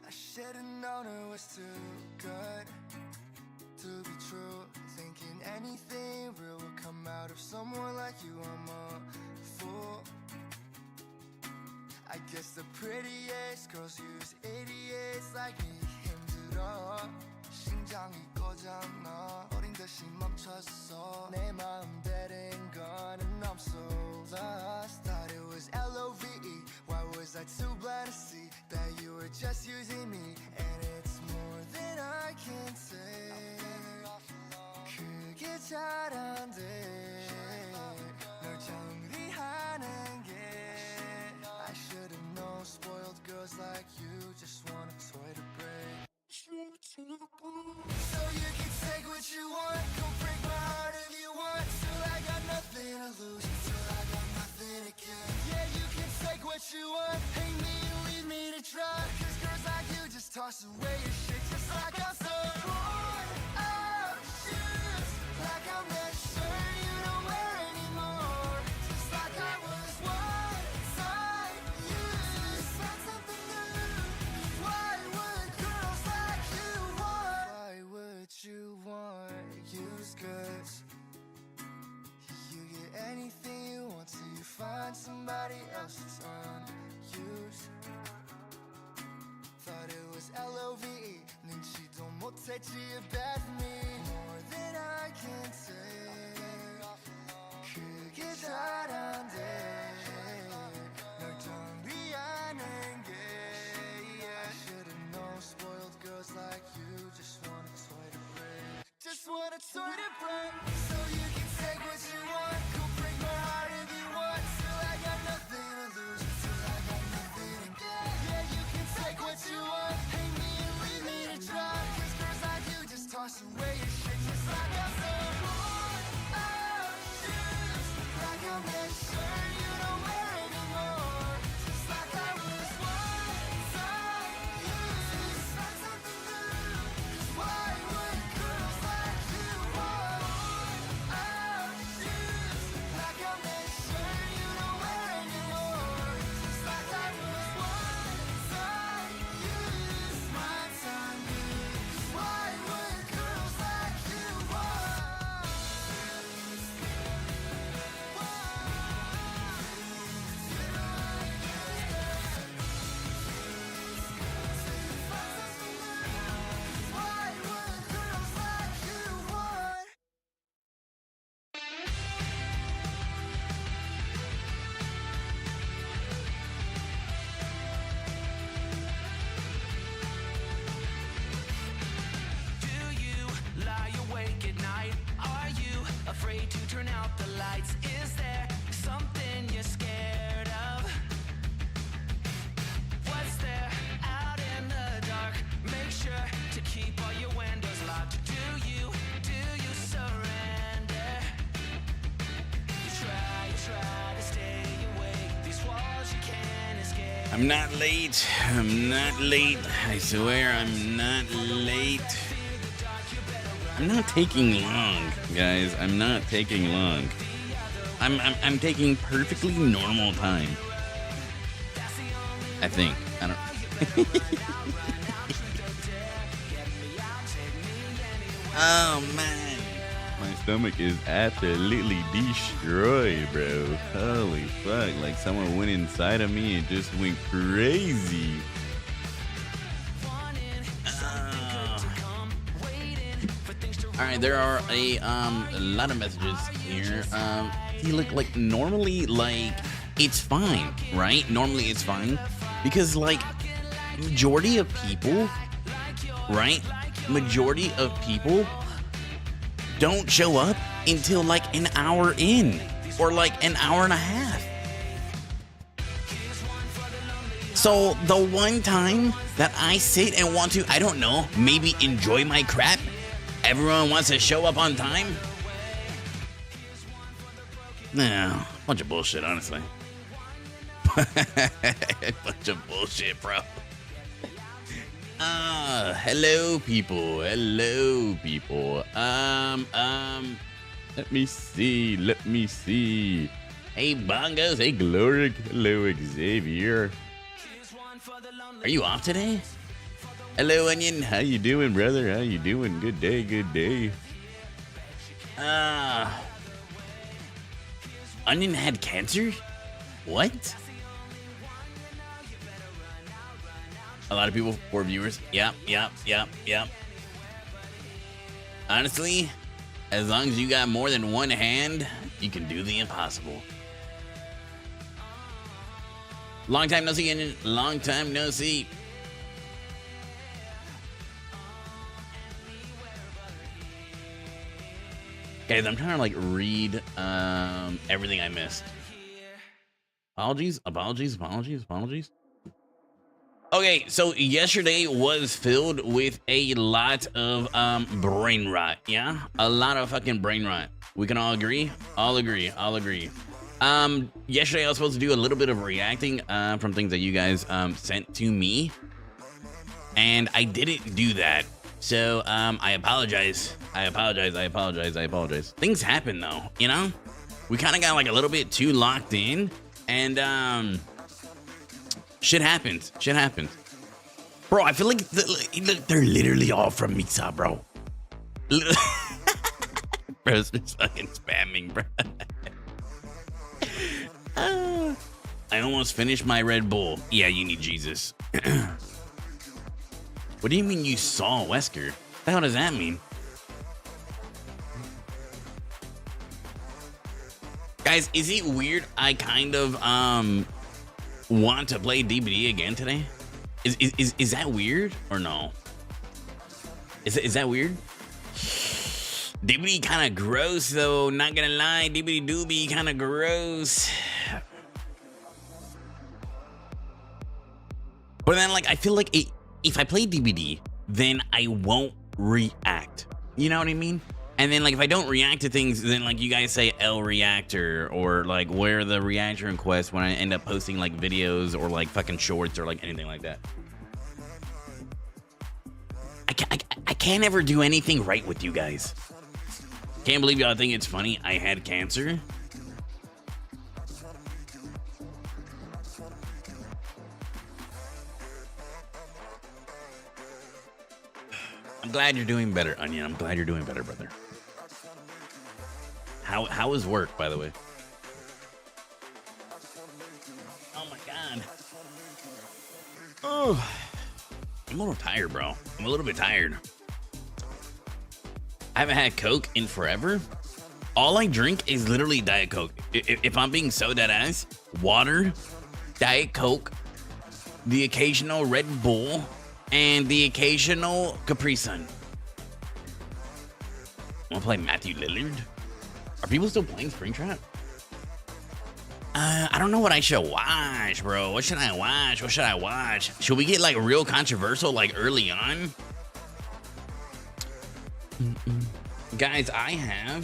I should've known it was too good to be true. Thinking anything real would come out of someone like you. I'm a fool. I guess the prettiest girls use idiots like me. 힘들어 심장이 꺼졌나 어린 듯이 멈췄어 내 마음대로인 거는 I'm so lost. Thought it was L-O-V-E. Why was I too blind to see that you were just using me? And it's more than I can say. 그게 잘 안 돼. 널 정리하는 게 I should've known spoiled girls like you just want a toy to break. So you can take what you want, go break my heart if you want. Till I got nothing to lose, till I got nothing to give. Yeah, you can take what you want, hate me and leave me to dry. Cause girls like you just toss away your shit just like I'm so bored of shoes. Like I'm that shirt you don't wear anymore. Just like I was one time used. Find something new. Why would girls like you want? Why would you want used goods? You get anything you want till you find somebody else that's unused. Thought it was L-O-V-E. 눈치도 못했지 bad for me. More than I can say. 그게 잘 안 돼. 널 정리하는 게 I should've known spoiled girls like you just want a toy to break. Just want a toy to break. So you can take what you want, go break my heart if you want. Till I got nothing to lose, till I got nothing to get. Yeah, you can take what you want, hate me and leave me to dry. Cause girls like you just toss away your shit just like I'm so bored of shoes. Like I'm that shirt you don't wear anymore. Just like I was one time used. Find something new. Cause why would girls like you want of shoes? Like I'm that shirt you don't wear anymore. Just like I was one time used. My time used. Cause why would girls like you want? Why would girls like you want? Do you lie awake at night? Are you afraid to turn out the lights? Is there something you're scared of? What's there out in the dark? Make sure to keep all your windows locked. Do you surrender? You try to stay awake. These walls you can't escape. I'm not late. I'm not late. I swear I'm not late. I'm not taking long, guys. I'm not taking long. I'm taking perfectly normal time. I think. I don't. Oh man, my stomach is absolutely destroyed, bro. Holy fuck! Like someone went inside of me and just went crazy. All right, there are a lot of messages here. See, look, like normally, like it's fine, right? Normally it's fine because like majority of people, right? Majority of people don't show up until like an hour in or like an hour and a half. So the one time that I sit and want to, I don't know, maybe enjoy my crap, everyone wants to show up on time. No, bunch of bullshit, honestly. Bunch of bullshit, bro. Hello people. Hello people. Let me see. Hey Bongos. Hey Gloric. Hello Xavier. Are you off today? Hello, Onion. How you doing, brother? How you doing? Good day, good day. Onion had cancer? What? A lot of people, 4 viewers. Yep. Honestly, as long as you got more than one hand, you can do the impossible. Long time no see, Onion. Long time no see. Guys, I'm trying to like read everything I missed. Apologies. Okay, so yesterday was filled with a lot of brain rot. Yeah, a lot of fucking brain rot. We can all agree. I'll agree. Yesterday I was supposed to do a little bit of reacting from things that you guys sent to me, and I didn't do that. So I apologize. I apologize. Things happen though, you know? We kind of got like a little bit too locked in, and shit happens. Bro, I feel like they're literally all from Misa, bro. Bro's just fucking spamming, bro. I almost finished my Red Bull. Yeah, you need Jesus. What do you mean you saw Wesker? What the hell does that mean? Guys, is it weird I kind of want to play DBD again today? Is that weird or no? Is that weird? DBD kind of gross though, not gonna lie. DBD do be kind of gross. But then like I feel like if I play DBD, then I won't react. You know what I mean? And then like if I don't react to things, then like you guys say L reactor or like where the reactor request when I end up posting like videos or like fucking shorts or like anything like that. I can't ever do anything right with you guys. Can't believe y'all think it's funny I had cancer. I'm glad you're doing better, Onion. I'm glad you're doing better, brother. How is work, by the way? Oh my god. Oh, I'm a little tired, bro. I'm a little bit tired. I haven't had Coke in forever. All I drink is literally Diet Coke. If I'm being so dead ass, water, Diet Coke, the occasional Red Bull, and the occasional Capri Sun. Wanna play Matthew Lillard? Are people still playing Springtrap? I don't know what I should watch, bro. What should I watch? Should we get like real controversial like early on? Guys, I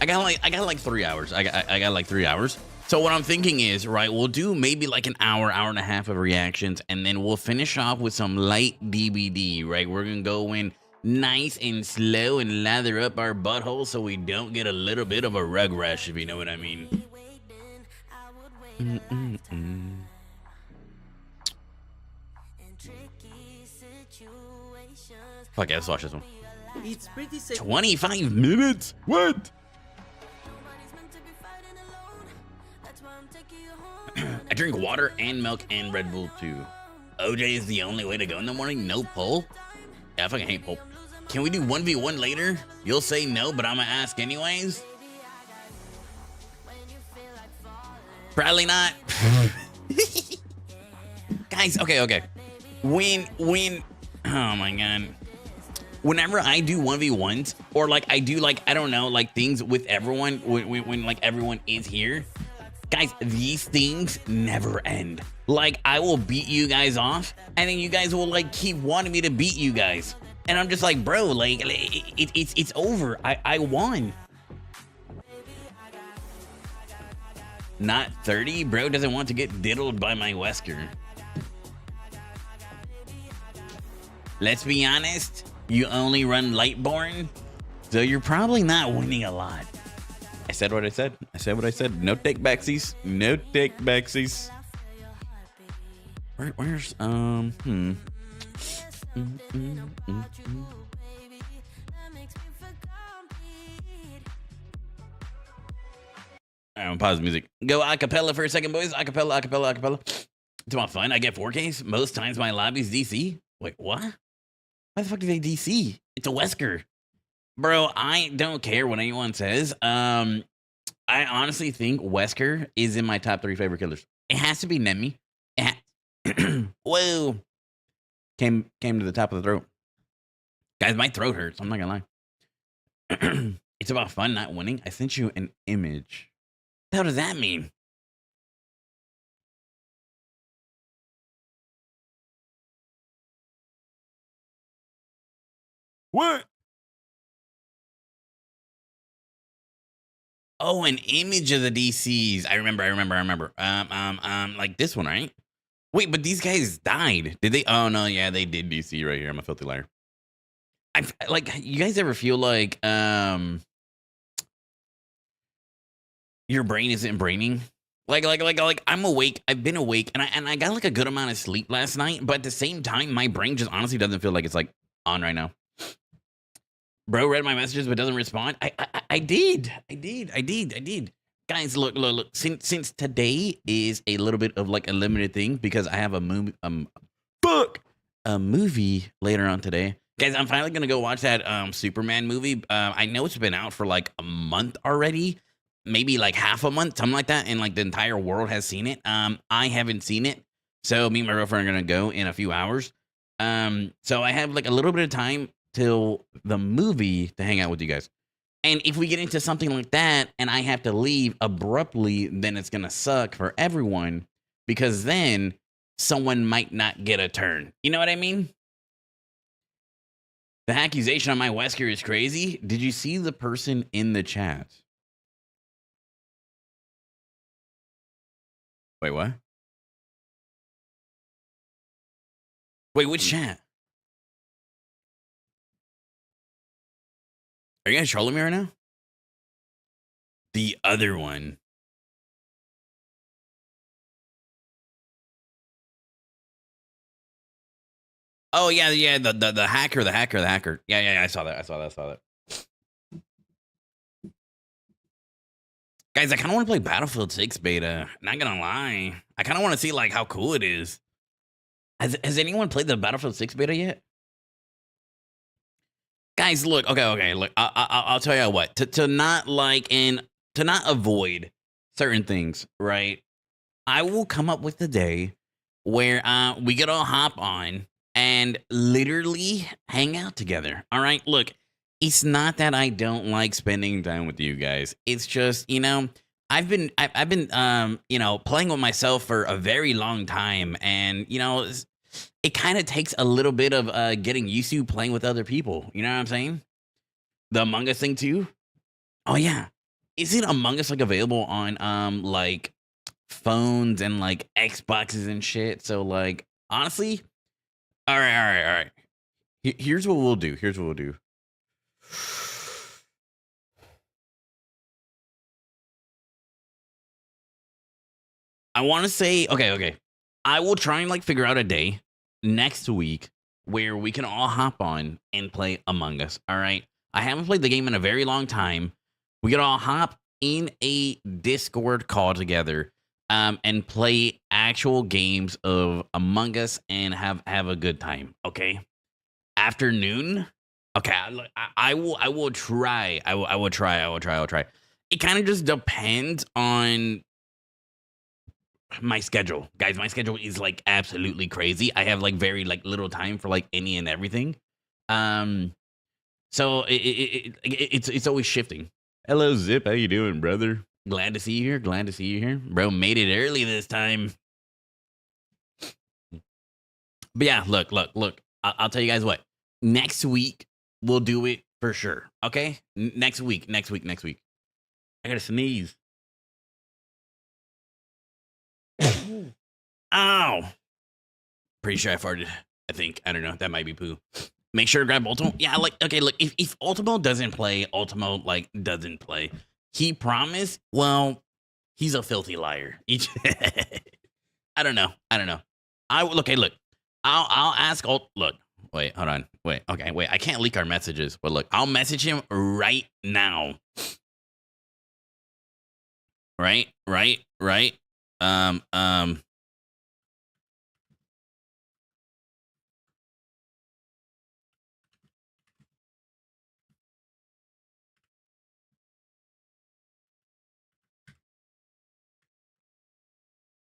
got like 3 hours. I got like 3 hours. So what I'm thinking is, right, we'll do maybe like an hour and a half of reactions, and then we'll finish off with some light DBD, right? We're gonna go in nice and slow and lather up our butthole so we don't get a little bit of a rug rash, if you know what I mean. Okay, let's watch this one. It's pretty safe. 25 minutes? What? I drink water and milk and Red Bull too. OJ is the only way to go in the morning? No poll? Yeah, I fucking hate poll. Can we do 1v1 later? You'll say no, but I'm gonna ask anyways. Probably not. Guys, okay. When, oh my god. Whenever I do 1v1s, or like I do like, I don't know, like things with everyone, when like everyone is here, guys, these things never end. Like I will beat you guys off, and then you guys will like keep wanting me to beat you guys. And I'm just like, bro, like it's over. I won. Not 30, bro doesn't want to get diddled by my Wesker. Let's be honest, you only run Lightborn, so you're probably not winning a lot. said what I said. I said what I said. No take backsies. No take backsies. Where's I'm gonna pause the music. Go acapella for a second, boys. Acapella, acapella, acapella. To my fun, I get 4Ks. Most times my lobby's DC. Wait, what? Why the fuck do they DC? It's a Wesker. Bro, I don't care what anyone says. I honestly think Wesker is in my top 3 favorite killers. It has to be Nemi. Whoa. Came to the top of the throat. Guys, my throat hurts. I'm not gonna lie. It's about fun, not winning. I sent you an image. What the hell does that mean? What? Oh, an image of the DCs. I remember. Like this one, right? Wait, but these guys died. Did they? Oh no, yeah, they did DC right here. I'm a filthy liar. I like. You guys ever feel like your brain isn't braining? Like I'm awake. I've been awake, and I got like a good amount of sleep last night. But at the same time, my brain just honestly doesn't feel like it's like on right now. Bro read my messages but doesn't respond. I did. Guys, look. Since today is a little bit of like a limited thing because I have a movie later on today. Guys, I'm finally gonna go watch that Superman movie. I know it's been out for like a month already, maybe like half a month, something like that, and like the entire world has seen it. I haven't seen it, so me and my girlfriend are gonna go in a few hours. So I have like a little bit of time till the movie to hang out with you guys. And if we get into something like that and I have to leave abruptly, then it's going to suck for everyone because then someone might not get a turn. You know what I mean? The accusation on my Wesker is crazy. Did you see the person in the chat? Wait, what? Wait, which chat? Are you guys trolling me right now? The other one. Oh yeah, the hacker. Yeah, I saw that. Guys, I kind of want to play Battlefield 6 beta. Not gonna lie, I kind of want to see like how cool it is. Has anyone played the Battlefield 6 beta yet? Guys, look, okay, look, I'll tell you what, to not avoid certain things, right? I will come up with the day where we could all hop on and literally hang out together. All right, look, it's not that I don't like spending time with you guys. It's just, I've been playing with myself for a very long time, and it kind of takes a little bit of getting used to playing with other people. You know what I'm saying? The Among Us thing too. Oh yeah, isn't Among Us like available on like phones and like Xboxes and shit? So like honestly, all right. Here's what we'll do. I want to say okay. I will try and like figure out a day next week where we can all hop on and play Among Us. All right. I haven't played the game in a very long time. We can all hop in a Discord call together and play actual games of Among Us and have a good time. Okay. Afternoon. Okay. I will try. I will try. It kind of just depends on my schedule, guys. My schedule is like absolutely crazy. I have like very like little time for like any and everything. So it's always shifting. Hello, Zip. How you doing, brother? Glad to see you here. Bro made it early this time. But yeah, look. I'll tell you guys what. Next week we'll do it for sure. Okay, next week. I gotta sneeze. Ow. Pretty sure I farted. I think. I don't know. That might be poo. Make sure to grab Ultimo. Yeah, like, okay, look, if Ultimo doesn't play, Ultimo, like, doesn't play. he promised. Well, he's a filthy liar. I don't know. I don't know. I look. Hey, look. I'll ask. Look. Wait. Hold on. Wait. Okay. Wait. I can't leak our messages. But look, I'll message him right now. Right.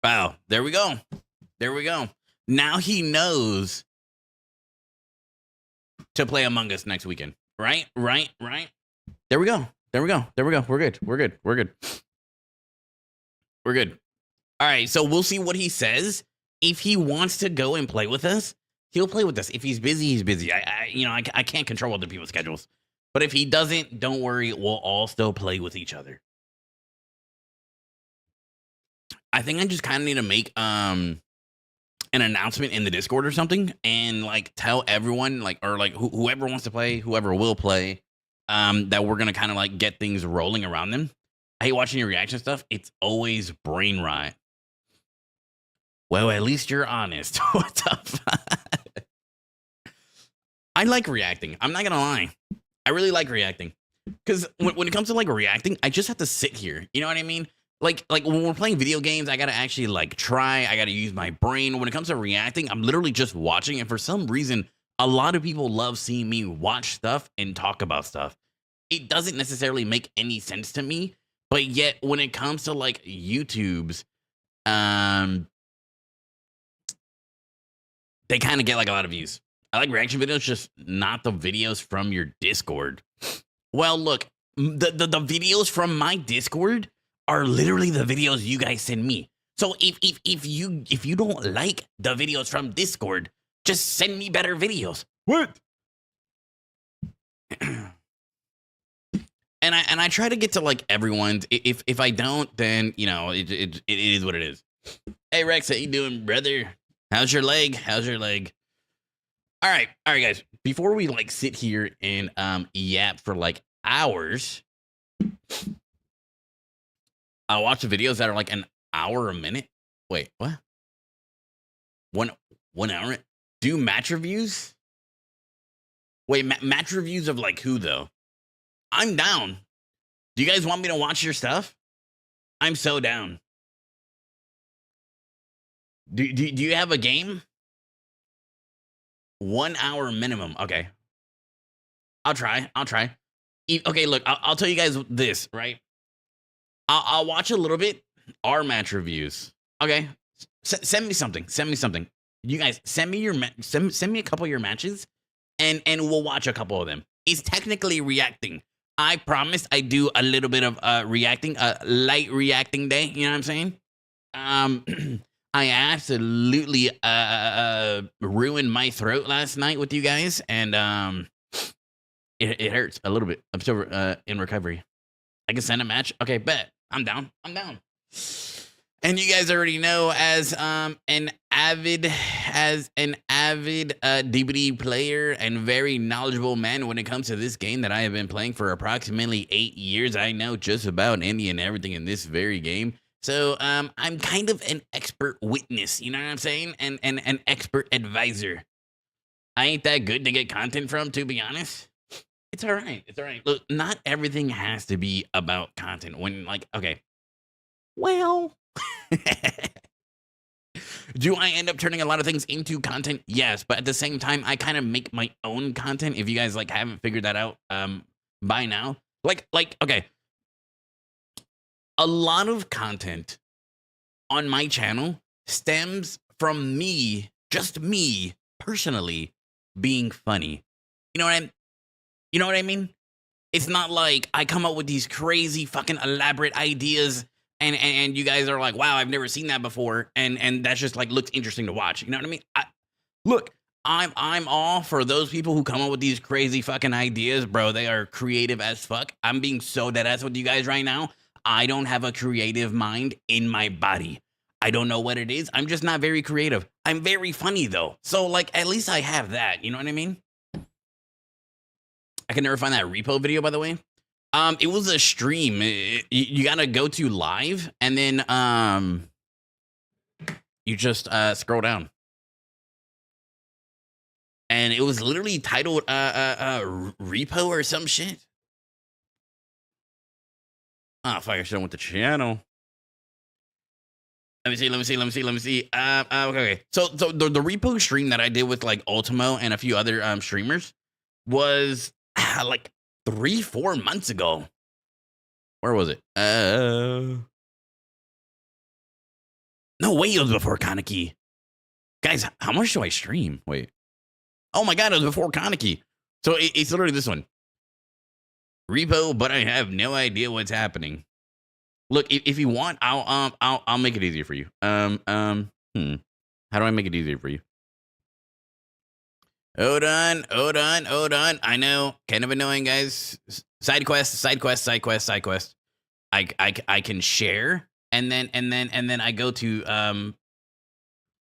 Wow. There we go. There we go. Now he knows to play Among Us next weekend. Right. There we go. We're good. We're good. All right. So we'll see what he says. If he wants to go and play with us, he'll play with us. If he's busy, he's busy. I can't control other people's schedules. But if he doesn't, don't worry. We'll all still play with each other. I think I just kind of need to make an announcement in the Discord or something, and like tell everyone, like, or like whoever wants to play, whoever will play, that we're gonna kind of like get things rolling around them. I hate watching your reaction stuff. It's always brain rot. Well, at least you're honest. What's up? I like reacting. I'm not gonna lie. I really like reacting because when it comes to like reacting, I just have to sit here. You know what I mean? Like when we're playing video games, I gotta actually like try. I gotta use my brain. When it comes to reacting, I'm literally just watching. And for some reason, a lot of people love seeing me watch stuff and talk about stuff. It doesn't necessarily make any sense to me, but yet when it comes to like YouTube's, they kind of get like a lot of views. I like reaction videos, just not the videos from your Discord. Well, look, the videos from my Discord are literally the videos you guys send me. So if you don't like the videos from Discord, just send me better videos. What? and I try to get to like everyone's. If I don't, then you know it is what it is. Hey Rex, how you doing, brother? How's your leg? All right, guys. Before we like sit here and yap for like hours, I'll watch the videos that are like an hour a minute. Wait, what? 1 hour? Do match reviews? Wait, match reviews of like who though? I'm down. Do you guys want me to watch your stuff? I'm so down. Do you have a game? 1 hour minimum. Okay. I'll try. Okay, look, I'll tell you guys this, right? I'll watch a little bit. Our match reviews. Okay. Send me something. You guys send me send me a couple of your matches and we'll watch a couple of them. It's technically reacting. I promise I do a little bit of reacting, a light reacting day. You know what I'm saying? I absolutely ruined my throat last night with you guys, and it hurts a little bit. I'm still in recovery. I can send a match. Okay, bet. I'm down. And you guys already know, as an avid DBD player and very knowledgeable man when it comes to this game that I have been playing for approximately 8 years, I know just about any and everything in this very game. So I'm kind of an expert witness, you know what I'm saying? And an expert advisor. I ain't that good to get content from, to be honest. It's all right. Look, not everything has to be about content. When, like, okay. Well, do I end up turning a lot of things into content? Yes, but at the same time, I kind of make my own content. If you guys like haven't figured that out by now, like okay, a lot of content on my channel stems from me, just me personally being funny. You know what I mean? It's not like I come up with these crazy fucking elaborate ideas and you guys are like, wow, I've never seen that before, and that's just like looks interesting to watch. You know what I mean? Look, I'm all for those people who come up with these crazy fucking ideas, bro. They are creative as fuck. I'm being so deadass with you guys right now. I don't have a creative mind in my body. I don't know what it is. I'm just not very creative. I'm very funny though. So like at least I have that. You know what I mean? I can never find that repo video, by the way. It was a stream. You gotta go to live, and then you just scroll down, and it was literally titled repo or some shit. Oh fuck! I should have went to channel. Let me see. Okay. So the repo stream that I did with like Ultimo and a few other streamers was like 3-4 months ago. Where was it? No way, it was before Kaneki. Guys, how much do I stream? Wait. Oh my god, it was before Kaneki. So it's literally this one. Repo, but I have no idea what's happening. Look, if you want, I'll make it easier for you. How do I make it easier for you? Hold on. I know, kind of annoying, guys. Side quest. I can share, and then I go to Oh,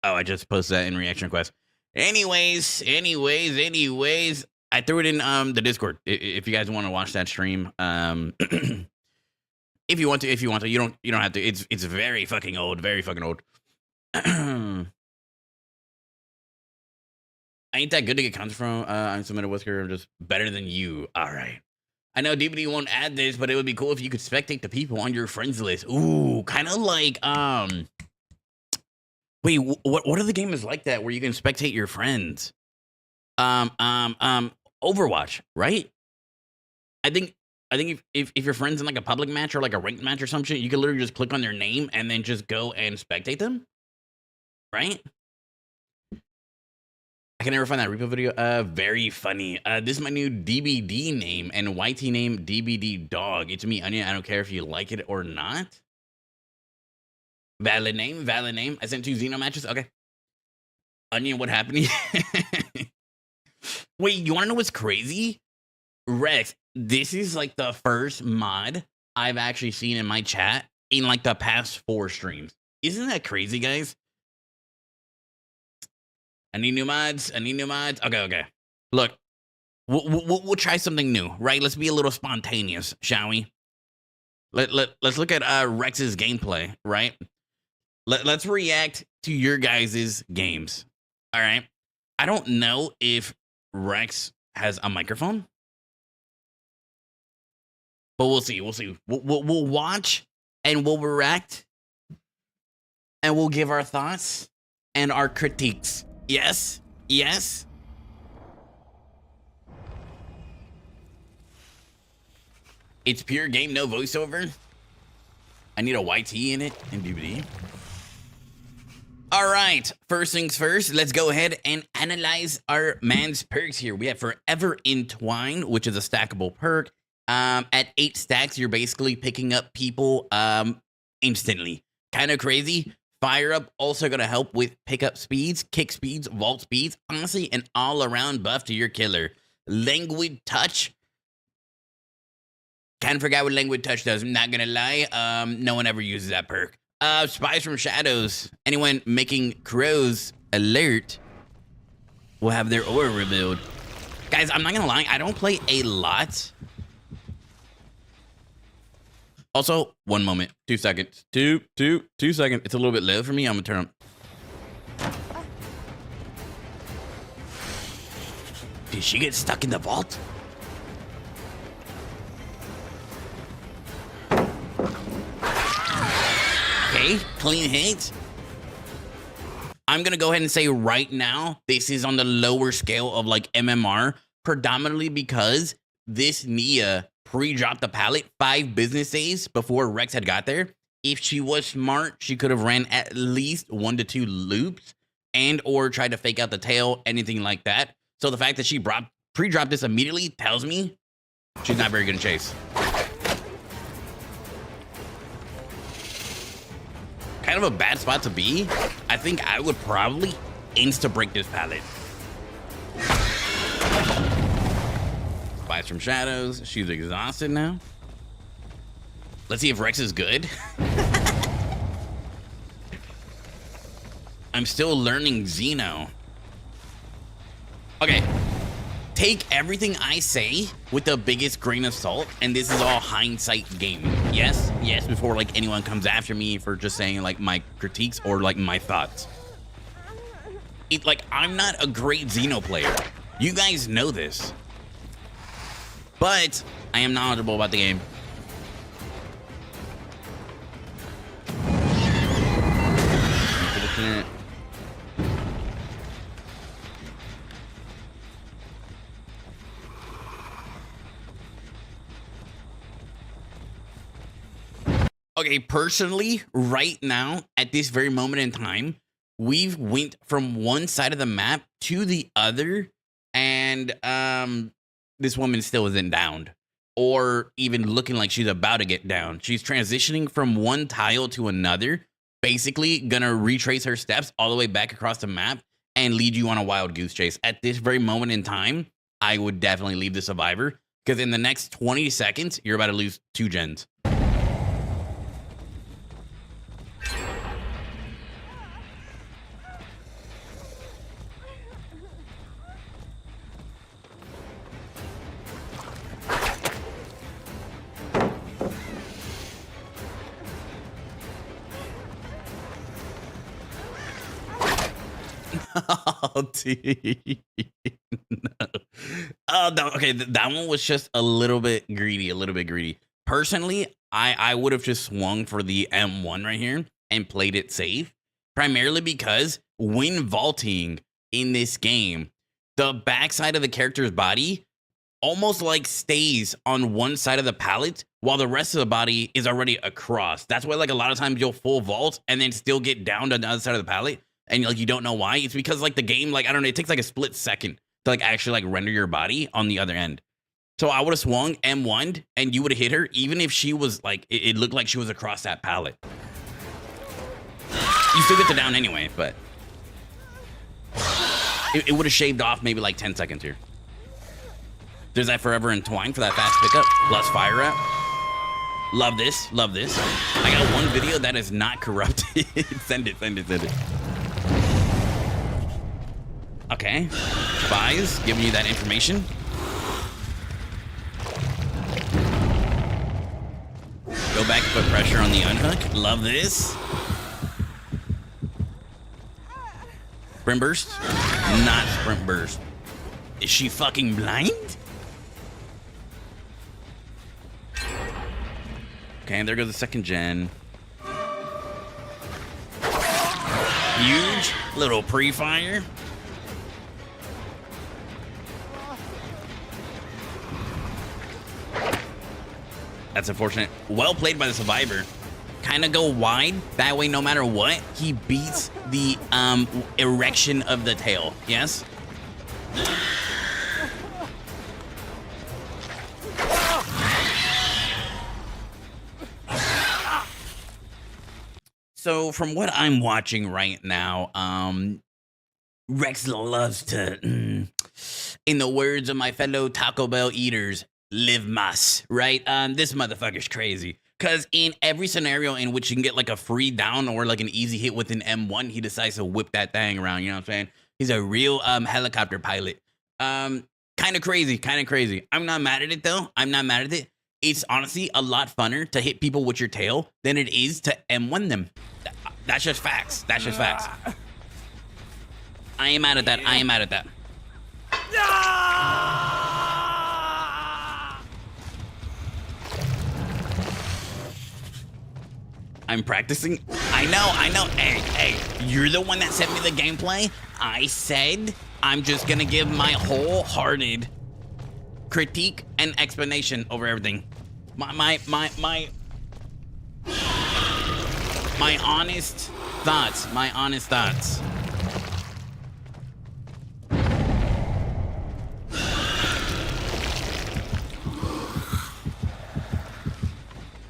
I just posted that in reaction request. Anyways, I threw it in the Discord. If you guys want to watch that stream, if you want to, you don't have to. It's very fucking old. I ain't that good to get content from. I'm submitted Whisker. I'm just better than you. All right. I know DBD won't add this, but it would be cool if you could spectate the people on your friends list. Ooh, kind of like Wait, what other game is like that where you can spectate your friends? Overwatch, right? I think if your friend's in like a public match or like a ranked match or some shit, you can literally just click on their name and then just go and spectate them, right? I can never find that repo video. Very funny. This is my new DBD name and YT name DBD Dog. It's me, Onion. I don't care if you like it or not. Valid name. I sent 2 Xeno matches. Okay. Onion, what happened? Wait, you want to know what's crazy? Rex, this is like the first mod I've actually seen in my chat in like the past 4 streams. Isn't that crazy, guys? I need new mods. Okay. Look, we'll try something new, right? Let's be a little spontaneous, shall we? Let's look at Rex's gameplay, right? Let's react to your guys' games. All right. I don't know if Rex has a microphone, but we'll see. We'll watch and we'll react and we'll give our thoughts and our critiques. Yes. It's pure game, no voiceover. I need a YT in it and DVD. All right, first things first, let's go ahead and analyze our man's perks here. We have Forever Entwine, which is a stackable perk. At 8 stacks, you're basically picking up people instantly. Kind of crazy. Fire Up also going to help with pickup speeds, kick speeds, vault speeds. Honestly, an all-around buff to your killer. Languid Touch. Kind of forgot what Languid Touch does. I'm not going to lie. No one ever uses that perk. Spies from Shadows. Anyone making crows alert will have their aura revealed. Guys, I'm not going to lie. I don't play a lot. Also, 1 moment, 2 seconds, 2 seconds. It's a little bit low for me. I'm gonna turn them. Did she get stuck in the vault? Okay, clean hit. I'm gonna go ahead and say right now, this is on the lower scale of like MMR, predominantly because this Nia pre-dropped the pallet 5 business days before Rex had got there. If she was smart, she could have ran at least 1 to 2 loops and or tried to fake out the tail, anything like that. So the fact that she pre-dropped this immediately tells me she's not very good in chase. Kind of a bad spot to be. I think I would probably insta-break this pallet. Spies from Shadows. She's exhausted now. Let's see if Rex is good. I'm still learning Xeno. Okay. take everything I say with the biggest grain of salt, and this is all hindsight game. Yes, before like anyone comes after me for just saying like my critiques or like my thoughts. Like, I'm not a great Xeno player. You guys know this. But I am knowledgeable about the game. Okay, personally, right now, at this very moment in time, we've went from one side of the map to the other, and this woman still isn't downed, or even looking like she's about to get down. She's transitioning from one tile to another, basically gonna retrace her steps all the way back across the map and lead you on a wild goose chase. At this very moment in time, I would definitely leave the survivor, because in the next 20 seconds, you're about to lose 2 gens. Oh, dude. No. Oh, no. Okay, that one was just a little bit greedy, Personally, I would have just swung for the M1 right here and played it safe, primarily because when vaulting in this game, the backside of the character's body almost like stays on one side of the pallet while the rest of the body is already across. That's why like a lot of times you'll full vault and then still get down to the other side of the pallet. And like you don't know why. It's because like the game, like I don't know, it takes like a split second to like actually like render your body on the other end. So I would have swung M1'd and you would have hit her, even if she was like it looked like she was across that pallet. You still get the down anyway, but it would have shaved off maybe like 10 seconds here. There's that Forever Entwined for that fast pickup plus fire wrap. Love this, love this. I got one video that is not corrupted. Send it. Okay, spies giving you that information. Go back and put pressure on the unhook. Love this. Sprint burst? Not sprint burst. Is she fucking blind? Okay, and there goes the second gen. Huge little pre-fire. That's unfortunate. Well played by the survivor. Kind of go wide. That way, no matter what, he beats the erection of the tail. Yes? So from what I'm watching right now, Rex loves to, in the words of my fellow Taco Bell eaters, live mas, right? This motherfucker's crazy. Because in every scenario in which you can get like a free down or like an easy hit with an M1, he decides to whip that thing around, you know what I'm saying? He's a real helicopter pilot. Kind of crazy. I'm not mad at it though. It's honestly a lot funner to hit people with your tail than it is to M1 them. That's just facts. I am mad at that. I'm practicing. I know. Hey, you're the one that sent me the gameplay. I said I'm just gonna give my wholehearted critique and explanation over everything. My honest thoughts.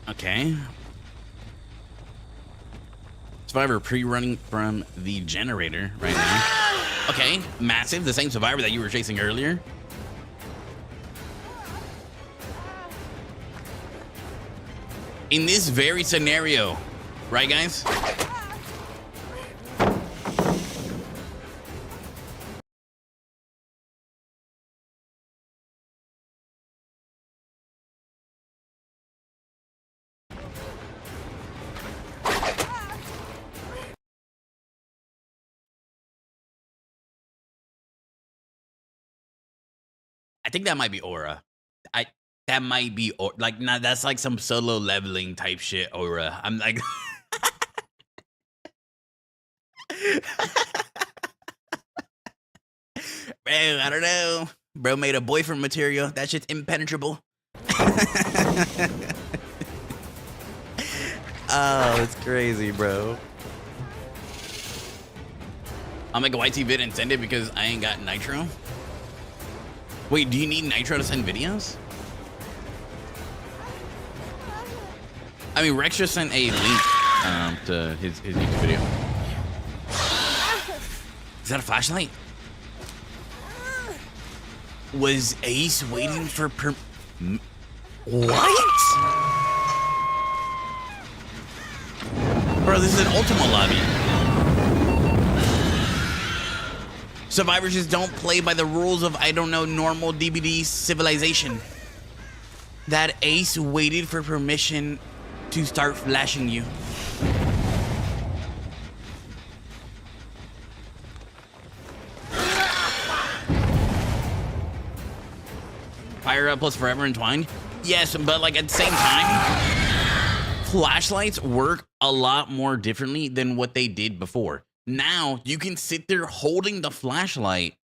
Okay. Survivor pre-running from the generator right now. Okay, massive, the same survivor that you were chasing earlier. In this very scenario, right guys? I think that might be aura. That might be like nah, that's like some solo leveling type shit aura. I'm like man, I don't know. Bro made a boyfriend material. That shit's impenetrable. Oh, it's crazy, bro. I'll make a YT vid and send it because I ain't got Nitro. Wait, do you need Nitro to send videos? I mean, Rex just sent a link to his YouTube video. Is that a flashlight? Was Ace waiting for what? Bro, this is an Ultima lobby. Survivors just don't play by the rules of, I don't know, normal DBD civilization. That Ace waited for permission to start flashing you. Fire up plus forever entwined? Yes, but like at the same time, flashlights work a lot more differently than what they did before. Now you can sit there holding the flashlight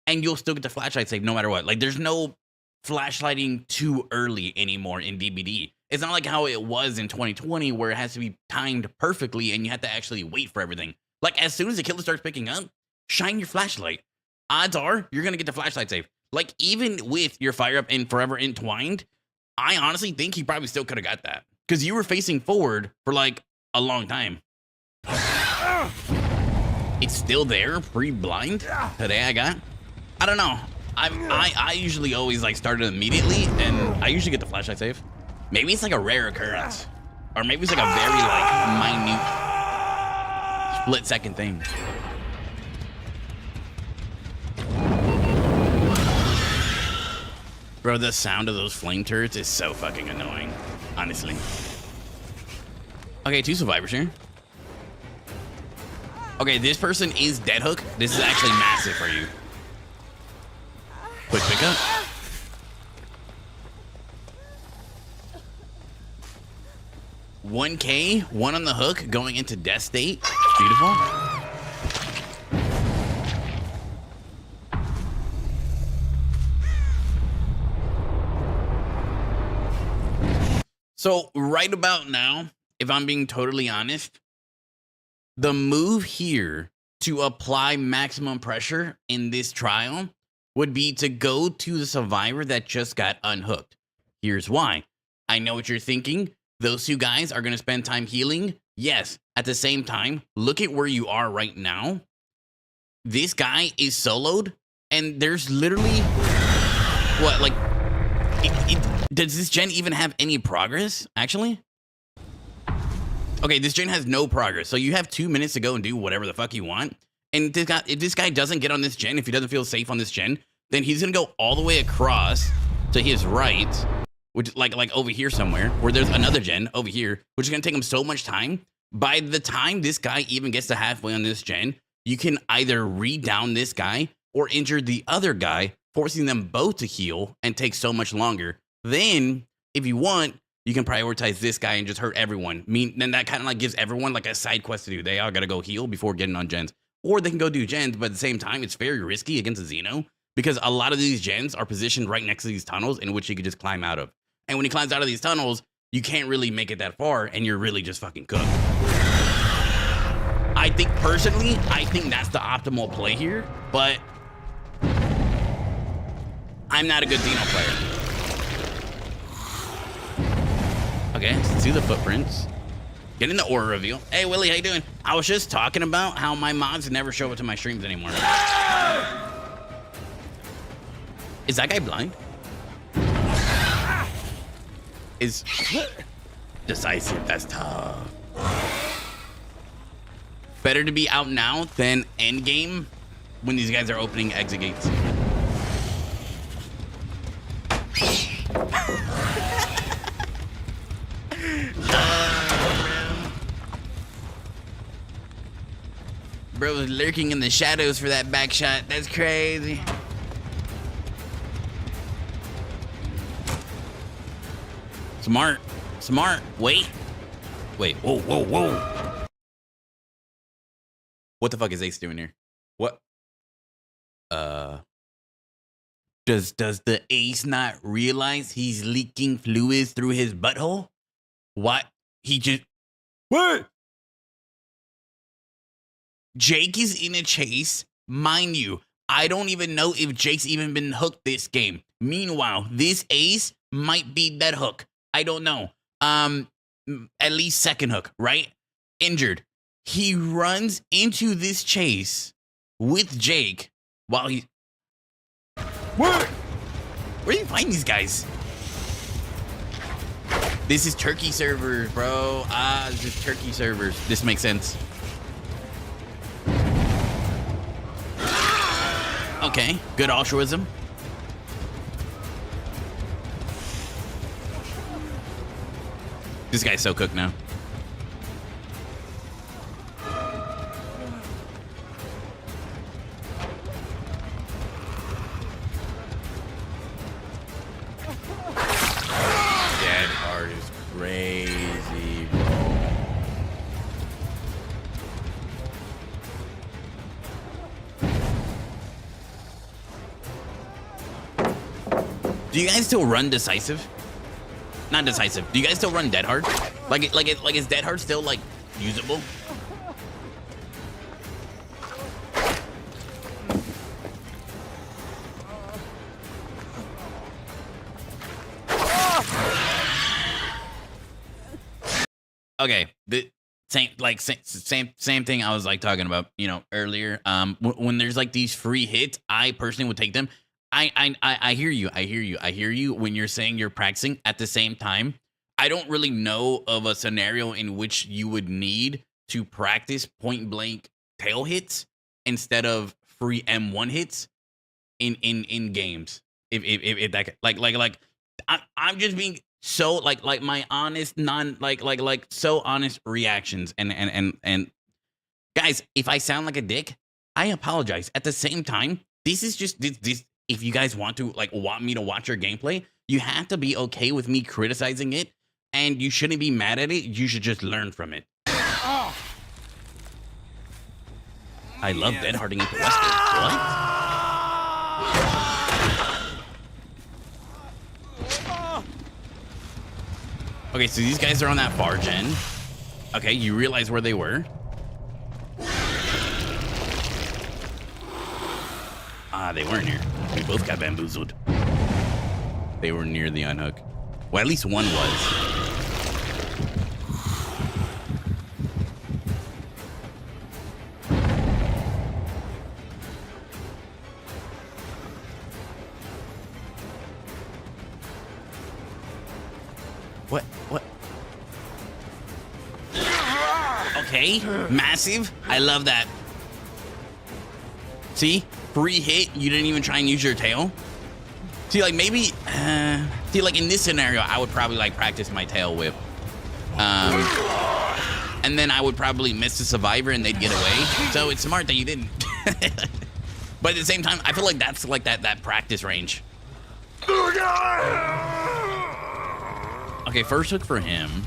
and you'll still get the flashlight save no matter what. Like there's no flashlighting too early anymore in DBD. It's not like how it was in 2020 where it has to be timed perfectly and you have to actually wait for everything. Like as soon as the killer starts picking up, shine your flashlight. Odds are you're going to get the flashlight save. Like even with your fire up and forever entwined, I honestly think he probably still could have got that because you were facing forward for like a long time. It's still there, pre-blind. Today I don't know. I usually always like start it immediately, and I usually get the flashlight save. Maybe it's like a rare occurrence, or maybe it's like a very like minute split-second thing. Bro, the sound of those flame turrets is so fucking annoying, honestly. Okay, 2 survivors here. Okay, this person is dead hook. This is actually massive for you. Quick pickup. $1K, 1 on the hook, going into death state. Beautiful. So right about now, if I'm being totally honest, the move here to apply maximum pressure in this trial would be to go to the survivor that just got unhooked. Here's why. I know what you're thinking. Those 2 guys are going to spend time healing. Yes. At the same time, look at where you are right now. This guy is soloed, and there's literally, what, like, does this gen even have any progress, actually? Okay, this gen has no progress, so you have 2 minutes to go and do whatever the fuck you want. And if this guy doesn't get on this gen, if he doesn't feel safe on this gen, then he's gonna go all the way across to his right, which like over here somewhere, where there's another gen over here, which is gonna take him so much time. By the time this guy even gets to halfway on this gen, you can either re-down this guy or injure the other guy, forcing them both to heal and take so much longer. Then, if you want, you can prioritize this guy and just hurt everyone. Then that kind of like gives everyone like a side quest to do. They all gotta go heal before getting on gens. Or they can go do gens, but at the same time, it's very risky against a Xeno because a lot of these gens are positioned right next to these tunnels in which he could just climb out of. And when he climbs out of these tunnels, you can't really make it that far and you're really just fucking cooked. I think personally, that's the optimal play here, but I'm not a good Xeno player. Okay, let's see the footprints. Getting the aura reveal. Hey, Willie, how you doing? I was just talking about how my mods never show up to my streams anymore. Is that guy blind? Is decisive, that's tough. Better to be out now than end game when these guys are opening exit gates. Bro was lurking in the shadows for that back shot. That's crazy. Smart. Smart. Wait. Whoa, whoa, whoa. What the fuck is Ace doing here? What? Does the Ace not realize he's leaking fluids through his butthole? What? He just... What? Jake is in a chase. Mind you, I don't even know if Jake's even been hooked this game. Meanwhile, this Ace might be that hook. I don't know. At least second hook, right? Injured. He runs into this chase with Jake while he... What? Where do you find these guys? This is Turkey servers, bro. This is Turkey servers. This makes sense. Okay, good altruism. This guy's so cooked now. Dead hard is crazy, bro. Do you guys still run decisive? Not decisive. Do you guys still run dead hard? Like is dead hard still like usable? Okay, the same thing I was like talking about, you know, earlier. When there's like these free hits, I personally would take them. I hear you when you're saying you're practicing. At the same time, I don't really know of a scenario in which you would need to practice point blank tail hits instead of free M1 hits in games. If that like I'm just being so like my honest so honest reactions and guys, if I sound like a dick, I apologize. At the same time, this is just this. If you guys want me to watch your gameplay, you have to be okay with me criticizing it, and you shouldn't be mad at it. You should just learn from it. I love dead harding into Wesker. What? Okay, so these guys are on that far gen. Okay, you realize where they were. They weren't here. We both got bamboozled. They were near the unhook. Well, at least one was. What? Okay, massive. I love that. See? Free hit, you didn't even try and use your tail. See, like maybe, see, like in this scenario, I would probably like practice my tail whip. And then I would probably miss the survivor and they'd get away. So it's smart that you didn't. But at the same time, I feel like that's like that practice range. Okay, first hook for him.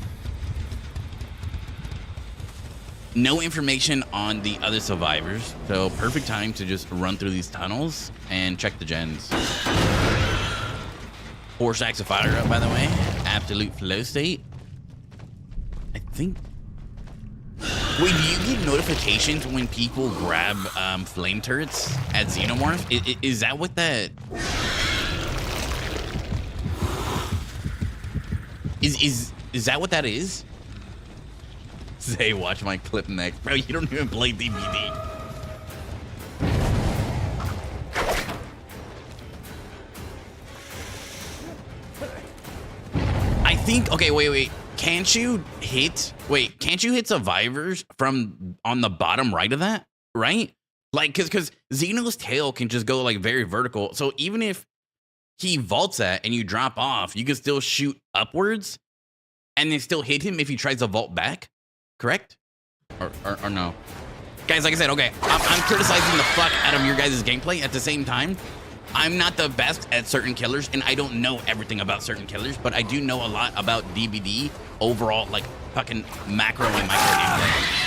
No information on the other survivors, so perfect time to just run through these tunnels and check the gens. 4 stacks of fire up, by the way. Absolute flow state. I think... Wait, do you get notifications when people grab flame turrets at Xenomorph? Is that what that... Is that what that is? Say, watch my clip next. Bro, you don't even play DBD. I think, okay, wait. Can't you hit survivors from on the bottom right of that? Right? Like, cause Xeno's tail can just go like very vertical. So even if he vaults that and you drop off, you can still shoot upwards and then still hit him if he tries to vault back. Correct? Or no? Guys, like I said, okay, I'm criticizing the fuck out of your guys' gameplay. At the same time, I'm not the best at certain killers, and I don't know everything about certain killers, but I do know a lot about DBD overall, like fucking macro and micro gameplay.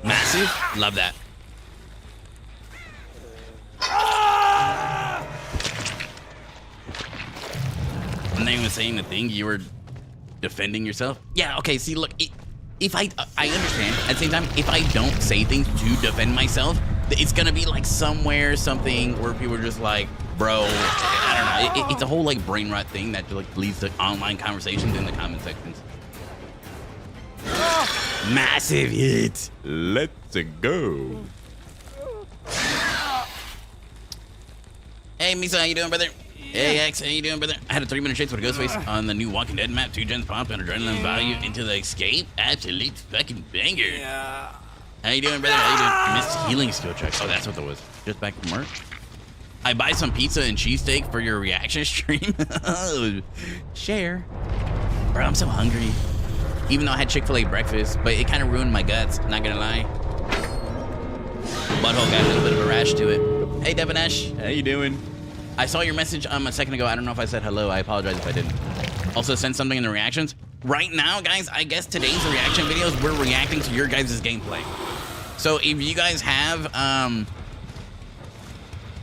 Massive, love that. I'm not even saying the thing. You were defending yourself. Yeah. Okay. See, look. If I understand. At the same time, if I don't say things to defend myself, it's gonna be like somewhere something where people are just like, bro, I don't know. It's a whole like brain rot thing that like leads to online conversations in the comment sections. Massive hit. Let's go. Hey, Misa, how you doing, brother? Hey, X, how you doing, brother? I had a 3-minute chase with a Ghostface on the new Walking Dead map. 2 gens pop and adrenaline value into the escape. Absolute fucking banger. Yeah. How you doing, brother? How you doing? Missed healing skill check. Oh, that's what that was. Just back from work. I buy some pizza and cheesesteak for your reaction stream. Share. Bro, I'm so hungry. Even though I had Chick-fil-A breakfast, but it kind of ruined my guts, not gonna lie. Butthole got a little bit of a rash to it. Hey, Devanesh, how you doing? I saw your message a second ago. I don't know if I said hello. I apologize if I didn't. Also, send something in the reactions. Right now, guys, I guess today's reaction videos, we're reacting to your guys' gameplay. So if you guys have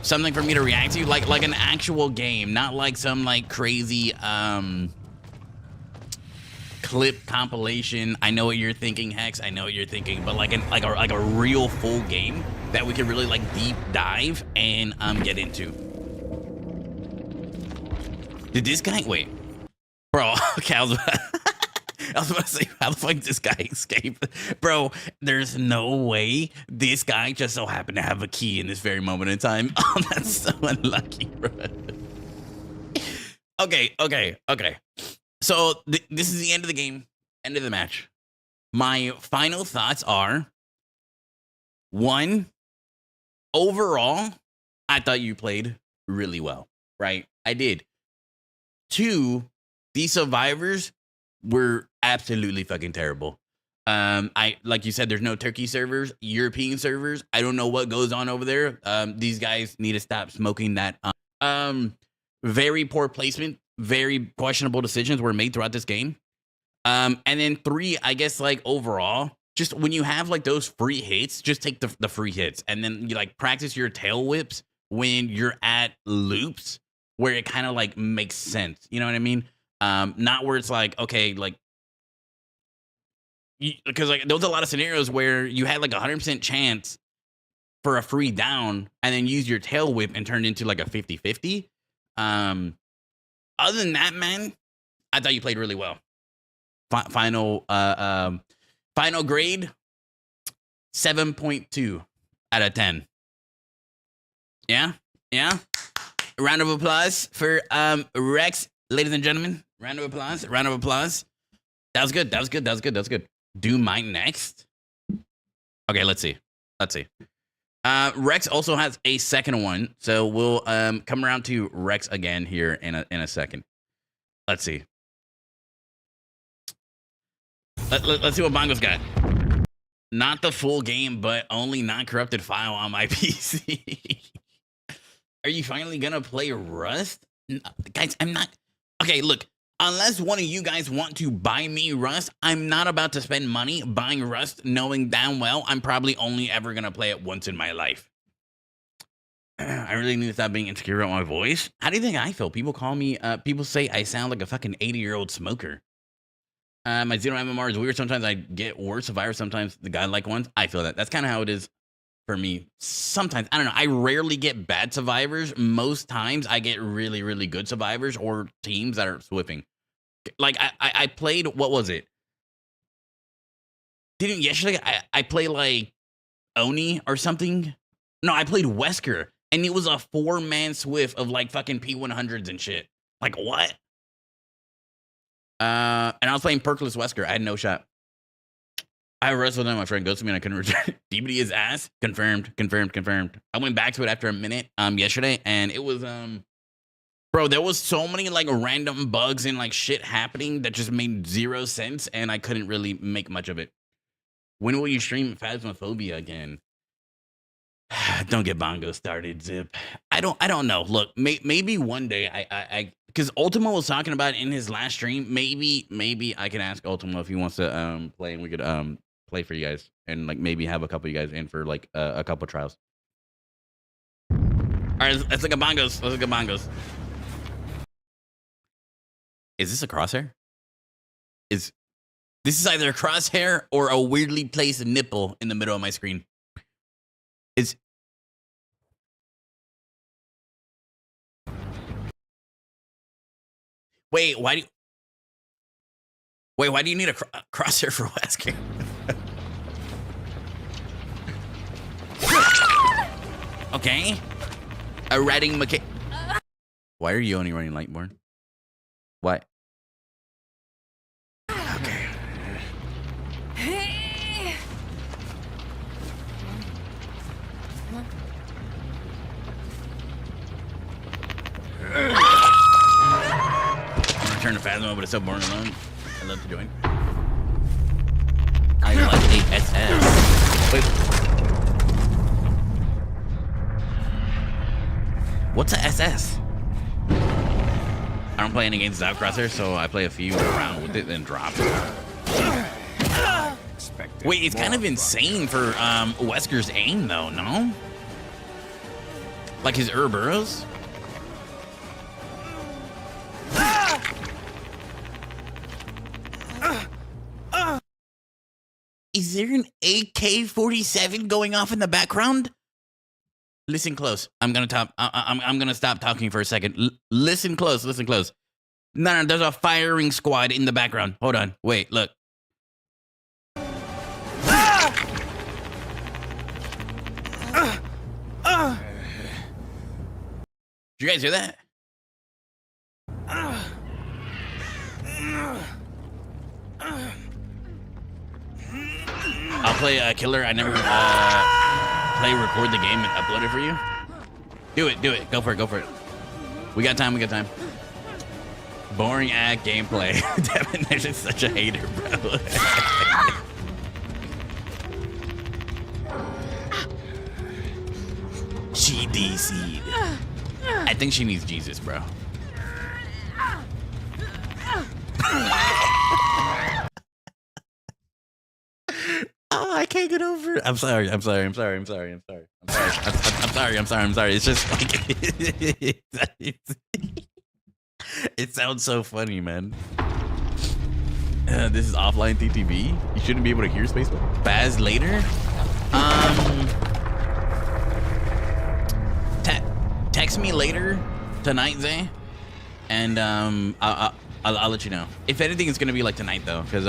something for me to react to, like an actual game, not like some like crazy clip compilation. I know what you're thinking, Hex. I know what you're thinking, but like a real full game that we can really like deep dive and get into. Did this guy wait? Bro, okay, I was about to say, how the fuck did this guy escape? Bro, there's no way this guy just so happened to have a key in this very moment in time. Oh, that's so unlucky, bro. Okay. So this is the end of the game, end of the match. My final thoughts are, 1, overall, I thought you played really well, right? I did. 2, these survivors were absolutely fucking terrible. Like you said, there's no Turkey servers, European servers. I don't know what goes on over there. These guys need to stop smoking that. Very poor placement, very questionable decisions were made throughout this game. And then 3, I guess like overall, just when you have like those free hits, just take the free hits and then you like practice your tail whips when you're at loops where it kind of like makes sense. You know what I mean? Not where it's like, okay, like, because like there was a lot of scenarios where you had like 100% chance for a free down and then use your tail whip and turn it into like a 50-50. Other than that, man, I thought you played really well. Final grade, 7.2 out of 10. Yeah. Round of applause for Rex, ladies and gentlemen. Round of applause. That was good. Do mine next. Okay, let's see. Rex also has a second one, so we'll come around to Rex again here in a second. Let's see. Let's see what Bongo's got. Not the full game, but only non-corrupted file on my PC. Are you finally gonna play Rust? Guys, I'm not. Okay, look. Unless one of you guys want to buy me Rust, I'm not about to spend money buying Rust knowing damn well I'm probably only ever going to play it once in my life. I really need to stop being insecure about my voice. How do you think I feel? People call me, people say I sound like a fucking 80-year-old smoker. My zero MMR is weird. Sometimes I get worse survivors, sometimes the godlike ones. I feel that. That's kind of how it is for me. Sometimes, I don't know. I rarely get bad survivors. Most times I get really, really good survivors or teams that are swiffing. Like I played, what was it? Didn't yesterday I played like Oni or something? No, I played Wesker and it was a 4-man swift of like fucking P100s and shit. Like what? And I was playing Perkless Wesker. I had no shot. I wrestled him. My friend goes to me and I couldn't return. DBD is ass. Confirmed. I went back to it after a minute yesterday and it was bro, there was so many like random bugs and like shit happening that just made 0 sense and I couldn't really make much of it. When will you stream Phasmophobia again? Don't get Bongo started, Zip. I don't know. Look, maybe one day because Ultimo was talking about it in his last stream. Maybe I can ask Ultimo if he wants to play, and we could play for you guys, and like maybe have a couple of you guys in for like a couple trials. All right, let's look at Bongos. Let's look at Bongos. Is this a crosshair? This is either a crosshair or a weirdly placed nipple in the middle of my screen. Wait, why do you need a crosshair for Wesker? Okay. A Redding McKay. Why are you only running Lightborn? What? Okay. Turn to Phasma, but it's so boring alone. I'd love to join. I like the SS. Wait. What's a SS? I don't play any games without Crosshair, so I play a few around with it, then drop it. Wait, it's kind of insane for Wesker's aim, though, no? Like his Ouroboros? Is there an AK-47 going off in the background? Listen close. I'm gonna stop talking for a second. Listen close. Listen close. No, there's a firing squad in the background. Hold on. Wait. Look. Did you guys hear that? I'll play Killer. I never record the game and upload it for you. Do it. Go for it. We got time. Boring act gameplay. Devin is just such a hater, bro. She DC'd. I think she needs Jesus, bro. Oh, I can't get over it. I'm sorry. It's just like it sounds so funny, man. This is offline TTV. You shouldn't be able to hear Spaceball. Baz later. Text me later tonight, Zay, and I'll let you know. If anything, it's gonna be like tonight though, because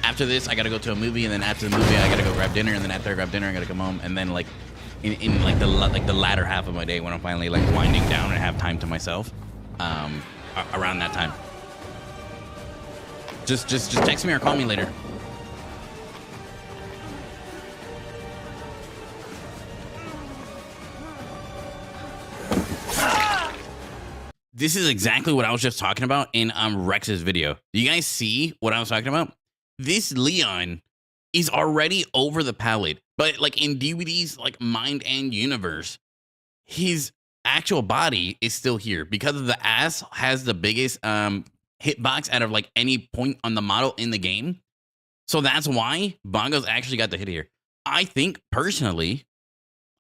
after this I gotta go to a movie, and then after the movie I gotta go grab dinner, and then after I grab dinner I gotta come home, and then like in like the latter half of my day when I'm finally like winding down and have time to myself, around that time. Just text me or call me later. This is exactly what I was just talking about in Rex's video. Do you guys see what I was talking about? This Leon is already over the palette, but like in DVD's like Mind and Universe, his actual body is still here because of the ass has the biggest hitbox out of like any point on the model in the game. So that's why Bongo's actually got the hit here. I think personally,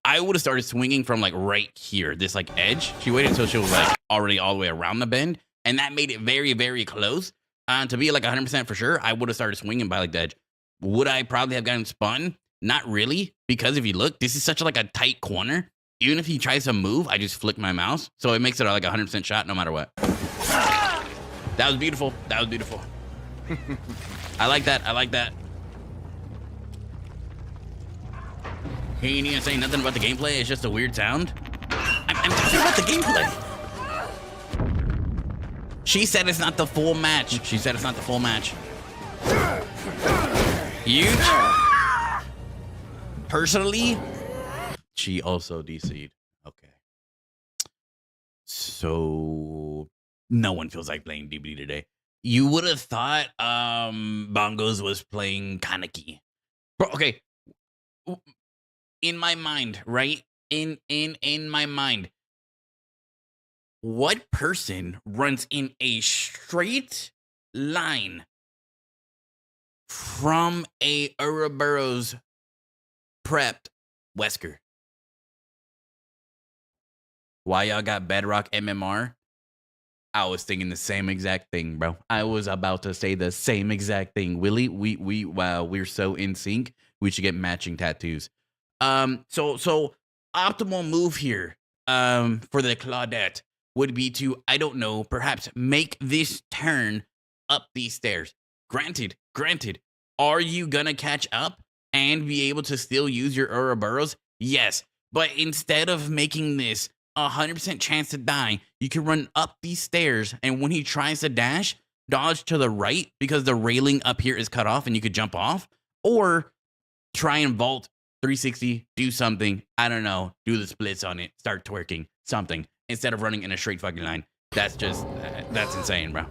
I would have started swinging from like right here, this like edge. She waited until she was like already all the way around the bend, and that made it very, very close. To be like 100% for sure, I would have started swinging by like the edge. Would I probably have gotten spun? Not really, because if you look, this is such like a tight corner. Even if he tries to move, I just flick my mouse, so it makes it like a 100% shot no matter what. That was beautiful. I like that. He ain't even saying nothing about the gameplay. It's just a weird sound. I'm talking about the gameplay. She said it's not the full match. Huge. Personally, she also DC'd. Okay. So no one feels like playing DBD today. You would have thought Bongos was playing Kaneki. Bro, okay. In my mind, right? in my mind, what person runs in a straight line from a Ouroboros prepped Wesker? Why y'all got Bedrock MMR? I was thinking the same exact thing, bro. I was about to say the same exact thing. Willie, we're so in sync. We should get matching tattoos. So optimal move here for the Claudette would be to, I don't know, perhaps make this turn up these stairs. Granted, are you gonna catch up and be able to still use your Ouroboros? Yes, but instead of making this 100% chance to die, you can run up these stairs, and when he tries to dash, dodge to the right because the railing up here is cut off and you could jump off, or try and vault 360, do something, I don't know, do the splits on it, start twerking, something, instead of running in a straight fucking line. That's just, that's insane, bro.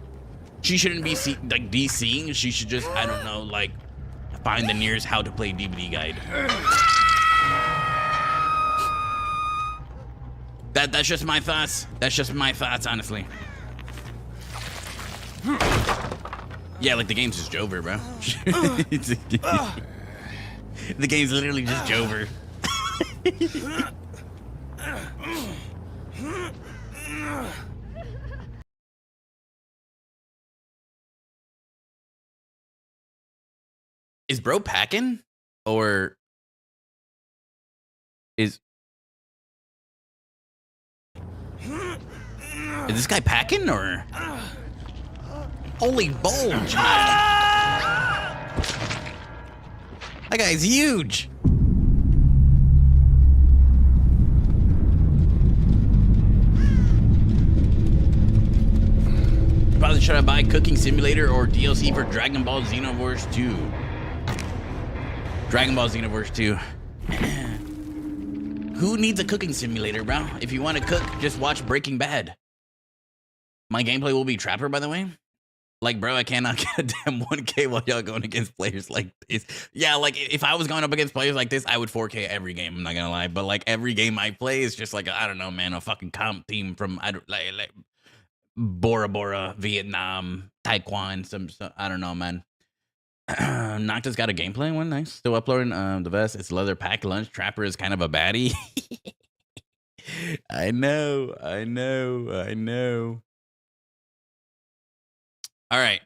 She shouldn't be DCing, she should just, I don't know, like, find the nearest how to play DVD guide. That's just my thoughts. That's just my thoughts, honestly. Yeah, like the game's just Jover, bro. The game's literally just Jover. Is bro packing? Or is this guy packing, or? Holy bulge, man. That guy's huge. Probably should I buy Cooking Simulator or DLC for Dragon Ball Xenoverse 2? Dragon Ball Xenoverse 2. Who needs a cooking simulator, bro? If you want to cook, just watch Breaking Bad. My gameplay will be Trapper, by the way. Like, bro, I cannot get a damn 1K while y'all going against players like this. Yeah, like, if I was going up against players like this, I would 4K every game, I'm not gonna lie. But, like, every game I play is just like, I don't know, man, a fucking comp team from, like Bora Bora, Vietnam, Taekwondo, some I don't know, man. Nocta's got a gameplay one, nice. Still uploading the vest. It's leather pack lunch. Trapper is kind of a baddie. I know. All right,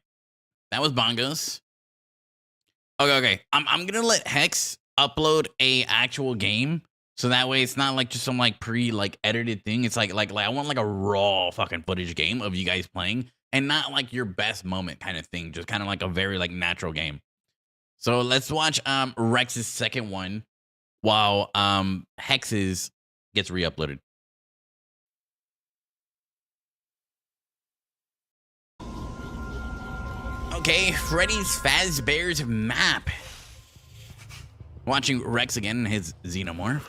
that was Bongos. Okay. I'm gonna let Hex upload a actual game, so that way it's not like just some like edited thing. It's like I want like a raw fucking footage game of you guys playing, and not like your best moment kind of thing. Just kind of like a very like natural game. So let's watch Rex's second one while Hex's gets re-uploaded. Okay, Freddy's Fazbear's map. Watching Rex again in his Xenomorph.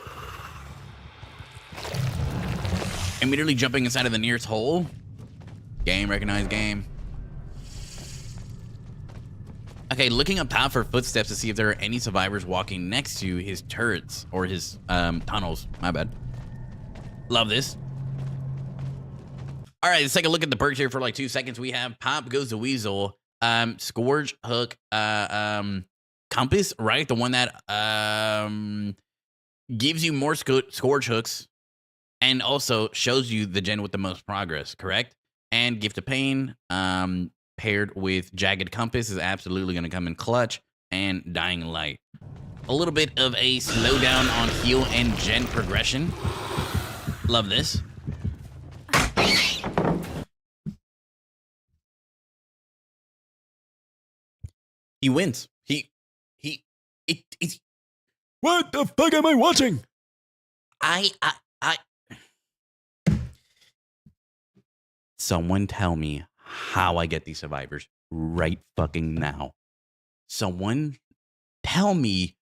Immediately jumping inside of the nearest hole. Game, recognized game. Okay, looking up top for footsteps to see if there are any survivors walking next to his turrets or his tunnels. My bad. Love this. All right, let's take a look at the perks here for like 2 seconds. We have Pop Goes the Weasel, Scourge Hook, Compass, right? The one that gives you more Scourge Hooks and also shows you the gen with the most progress, correct? And Gift of Pain, paired with Jagged Compass is absolutely going to come in clutch, and Dying Light. A little bit of a slowdown on heal and gen progression. Love this. He wins. It's What the fuck am I watching? I Someone tell me how I get these survivors right fucking now. Someone tell me,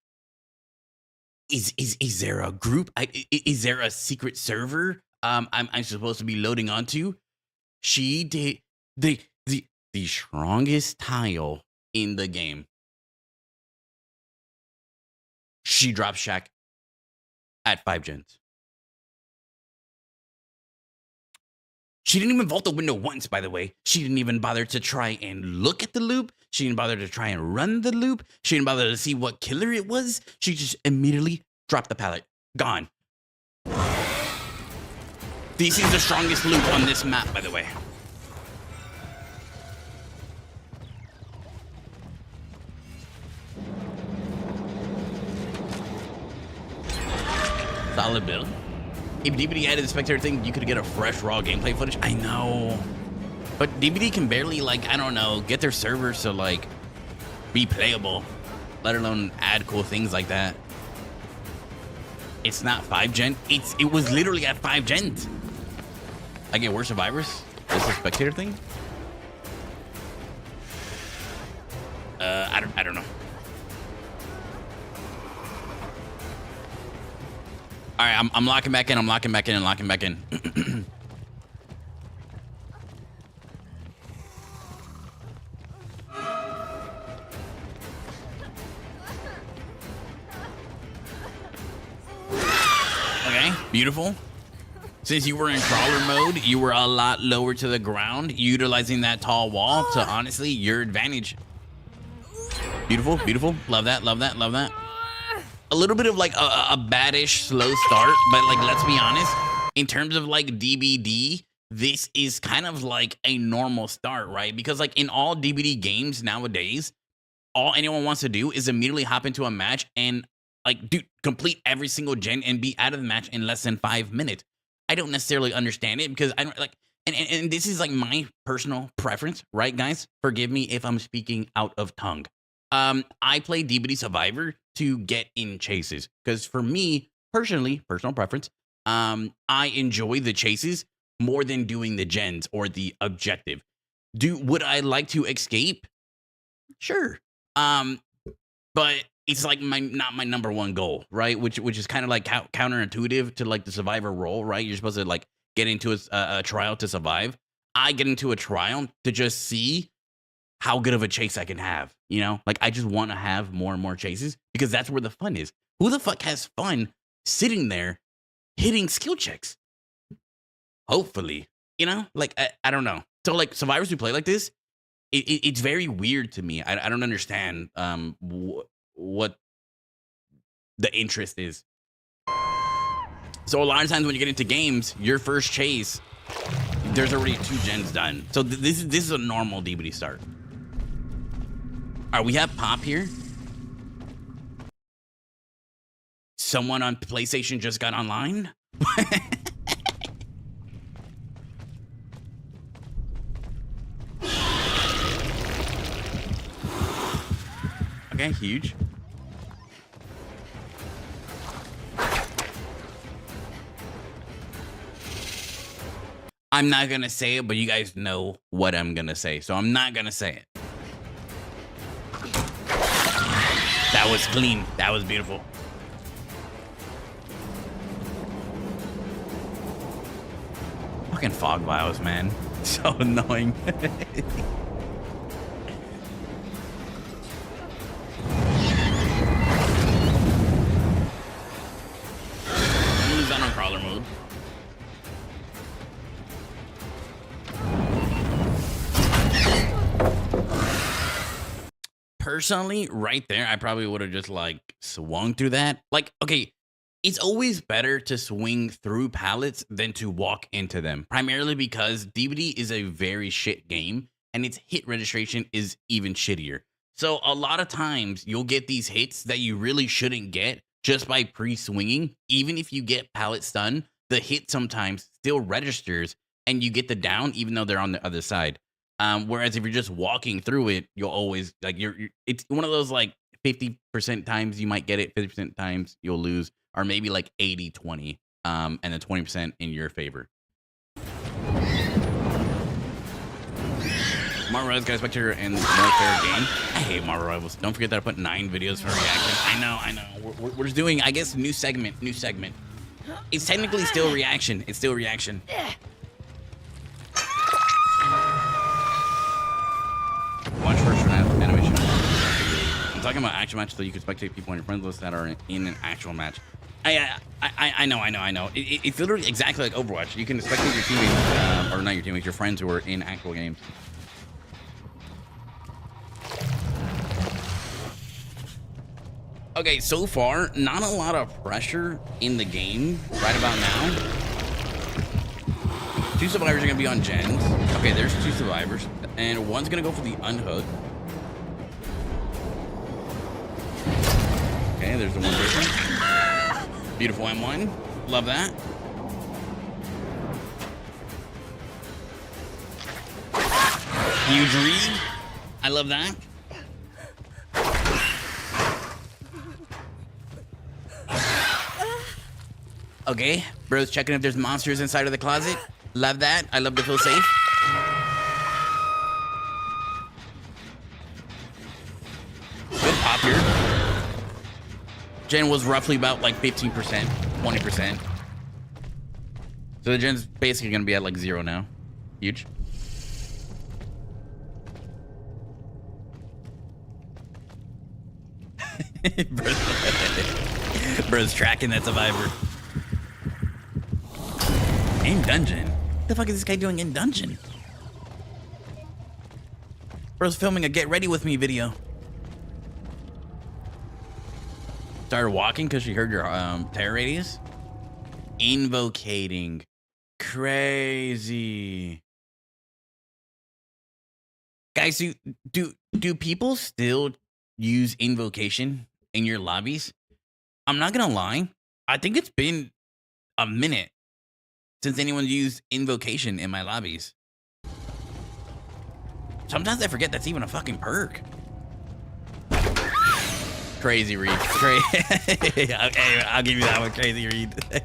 is there a group? Is there a secret server I'm supposed to be loading onto? She did the strongest tile in the game. She dropped Shaq at 5 gens. She didn't even vault the window once, by the way. She didn't even bother to try and look at the loop. She didn't bother to try and run the loop. She didn't bother to see what killer it was. She just immediately dropped the pallet. Gone. This is the strongest loop on this map, by the way. Solid build. If DBD added the spectator thing, you could get a fresh raw gameplay footage. I know. But DBD can barely, like, I don't know, get their servers to, like, be playable, let alone add cool things like that. It's not 5 gen. It was literally at 5 gens. I get worse survivors. This is a spectator thing. I don't know. All right, I'm locking back in. I'm locking back in and locking back in. Okay, beautiful. Since you were in crawler mode, you were a lot lower to the ground, utilizing that tall wall to honestly your advantage. Beautiful, beautiful. Love that, love that, love that. A little bit of like a baddish slow start, but like, let's be honest, in terms of like DBD, this is kind of like a normal start, right? Because like in all DBD games nowadays, all anyone wants to do is immediately hop into a match and like, dude, complete every single gen and be out of the match in less than 5 minutes. I don't necessarily understand it because I don't like, and this is like my personal preference, right, guys? Forgive me if I'm speaking out of tongue. I play DBD Survivor to get in chases because for me personally, personal preference, I enjoy the chases more than doing the gens or the objective. Would I like to escape? Sure. But it's like not my number one goal, right? Which is kind of like counterintuitive to like the survivor role, right? You're supposed to like get into a trial to survive. I get into a trial to just see how good of a chase I can have, you know? Like I just want to have more and more chases because that's where the fun is. Who the fuck has fun sitting there hitting skill checks? Hopefully, you know? Like I don't know. So like survivors who play like this, it's very weird to me. I don't understand what the interest is. So a lot of times when you get into games, your first chase, there's already 2 gens done. So this is a normal DBD start. All right, we have Pop here. Someone on PlayStation just got online. Okay, huge. I'm not gonna say it, but you guys know what I'm gonna say, so I'm not gonna say it. That was clean. That was beautiful. Fucking fog vials, man. So annoying. Lose that on crawler mode. Personally, right there, I probably would have just like swung through that. Like, okay, it's always better to swing through pallets than to walk into them, primarily because DBD is a very shit game and its hit registration is even shittier. So a lot of times you'll get these hits that you really shouldn't get just by pre-swinging. Even if you get pallet stun, the hit sometimes still registers and you get the down even though they're on the other side. Whereas if you're just walking through it, you'll always like it's one of those like 50% times you might get it, 50% times you'll lose, or maybe like 80-20, and then 20% in your favor. Marvel Rivals got a spectator and more fair game. I hate Marvel Rivals. Don't forget that I put 9 videos for reaction. I know. We're just doing, I guess, new segment. It's technically still reaction. It's still reaction. Watch first for animation. I'm talking about actual match, so you can spectate people on your friends list that are in an actual match. I know. It's literally exactly like Overwatch. You can spectate your teammates or not your teammates, your friends who are in actual games. Okay, so far, not a lot of pressure in the game right about now. 2 survivors are gonna be on gens. Okay, there's 2 survivors, and one's gonna go for the unhook. Okay, there's the one person. Beautiful M1. Love that. Huge read. I love that. Okay, bro's checking if there's monsters inside of the closet. Love that. I love to feel safe. Good pop here. Gen was roughly about like 15%, 20%. So the gen's basically gonna be at like 0 now. Huge. Bro's tracking that survivor. In dungeon? What the fuck is this guy doing in dungeon? Bro's filming a get ready with me video. Started walking because she heard your terror radius. Invocating. Crazy. Guys, do people still use invocation in your lobbies? I'm not gonna lie. I think it's been a minute since anyone used invocation in my lobbies. Sometimes I forget that's even a fucking perk. Crazy read. Okay, I'll give you that one. Crazy read. Good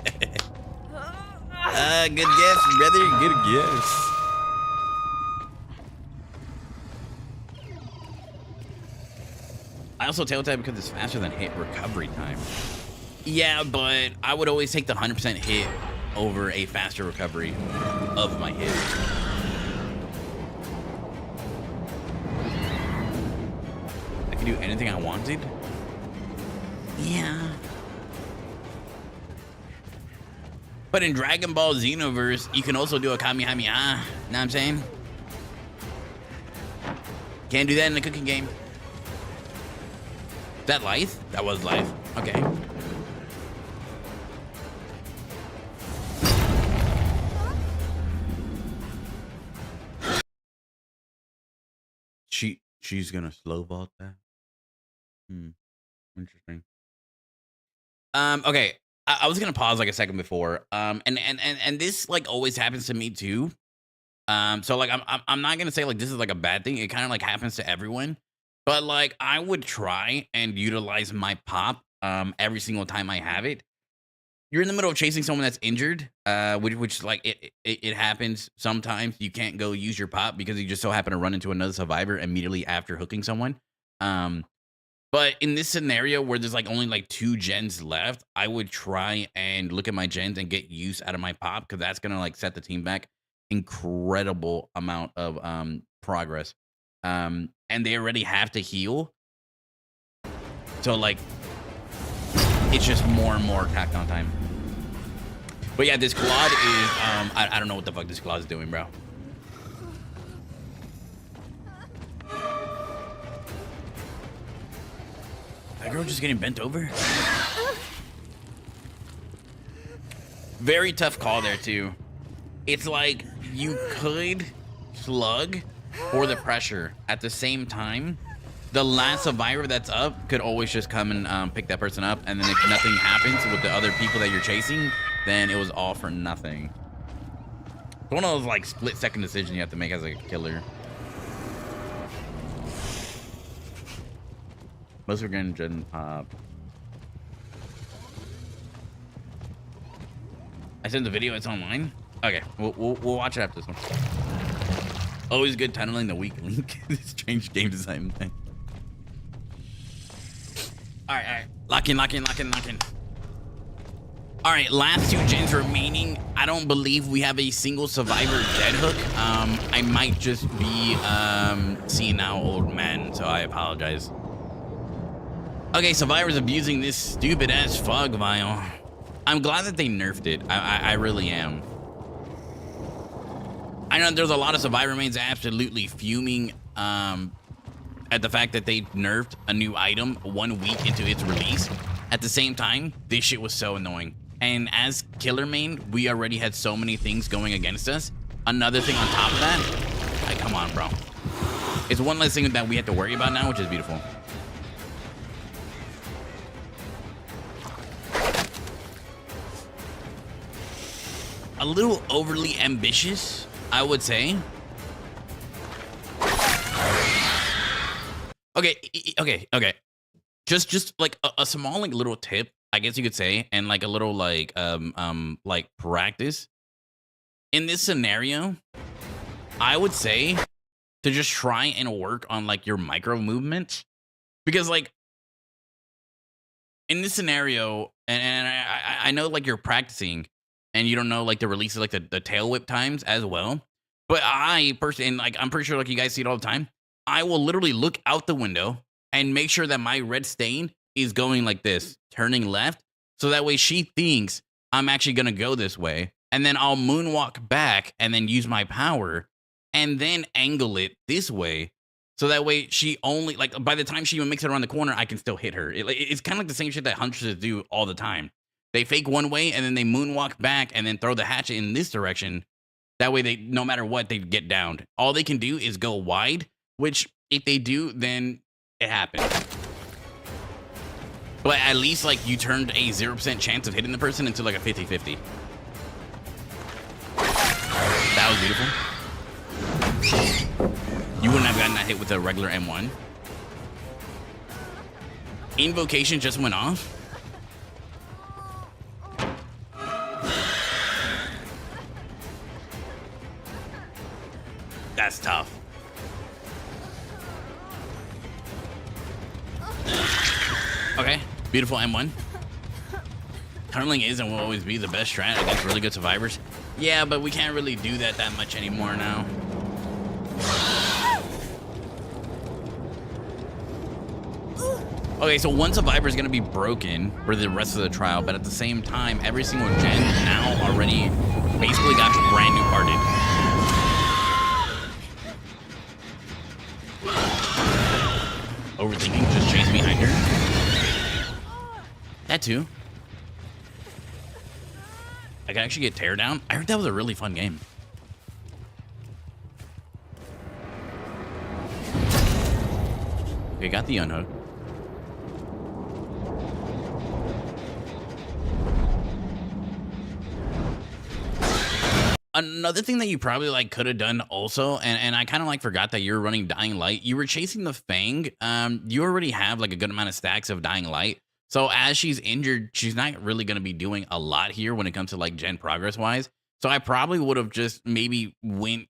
guess, brother. Good guess. I also tail-tap because it's faster than hit recovery time. Yeah, but I would always take the 100% hit over a faster recovery of my hit. I can do anything I wanted? Yeah. But in Dragon Ball Xenoverse, you can also do a Kamehameha. Know what I'm saying? Can't do that in the cooking game. Is that life? That was life. Okay. She's gonna slow vault that. Interesting. Okay. I was gonna pause like a second before. And this like always happens to me too. So like I'm not gonna say like this is like a bad thing. It kind of like happens to everyone. But like I would try and utilize my pop every single time I have it. You're in the middle of chasing someone that's injured, which like it happens sometimes. You can't go use your pop because you just so happen to run into another survivor immediately after hooking someone. But in this scenario where there's like only like 2 gens left, I would try and look at my gens and get use out of my pop because that's gonna like set the team back incredible amount of progress. And they already have to heal, so like it's just more and more tacked on time. But yeah, this Claude is I don't know what the fuck this Claude is doing, bro. That girl just getting bent over. Very tough call there too. It's like you could slug for the pressure at the same time. The last survivor that's up could always just come and pick that person up, and then if nothing happens with the other people that you're chasing, then it was all for nothing. It's one of those like split-second decisions you have to make as a killer. Most are getting gen pop. I sent the video. It's online. Okay, we'll watch it after this one. Always good tunneling the weak link. Strange game design thing. All right. Lock in. All right, last 2 gens remaining. I don't believe we have a single survivor dead hook. I might just be seeing now old man, so I apologize. Okay, survivors abusing this stupid ass fog vial. I'm glad that they nerfed it. I really am. I know there's a lot of survivor mains absolutely fuming at the fact that they nerfed a new item 1 week into its release. At the same time, this shit was so annoying. And as killer main, we already had so many things going against us. Another thing on top of that, like, come on, bro. It's one less thing that we have to worry about now, which is beautiful. A little overly ambitious, I would say. Okay. Just like a small like little tip, I guess you could say, and like a little like practice. In this scenario, I would say to just try and work on like your micro movements, because like in this scenario, and I know like you're practicing and you don't know like the releases, like the tail whip times as well. But I personally, and like I'm pretty sure like you guys see it all the time, I will literally look out the window and make sure that my red stain is going like this, turning left. So that way she thinks I'm actually going to go this way. And then I'll moonwalk back and then use my power and then angle it this way. So that way she only, like by the time she even makes it around the corner, I can still hit her. It's kind of like the same shit that hunters do all the time. They fake one way and then they moonwalk back and then throw the hatchet in this direction. That way they, no matter what, they get downed. All they can do is go wide, which if they do, then it happens. But at least like you turned a 0% chance of hitting the person into like a 50-50. That was beautiful. You wouldn't have gotten that hit with a regular M1. Invocation just went off. That's tough. Okay, beautiful M1. Tunneling is and will always be the best strat against really good survivors. Yeah, but we can't really do that much anymore now. Okay, so one survivor is going to be broken for the rest of the trial, but at the same time, every single gen now already basically got brand new parted. Overthinking, just chase behind her. That too. I can actually get tear down. I heard that was a really fun game. Okay, got the unhook. Another thing that you probably like could have done also, and I kind of like forgot that you're running Dying Light. You were chasing the Fang. You already have like a good amount of stacks of Dying Light. So as she's injured, she's not really going to be doing a lot here when it comes to like gen progress wise. So I probably would have just maybe went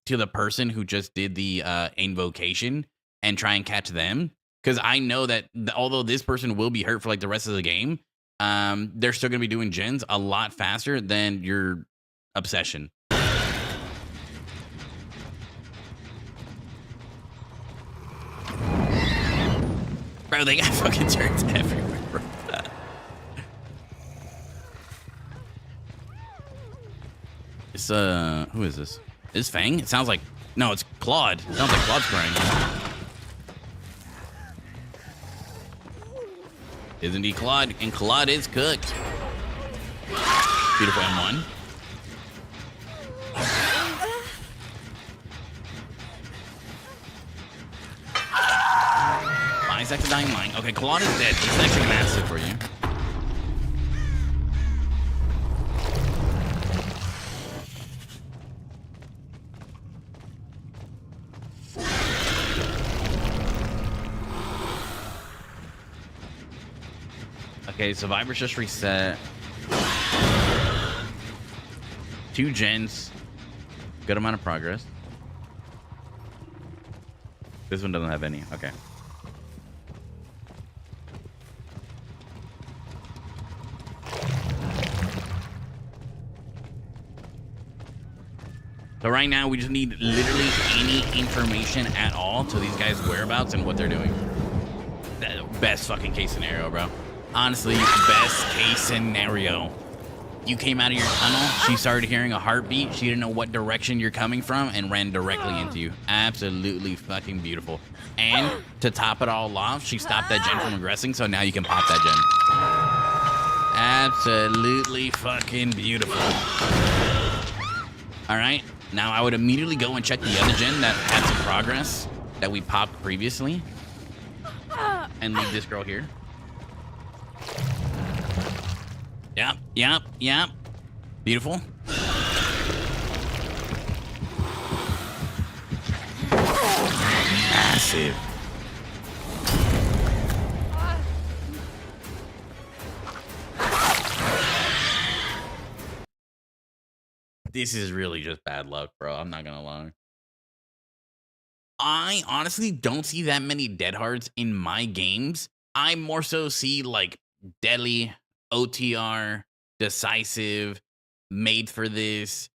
to the person who just did the invocation and try and catch them. Because I know that although this person will be hurt for like the rest of the game, they're still going to be doing gens a lot faster than your obsession. Bro, they got fucking turrets everywhere, bro. It's who is this? Is Fang? It sounds like, no, it's Claude. It sounds like Claude's crying. Is indeed Claude, and Claude is cooked. Beautiful M1. Isaac the Dying Light. Okay, Claude is dead. This is actually massive for you. Okay, survivors just reset. 2 gens. Good amount of progress. This one doesn't have any. Okay. So right now, we just need literally any information at all to these guys' whereabouts and what they're doing. Best fucking case scenario, bro. Honestly, best case scenario. you came out of your tunnel, she started hearing a heartbeat, she didn't know what direction you're coming from, and ran directly into you. Absolutely fucking beautiful. And to top it all off, she stopped that gen from aggressing, so now you can pop that gen. Absolutely fucking beautiful. All right, now I would immediately go and check the other gen that had some progress that we popped previously, and leave this girl here. Yep. Beautiful. Massive. This is really just bad luck, bro. I'm not gonna lie. I honestly don't see that many dead hearts in my games. I more so see like Deadly, OTR, Decisive, Made for This,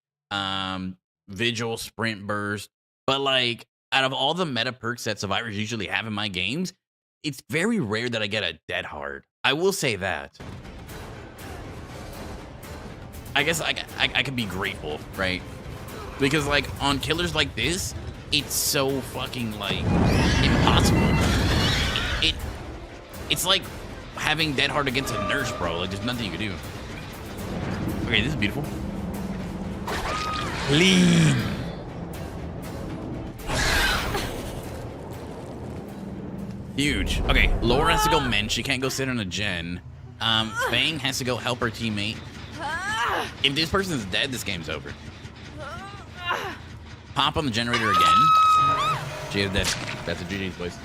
Vigil, Sprint Burst. But like out of all the meta perks that survivors usually have in my games, it's very rare that I get a dead heart. I will say that. I guess I could be grateful, right? Because like on killers like this, it's so fucking like impossible. It's like having dead heart against a nurse, bro. Like there's nothing you can do. Okay, this is beautiful. Clean. Huge. Okay, Laura has to go mend. She can't go sit on a gen. Fang has to go help her teammate. If this person's dead, this game's over. Pop on the generator again. She is dead. That's a GG's voice.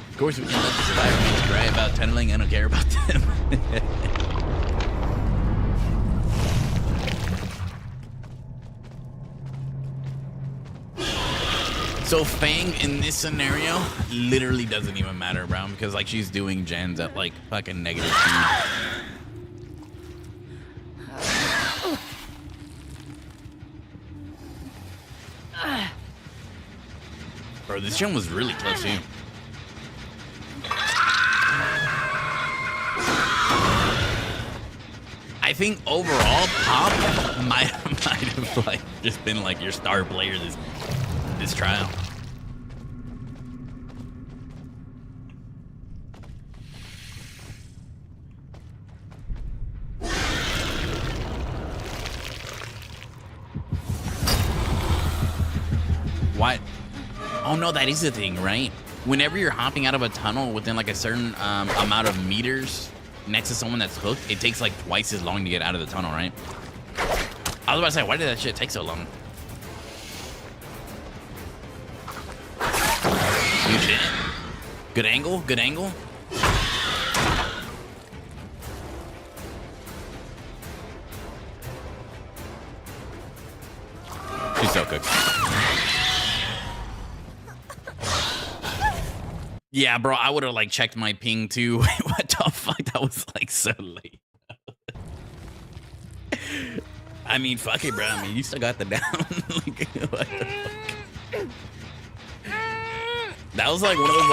Of course, we can let the survivor cry about tunneling. I don't care about them. So Fang in this scenario literally doesn't even matter, bro, because like she's doing gens at like fucking negative speed. Bro, this gen was really close too. I think overall, Pop might have like just been like your star player this trial. What? Oh no, that is the thing, right? Whenever you're hopping out of a tunnel within like a certain amount of meters next to someone that's hooked, it takes like twice as long to get out of the tunnel, right? I was about to say, why did that shit take so long? Good shit. Good angle, good angle. She's so cooked. Yeah, bro, I would have like checked my ping too. What the fuck? That was like so late. I mean, fuck it, bro. I mean, you still got the down. Like, what the fuck? That was like one of those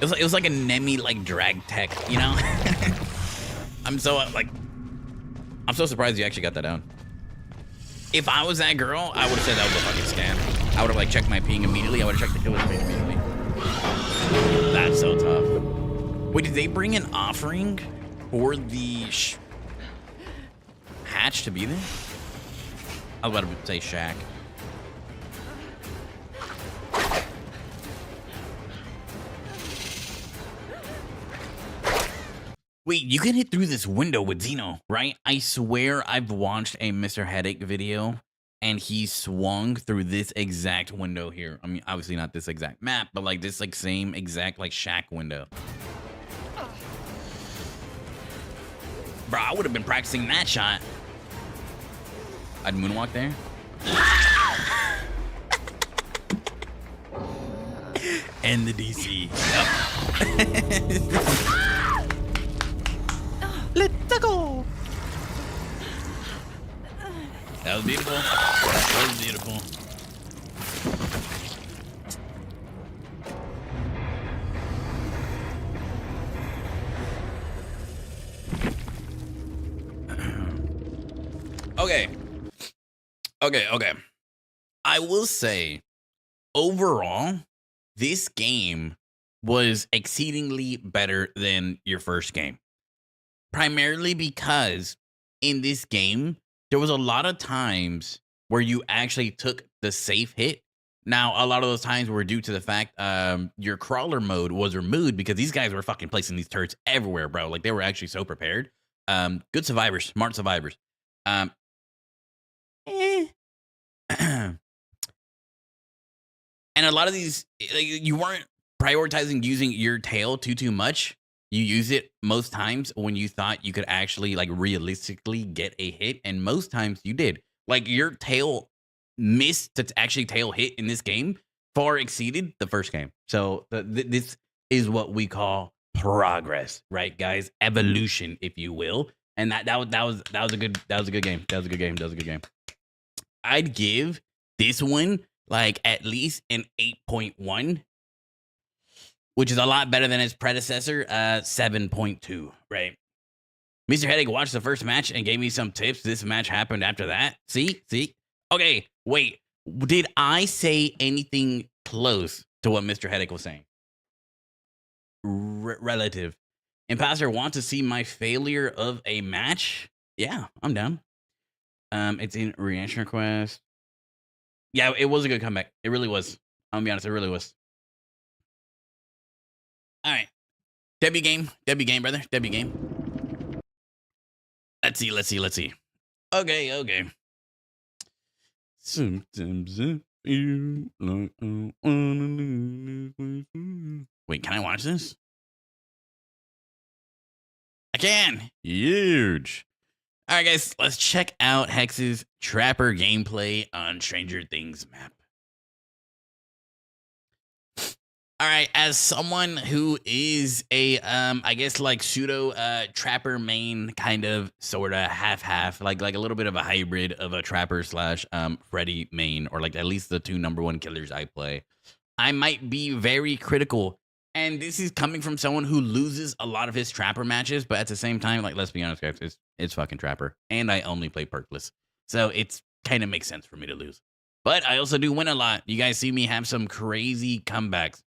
like it was like a Nemi like drag tech, you know? I'm so surprised you actually got that down. If I was that girl, I would have said that was a fucking scam. I would have like checked my ping immediately. I would have checked the killer's ping immediately. That's so tough. Wait, did they bring an offering for the hatch to be there? I was about to say shack. Wait, you can hit through this window with Xeno, right? I swear I've watched a Mr. Headache video and he swung through this exact window here. I mean, obviously not this exact map, but like this like same exact like shack window. Bro, I would have been practicing that shot. I'd moonwalk there. And the DC. Yep. Let's go. That was beautiful. That was beautiful. Okay. I will say, overall, this game was exceedingly better than your first game. Primarily because in this game, there was a lot of times where you actually took the safe hit. Now, a lot of those times were due to the fact your crawler mode was removed because these guys were fucking placing these turrets everywhere, bro. Like, they were actually so prepared. Good survivors, smart survivors. And a lot of these, like, you weren't prioritizing using your tail too much. You use it most times when you thought you could actually, like, realistically get a hit, and most times you did. Like, your tail missed to actually tail hit in this game far exceeded the first game. So this is what we call progress, right, guys? Evolution, if you will. And that was a good game. I'd give this one like at least an 8.1, which is a lot better than its predecessor, 7.2, right? Mr. Headache watched the first match and gave me some tips. This match happened after that. See? Okay, wait. Did I say anything close to what Mr. Headache was saying? Relative. Imposter want to see my failure of a match? Yeah, I'm down. It's in reaction request. Yeah, it was a good comeback. It really was. I'm gonna be honest, it really was. All right. Debbie game, brother. Debbie game. Let's see. Okay. Sometimes I feel like I wanna lose. Wait, can I watch this? I can. Huge. All right, guys, let's check out Hex's Trapper gameplay on Stranger Things map. All right, as someone who is a, I guess like pseudo Trapper main, kind of, sort of half, like a little bit of a hybrid of a Trapper slash Freddy main, or like at least the two #1 killers I play, I might be very critical. And this is coming from someone who loses a lot of his Trapper matches, but at the same time, like, let's be honest, guys, it's fucking Trapper. And I only play perkless. So it's kind of makes sense for me to lose. But I also do win a lot. You guys see me have some crazy comebacks.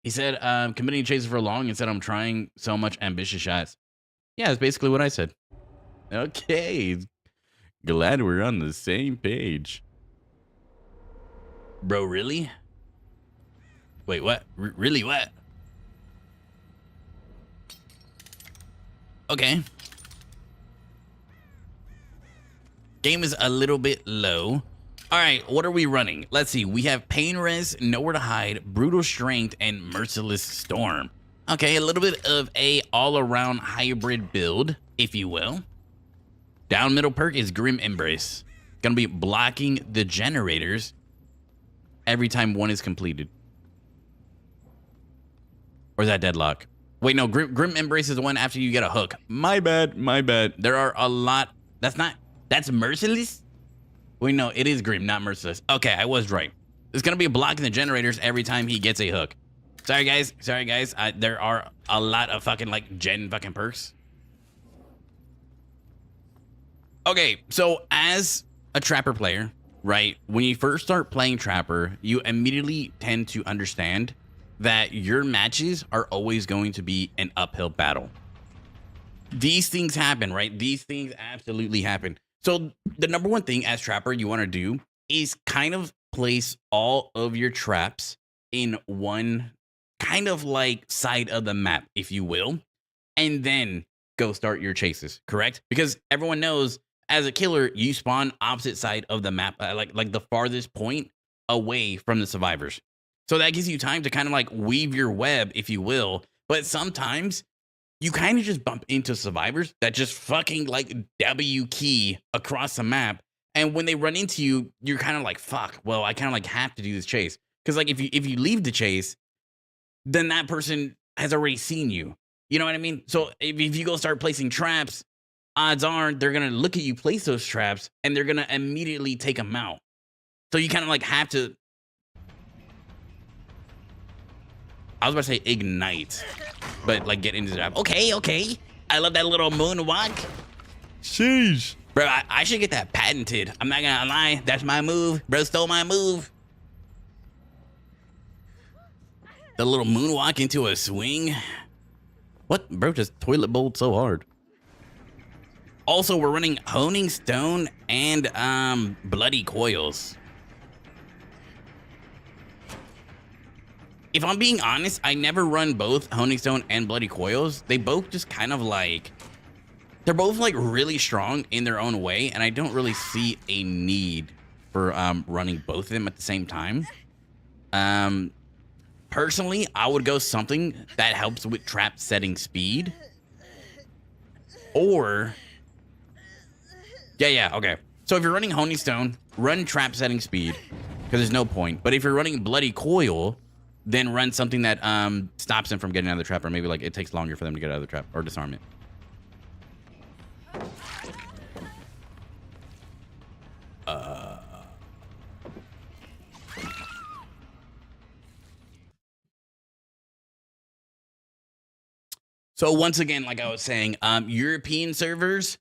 He said, committing chases for long and said I'm trying so much ambitious shots. Yeah, that's basically what I said. Okay. Glad we're on the same page. Bro, really? Wait, what? Really what? Okay. Game is a little bit low. All right, what are we running? Let's see. We have Pain Res, Nowhere to Hide, Brutal Strength, and Merciless Storm. Okay, a little bit of a all-around hybrid build, if you will. Down middle perk is Grim Embrace. Gonna be blocking the generators every time one is completed. Or is that Deadlock? Wait, no, Grim Embrace is the one after you get a hook. My bad. There are a lot. That's Merciless? Wait, no, it is Grim, not Merciless. Okay, I was right. There's gonna be a block in the generators every time he gets a hook. Sorry, guys. There are a lot of fucking, like, gen fucking perks. Okay, so as a Trapper player, right, when you first start playing Trapper, you immediately tend to understand that your matches are always going to be an uphill battle. These things happen, right? These things absolutely happen. So the #1 thing as Trapper you want to do is kind of place all of your traps in one kind of like side of the map, if you will, and then go start your chases, correct? Because everyone knows as a killer, you spawn opposite side of the map, like the farthest point away from the survivors. So that gives you time to kind of like weave your web, if you will. But sometimes you kind of just bump into survivors that just fucking like W key across the map. And when they run into you, you're kind of like, fuck, well, I kind of like have to do this chase. Because like if you leave the chase, then that person has already seen you. You know what I mean? So if you go start placing traps, odds are they're going to look at you place those traps and they're going to immediately take them out. So you kind of like have to, I was about to say ignite, but like get into the trap. Okay. I love that little moonwalk. Sheesh. Bro, I should get that patented. I'm not gonna lie. That's my move. Bro stole my move. The little moonwalk into a swing. What? Bro just toilet bowled so hard. Also, we're running Honing Stone and Bloody Coils. If I'm being honest, I never run both Honing Stone and Bloody Coils. They both just kind of like... They're both like really strong in their own way, and I don't really see a need for running both of them at the same time. Personally, I would go something that helps with trap setting speed. Or... Yeah, okay. So if you're running Honing Stone, run trap setting speed, because there's no point. But if you're running Bloody Coil, then run something that stops them from getting out of the trap, or maybe like it takes longer for them to get out of the trap, or disarm it. So once again, like I was saying, European servers,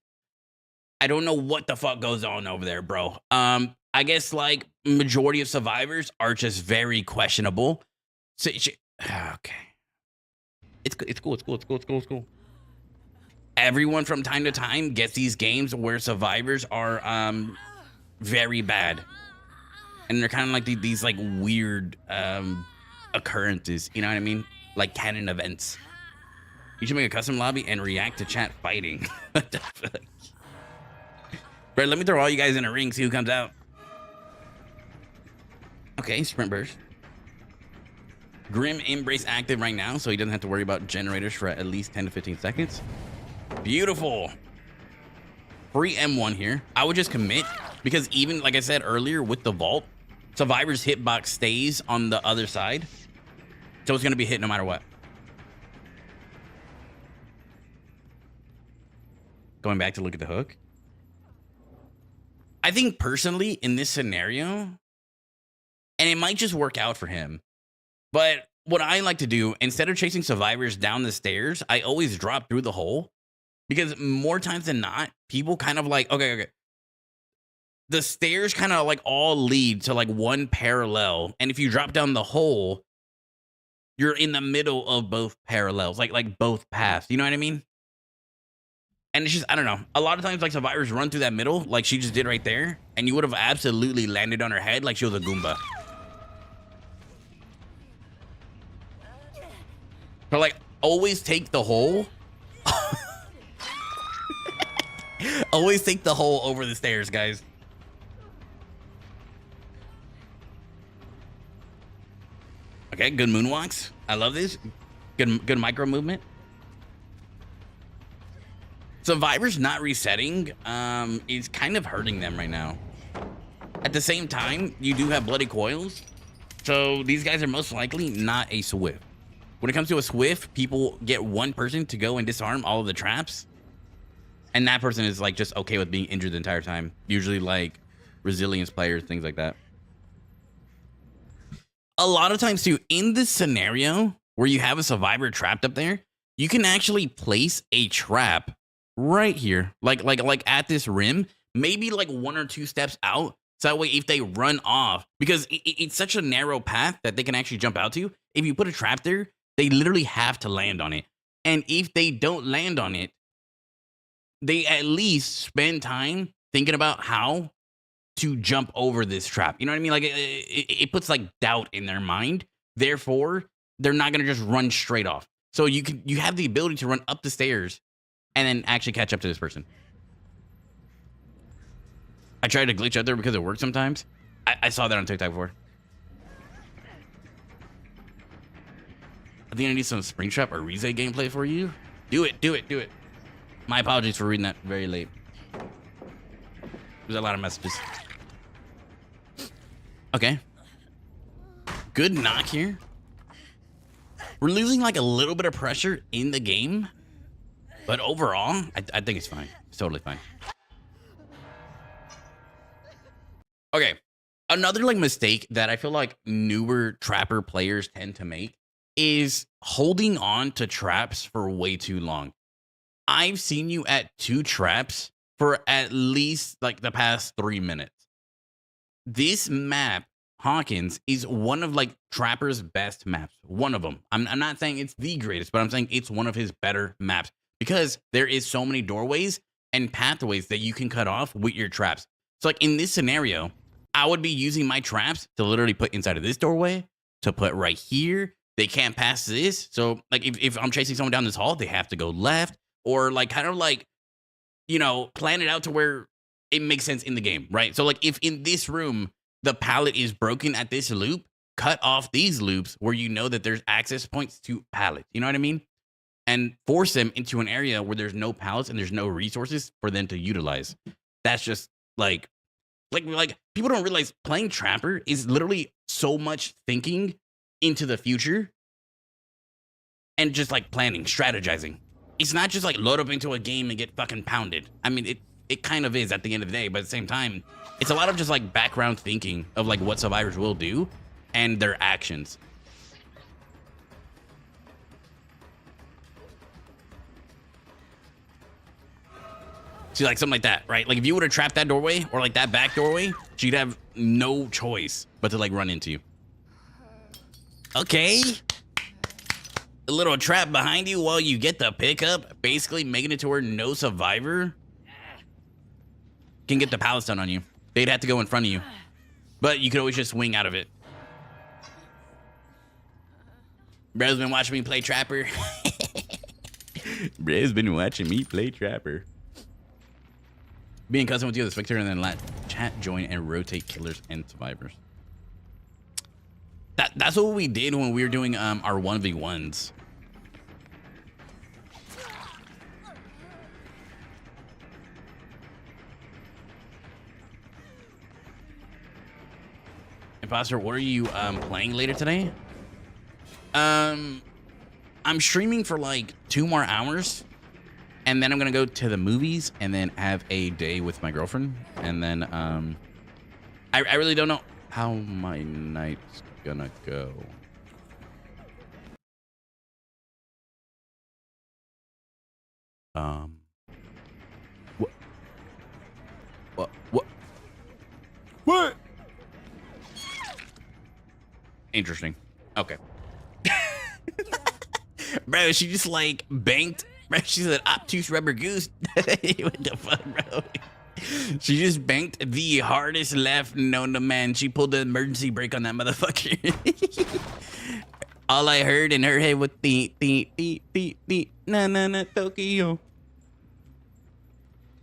I don't know what the fuck goes on over there, bro. I guess like majority of survivors are just very questionable. So, okay. It's cool. Everyone from time to time gets these games where survivors are very bad. And they're kind of like these like weird occurrences, you know what I mean? Like canon events. You should make a custom lobby and react to chat fighting. What the fuck? Bro, let me throw all you guys in a ring, see who comes out. Okay, sprint burst. Grim Embrace active right now, so he doesn't have to worry about generators for at least 10 to 15 seconds. Beautiful. Free M1 here. I would just commit, because even, like I said earlier, with the vault, Survivor's hitbox stays on the other side. So it's going to be hit no matter what. Going back to look at the hook. I think personally in this scenario, and it might just work out for him, but what I like to do, instead of chasing survivors down the stairs, I always drop through the hole, because more times than not, people kind of like, okay. The stairs kind of like all lead to like one parallel. And if you drop down the hole, you're in the middle of both parallels, like both paths. You know what I mean? And it's just, I don't know. A lot of times, like, survivors run through that middle, like she just did right there, and you would have absolutely landed on her head like she was a Goomba. But, like, always take the hole. Always take the hole over the stairs, guys. Okay, good moonwalks. I love this. Good micro movement. Survivors not resetting is kind of hurting them right now. At the same time, you do have Bloody Coils, so these guys are most likely not a Swift. When it comes to a Swift, people get one person to go and disarm all of the traps, and that person is like just okay with being injured the entire time. Usually like resilience players, things like that. A lot of times too, in this scenario where you have a survivor trapped up there, you can actually place a trap right here, like at this rim, maybe like 1 or 2 steps out, so that way if they run off, because it's such a narrow path that they can actually jump out to, if you put a trap there, they literally have to land on it. And if they don't land on it, they at least spend time thinking about how to jump over this trap. You know what I mean? Like it puts like doubt in their mind. Therefore, they're not gonna just run straight off. So you have the ability to run up the stairs and then actually catch up to this person. I tried to glitch out there because it worked sometimes. I saw that on TikTok before. I think I need some Springtrap or Rize gameplay for you. Do it. My apologies for reading that very late. There's a lot of messages. Okay. Good knock here. We're losing like a little bit of pressure in the game, but overall, I think it's fine. It's totally fine. Okay. Another like mistake that I feel like newer trapper players tend to make is holding on to traps for way too long. I've seen you at 2 traps for at least like the past 3 minutes. This map, Hawkins, is one of like Trapper's best maps. One of them. I'm not saying it's the greatest, but I'm saying it's one of his better maps because there is so many doorways and pathways that you can cut off with your traps. So like in this scenario, I would be using my traps to literally put inside of this doorway, to put right here. They can't pass this. So like if I'm chasing someone down this hall, they have to go left, or like kind of like, you know, plan it out to where it makes sense in the game, right? So like if in this room, the pallet is broken at this loop, cut off these loops where you know that there's access points to pallets. You know what I mean? And force them into an area where there's no pallets and there's no resources for them to utilize. That's just like people don't realize playing Trapper is literally so much thinking into the future and just like planning, strategizing. It's not just like load up into a game and get fucking pounded. I mean, it kind of is at the end of the day, but at the same time, it's a lot of just like background thinking of like what survivors will do and their actions. See, like something like that, right? Like if you would have trapped that doorway or like that back doorway, she'd have no choice but to like run into you. Okay. A little trap behind you while you get the pickup, basically making it to where no survivor can get the pallets down on you. They'd have to go in front of you, but you could always just swing out of it. Bro's been watching me play Trapper. Bro's been watching me play Trapper. Being cousin with you, the spectator, and then let chat join and rotate killers and survivors. That's what we did when we were doing our 1v1s. Imposter, what are you playing later today? I'm streaming for like 2 more hours. And then I'm gonna go to the movies and then have a day with my girlfriend. And then I really don't know how my night's gonna go. What? Interesting. Okay. Bro, she just like banked. Bro, she said obtuse rubber goose. What the fuck, bro? She just banked the hardest left known to man. She pulled the emergency brake on that motherfucker. All I heard in her head was beep, beep, beep, beep, beep. Na na na Tokyo.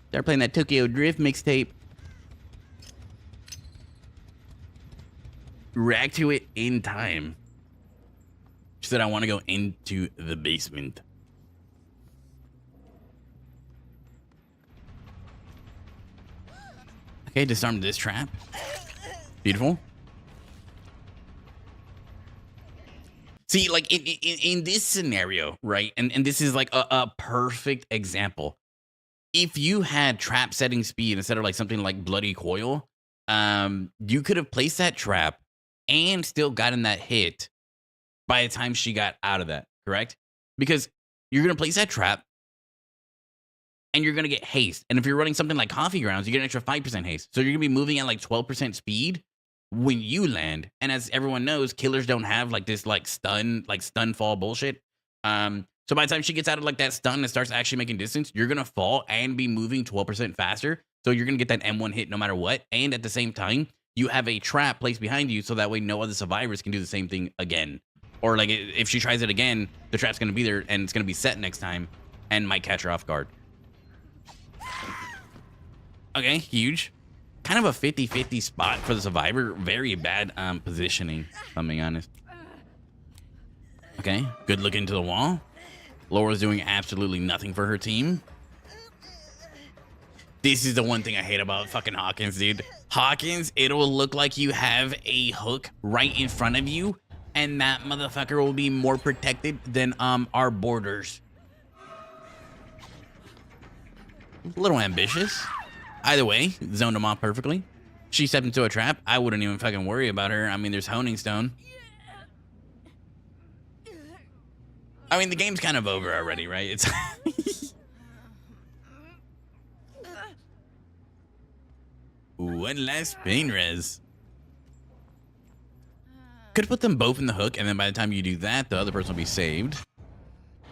Start playing that Tokyo Drift mixtape. React to it in time. She said, I want to go into the basement. Okay, disarm this trap. Beautiful. See, like in this scenario, right? And this is like a perfect example. If you had trap setting speed instead of like something like Bloody Coil, you could have placed that trap and still gotten that hit by the time she got out of that, correct? Because you're going to place that trap and you're going to get haste. And if you're running something like Coffee Grounds, you get an extra 5% haste. So you're going to be moving at like 12% speed when you land. And as everyone knows, killers don't have like this like stun fall bullshit. So by the time she gets out of like that stun and starts actually making distance, you're going to fall and be moving 12% faster. So you're going to get that M1 hit no matter what. And at the same time, you have a trap placed behind you so that way no other survivors can do the same thing again. Or like if she tries it again, the trap's going to be there and it's going to be set next time and might catch her off guard. Okay, huge. Kind of a 50-50 spot for the survivor. Very bad positioning, if I'm being honest. Okay, good look into the wall. Laura's doing absolutely nothing for her team. This is the one thing I hate about fucking Hawkins, dude. Hawkins, it'll look like you have a hook right in front of you, and that motherfucker will be more protected than our borders. A little ambitious. Either way, zoned him off perfectly. She stepped into a trap. I wouldn't even fucking worry about her. I mean, there's Honing Stone. I mean, the game's kind of over already, right? It's One last pain res. Could put them both in the hook, and then by the time you do that, the other person will be saved.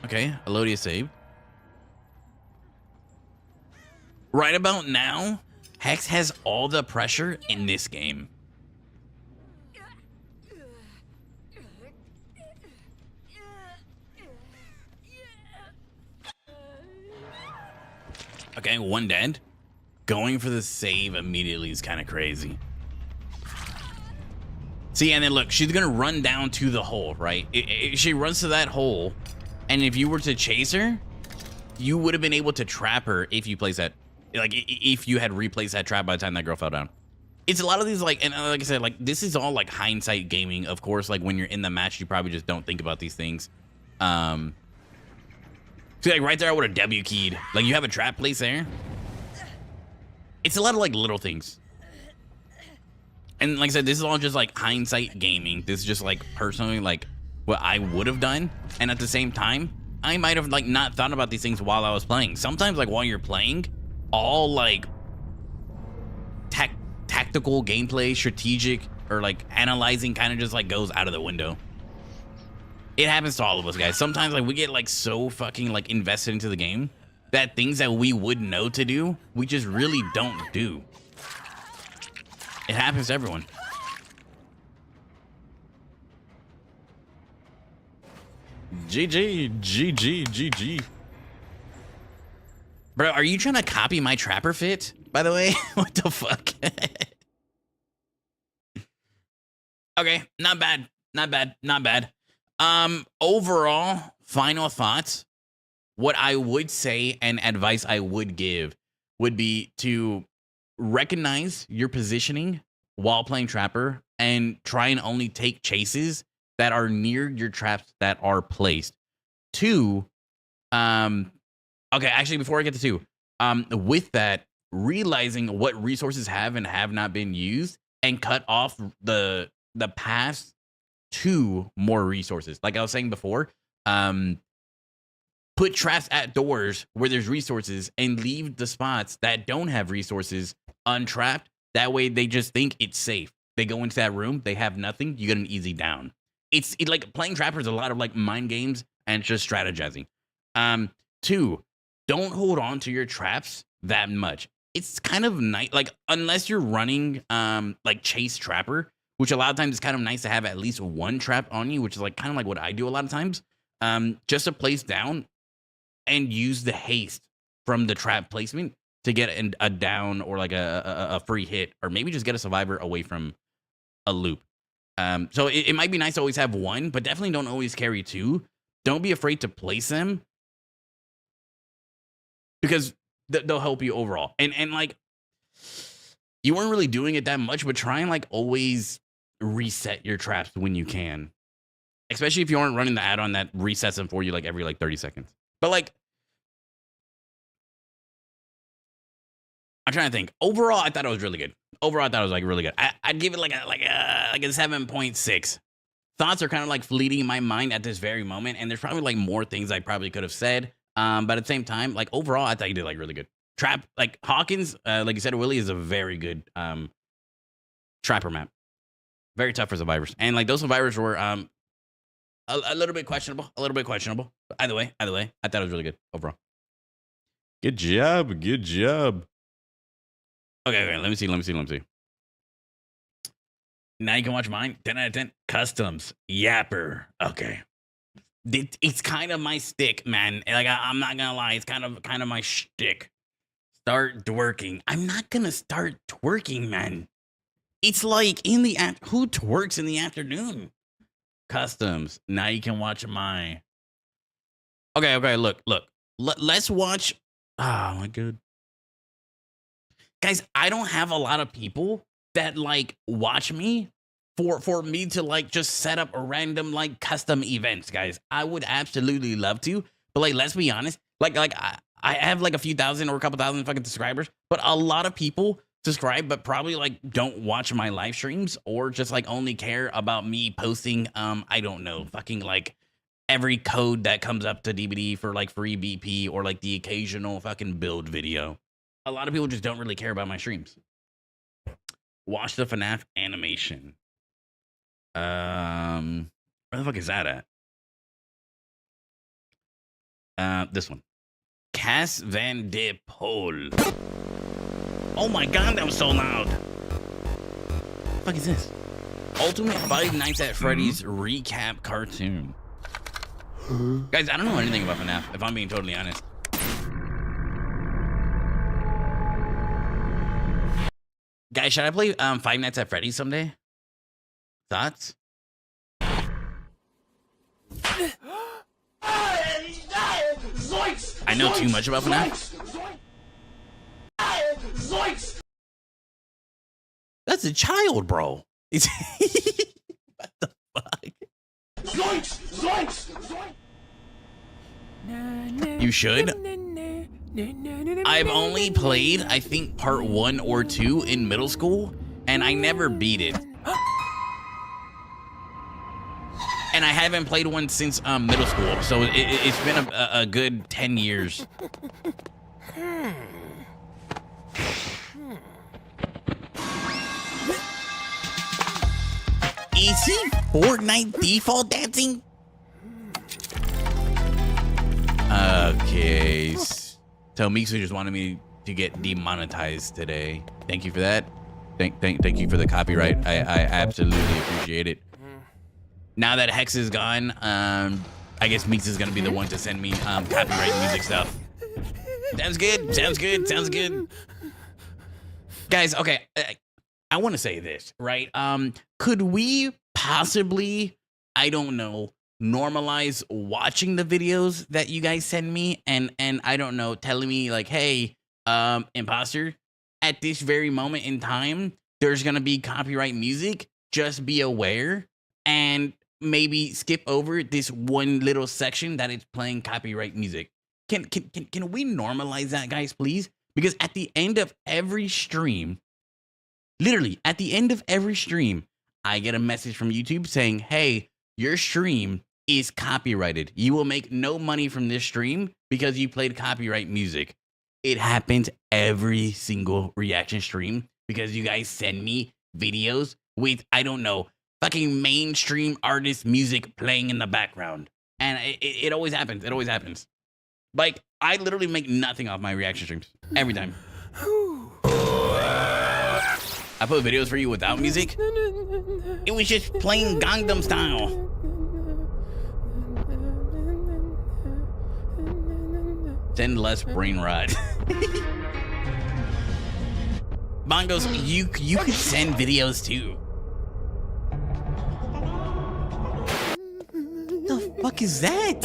Okay, Elodia saved. Right about now, Hex has all the pressure in this game. Okay, one dead. Going for the save immediately is kind of crazy. See, and then look, she's gonna run down to the hole, right? She runs to that hole, and if you were to chase her, you would have been able to trap her if you place that, like, if you had replaced that trap by the time that girl fell down. It's a lot of these, like, and like I said, like, this is all like hindsight gaming. Of course, like when you're in the match, you probably just don't think about these things. See, like right there, I would have W keyed. Like, you have a trap place there. It's a lot of like little things. And like I said, this is all just like hindsight gaming. This is just like personally like what I would have done. And at the same time, I might have like not thought about these things while I was playing. Sometimes like while you're playing, all like tactical gameplay, strategic, or like analyzing kind of just like goes out of the window. It happens to all of us, guys. Sometimes like we get like so fucking like invested into the game that things that we would know to do, we just really don't do. It happens to everyone. GG, GG, GG. Bro, are you trying to copy my trapper fit, by the way? What the fuck? Okay, not bad. Not bad. Not bad. Overall, final thoughts. What I would say and advice I would give would be to recognize your positioning while playing Trapper and try and only take chases that are near your traps that are placed. Two, okay, actually, before I get to two, with that, realizing what resources have and have not been used and cut off the path to more resources. Like I was saying before, put traps at doors where there's resources and leave the spots that don't have resources untrapped. That way they just think it's safe. They go into that room, they have nothing, you get an easy down. It's like playing Trapper is a lot of like mind games and just strategizing. Two, don't hold on to your traps that much. It's kind of nice, like unless you're running like Chase Trapper, which a lot of times it's kind of nice to have at least one trap on you, which is like kind of like what I do a lot of times. Just to place down and use the haste from the trap placement to get a down or like a free hit, or maybe just get a survivor away from a loop. So it might be nice to always have one, but definitely don't always carry two. Don't be afraid to place them because they'll help you overall. And like, you weren't really doing it that much, but try and like always reset your traps when you can, especially if you aren't running the add-on that resets them for you like every like 30 seconds. But like, I'm trying to think. Overall, I thought it was really good. Overall, I thought it was like really good. I'd give it like a 7.6. Thoughts are kind of like fleeting in my mind at this very moment, and there's probably like more things I probably could have said. But at the same time, like overall, I thought you did like really good. Trap, like Hawkins, like you said, Willie is a very good Trapper map. Very tough for survivors, and like those survivors were a little bit questionable. But either way, I thought it was really good overall. Good job. Good job. Okay, let me see. Now you can watch mine. 10 out of 10. Customs. Yapper. Okay. It's kind of my stick, man. Like I'm not gonna lie, it's kind of my shtick. Start twerking. I'm not gonna start twerking, man. It's like in the who twerks in the afternoon? Customs. Now you can watch mine. Okay. Look. Let's watch. Oh my god. Guys, I don't have a lot of people that like watch me for me to like just set up a random like custom events, guys. I would absolutely love to, but like let's be honest, like I have like a few thousand or a couple thousand fucking subscribers, but a lot of people subscribe but probably like don't watch my live streams or just like only care about me posting I don't know, fucking like every code that comes up to DBD for like free BP or like the occasional fucking build video. A lot of people just don't really care about my streams. Watch the FNAF animation. Where the fuck is that at? This one. Cas Van de Pol. Oh my god, that was so loud. What the fuck is this? Ultimate Five Nights at Freddy's recap cartoon. Guys, I don't know anything about FNAF, if I'm being totally honest. Guys, should I play Five Nights at Freddy's someday? Thoughts? I know too much about FNAF. That's a child, bro. It's what the fuck? You should. I've only played, I think, part 1 or 2 in middle school, and I never beat it. And I haven't played one since middle school, so it's been a good 10 years. Is he Fortnite default dancing? Okay. So Mixu just wanted me to get demonetized today. Thank you for that. Thank you for the copyright. I absolutely appreciate it. Now that Hex is gone, I guess Meeks is gonna be the one to send me copyright music stuff. Sounds good. Sounds good. Sounds good. Guys, okay. I want to say this, right? Could we possibly, I don't know, normalize watching the videos that you guys send me and I don't know, telling me like, hey, imposter, at this very moment in time, there's gonna be copyright music. Just be aware and maybe skip over this one little section that it's playing copyright music. Can we normalize that, guys, please? Because at the end of every stream, literally at the end of every stream, I get a message from YouTube saying, hey, your stream is copyrighted. You will make no money from this stream because you played copyright music. It happens every single reaction stream because you guys send me videos with, I don't know, fucking mainstream artist music playing in the background. And it always happens. It always happens. Like, I literally make nothing off my reaction streams every time. I put videos for you without music. It was just plain Gangnam Style. Send less brain rot. Bongos, you could send videos too. What the fuck is that?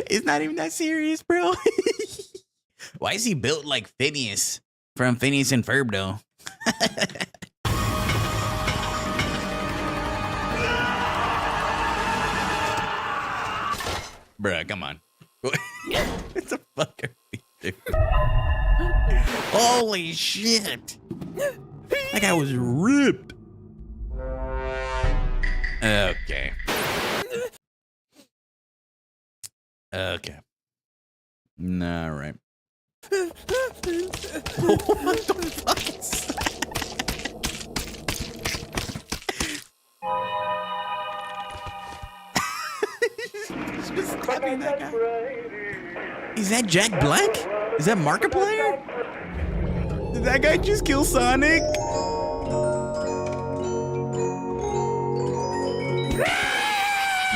It's not even that serious, bro. Why is he built like Phineas from Phineas and Ferb, though? Bruh, come on. What the fuck are we doing? Holy shit. That guy was ripped. Okay. Okay. All right. What the fuck is that? Just stabbing that guy. Is that Jack Black? Is that Markiplier? Did that guy just kill Sonic?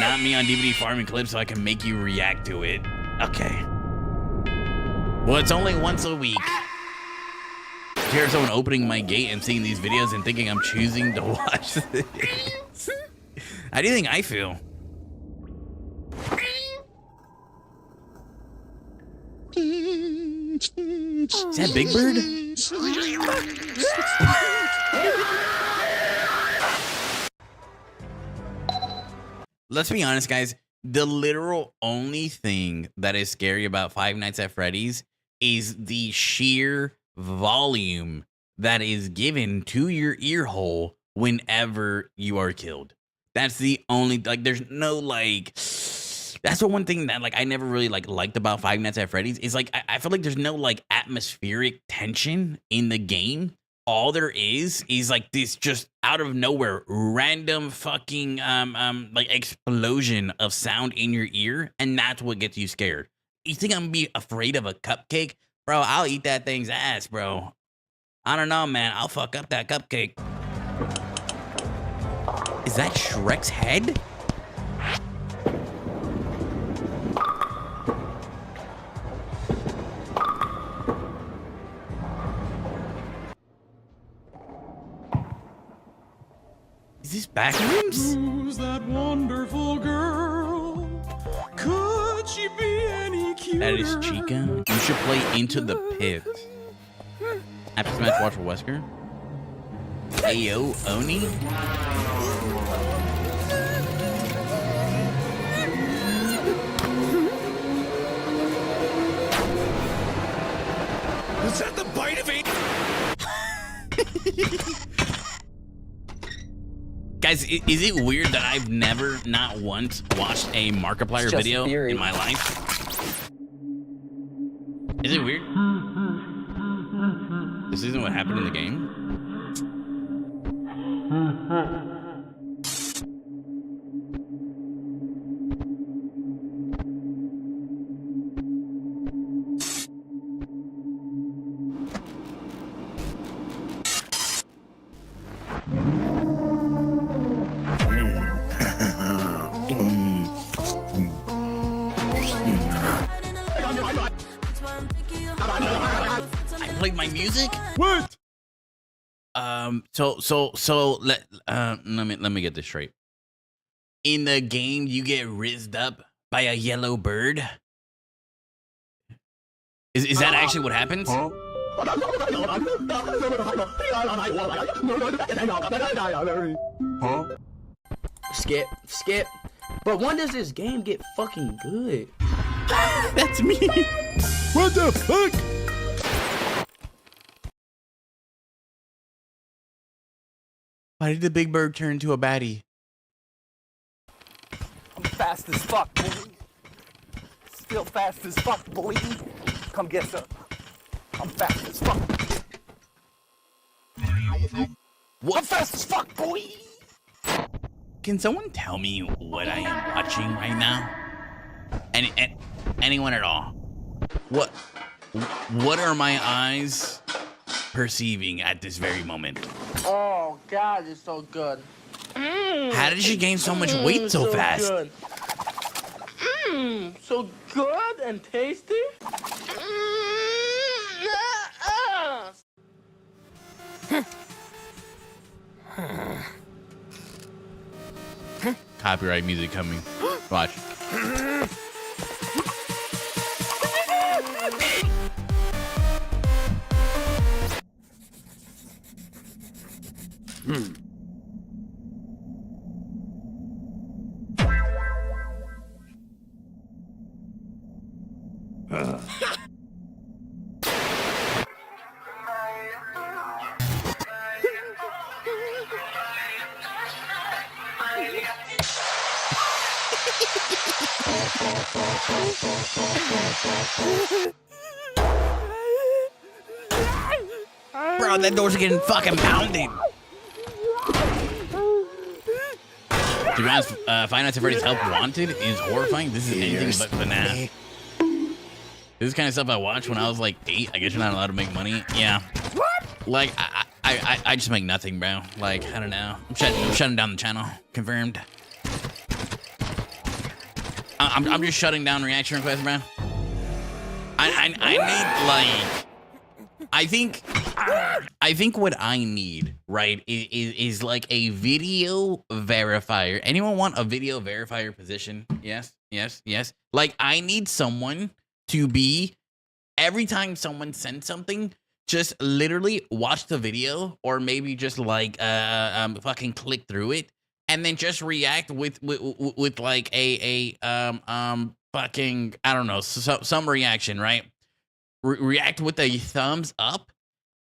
Not me on DVD farming clips so I can make you react to it. Okay. Well, it's only once a week. Hear someone opening my gate and seeing these videos and thinking I'm choosing to watch this. How do you think I feel? Is that Big Bird? Let's be honest, guys. The literal only thing that is scary about Five Nights at Freddy's is the sheer volume that is given to your ear hole whenever you are killed. That's the only, like, there's no, like, that's the one thing that, like, I never really, like, liked about Five Nights at Freddy's is, like, I feel like there's no, like, atmospheric tension in the game. All there is, like, this just out of nowhere, random fucking, like, explosion of sound in your ear, and that's what gets you scared. You think I'm gonna be afraid of a cupcake? Bro, I'll eat that thing's ass, bro. I don't know, man. I'll fuck up that cupcake. Is that Shrek's head? Is this Backrooms? Who's that wonderful girl? Could she be any cuter? That is Chica. You should play Into the Pit. After Smash Watch for Wesker. Ayo Oni. Is that the bite of it? Guys, is it weird that I've never, not once, watched a Markiplier video in my life? Is it weird? This isn't what happened in the game? I played my music? What? Let me get this straight. In the game, you get rizzed up by a yellow bird. Is that actually what happens? Skip. But when does this game get fucking good? That's me. What the fuck? Why did the big bird turn into a baddie? I'm fast as fuck, boy. Still fast as fuck, boy. Come get some. I'm fast as fuck. I'm fast as fuck, boy. Can someone tell me what I am watching right now? Anyone at all? What are my eyes perceiving at this very moment? Oh God, it's so good. How did she gain so much weight so fast? Good. So good and tasty. Copyright music coming. Watch. Bro, that door's getting fucking pounded. To be honest, Five Nights at Freddy's Help Wanted is horrifying. This is anything but banana. This is kind of stuff I watched when I was like 8. I guess you're not allowed to make money. Yeah. Like, I just make nothing, bro. Like, I don't know. I'm shutting down the channel. Confirmed. I'm just shutting down reaction requests, bro. I need, like, I think what I need, right, is like a video verifier. Anyone want a video verifier position? Yes. Like, I need someone to be, every time someone sends something, just literally watch the video, or maybe just like fucking click through it, and then just react with like a fucking, I don't know, some reaction, right? React with a thumbs up,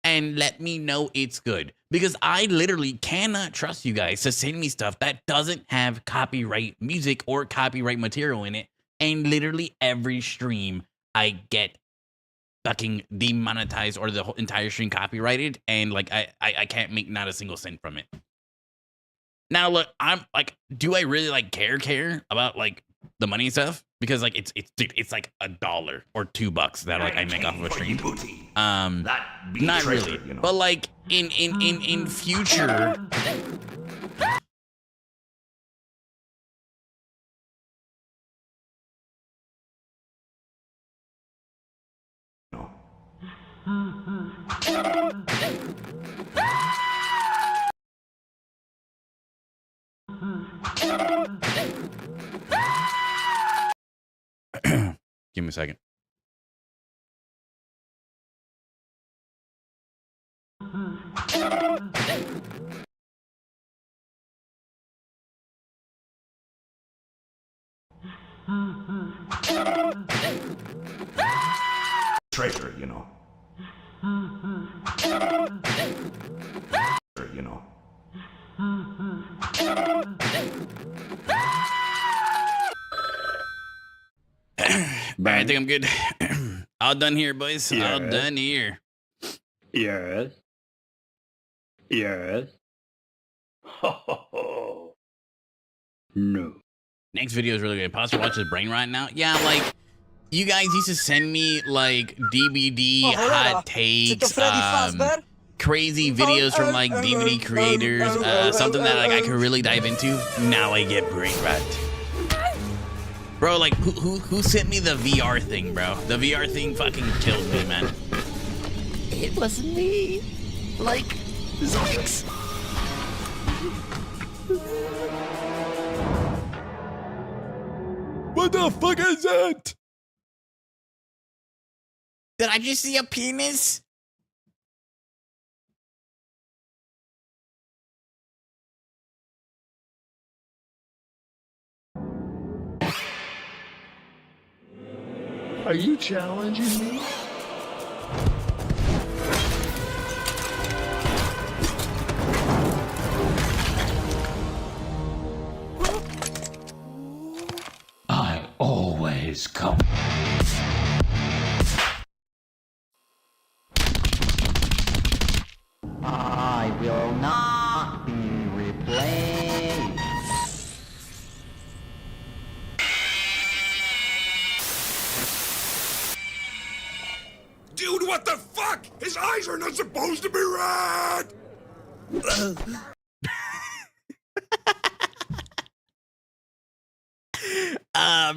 and let me know it's good. Because I literally cannot trust you guys to send me stuff that doesn't have copyright music or copyright material in it. And literally every stream I get fucking demonetized or the whole entire stream copyrighted, and like I can't make not a single cent from it. Now look, I'm like, do I really like care about like the money and stuff? Because like it's like $1 or $2 that like I make off of a stream. Not really, you know. But like in future. Give me a second. Treasure, you know. You know. I think I'm good. All done here, boys. Yes. All done here. Yes. Yes. No. Next video is really good. Imposter watches Brain right now. Yeah, like you guys used to send me like DVD hot takes, crazy videos from like DVD creators, something that like I could really dive into. Now I get Brain rot. Bro, like who sent me the VR thing, bro? The VR thing fucking killed me, man. It wasn't me. Like, zoinks. What the fuck is that? Did I just see a penis? Are you challenging me? I always come. I will not be replaced. Dude, what the fuck? His eyes are not supposed to be red!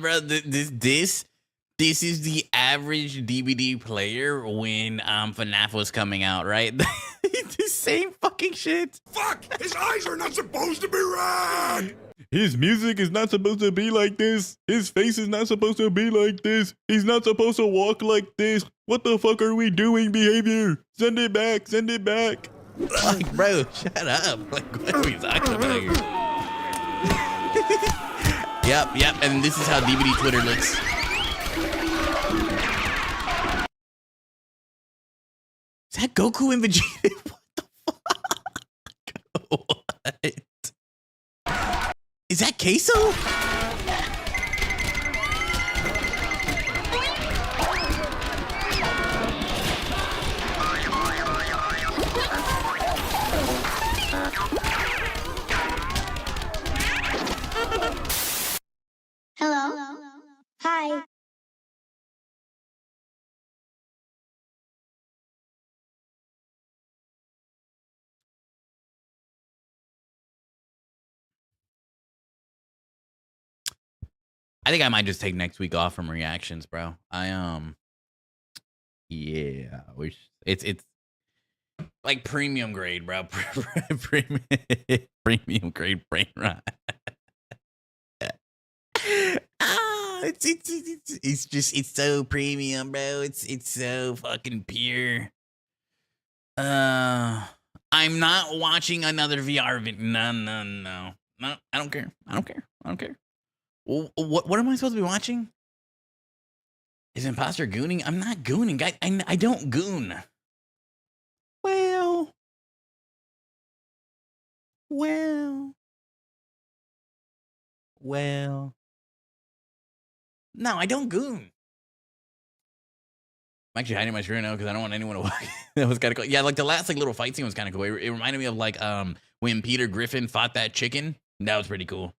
Bro, this is the average DVD player when FNAF was coming out, right? It's the same fucking shit. Fuck! His eyes are not supposed to be red! His music is not supposed to be like this. His face is not supposed to be like this. He's not supposed to walk like this. What the fuck are we doing, behavior? Send it back. Send it back. Like, bro, shut up. Like, what are we talking about here? Yep. And this is how DVD Twitter looks. Is that Goku and Vegeta? What the fuck? What? Is that Queso? Hello. Hi. I think I might just take next week off from reactions, bro. Yeah, it's like premium grade, bro. Premium grade brain rot. It's so premium, bro. It's so fucking pure. I'm not watching another VR video. No. I don't care. What am I supposed to be watching? Is Imposter gooning? I'm not gooning, guys. I don't goon. Well. No, I don't goon. I'm actually hiding my screen now because I don't want anyone to walk. That was kind of cool. Yeah, like the last like little fight scene was kind of cool. It reminded me of like when Peter Griffin fought that chicken. That was pretty cool.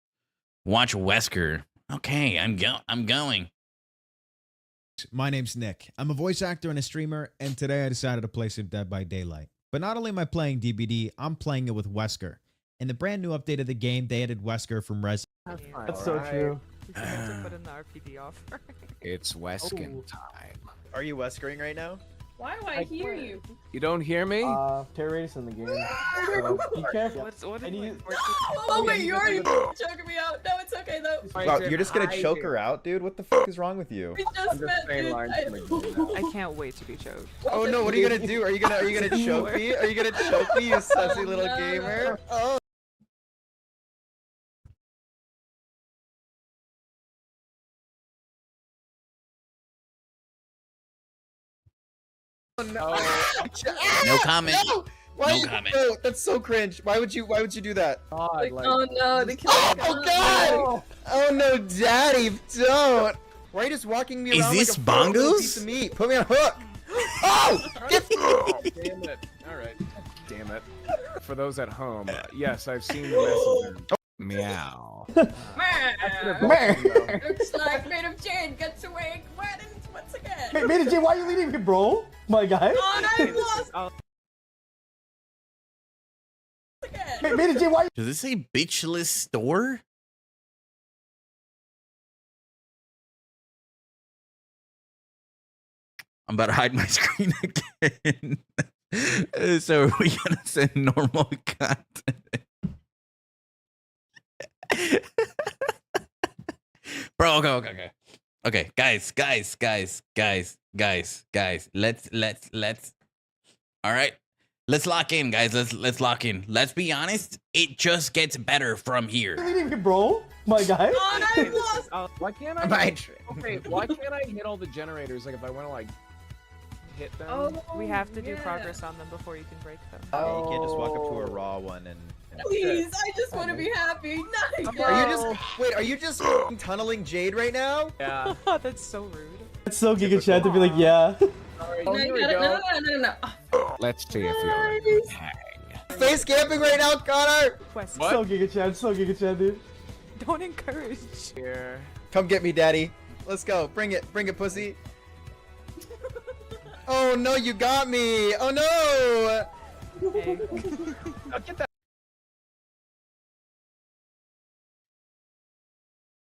Watch Wesker. Okay, I'm going. My name's Nick. I'm a voice actor and a streamer, and today I decided to play some Dead by Daylight. But not only am I playing DBD, I'm playing it with Wesker. In the brand new update of the game, they added Wesker from Resident. That's so true. Put in the RPD offer. It's Weskin time. Are you Weskering right now? Why do I hear you? You don't hear me? Terrorists in the game. So be careful. What is you... Oh wait, you're already choking me out. No, it's okay though. Wow, you're just gonna choke her out, dude? What the fuck is wrong with you? We just met, dude. I can't wait to be choked. Oh no, what are you gonna do? Are you gonna choke me? Are you gonna choke me, you sussy little gamer? Oh. No. No comment. No! Why No comment. No, that's so cringe. Why would you do that? Like, oh no, the killer. Oh god! Oh no, daddy, don't! Why are you just walking me around this like a little bongos? piece of meat? Put me on a hook! Oh! Damn it. Alright. Damn it. For those at home, yes, I've seen the messenger. Meow. Looks like Made of Jade gets away once again. Hey, Made of Jade, why are you leaving me, bro? My guy. Oh, no, I lost. Hey, Made of Jade, why? Does this say bitchless store? I'm about to hide my screen again. So are we gonna send normal content? Bro, okay. Okay, guys. Let's. All right, let's lock in, guys. Let's lock in. Let's be honest. It just gets better from here. Leaving me, bro? My guy. Oh, no, I lost. Why can't I? Okay, why can't I hit all the generators? Like if I want to like hit them. Oh, we have to do progress on them before you can break them. Oh, you can't just walk up to a raw one and. Please, I just want to be happy. Nice. Are you just tunneling Jade right now? Yeah. That's so rude. That's so Giga Chad to be like, yeah. No, here we no. Let's see if you're hang. Face camping right now, Connor! What? So Giga Chad, dude. Don't encourage. Here. Come get me, daddy. Let's go. Bring it, pussy. Oh no, you got me! Oh no! Hey. Get that.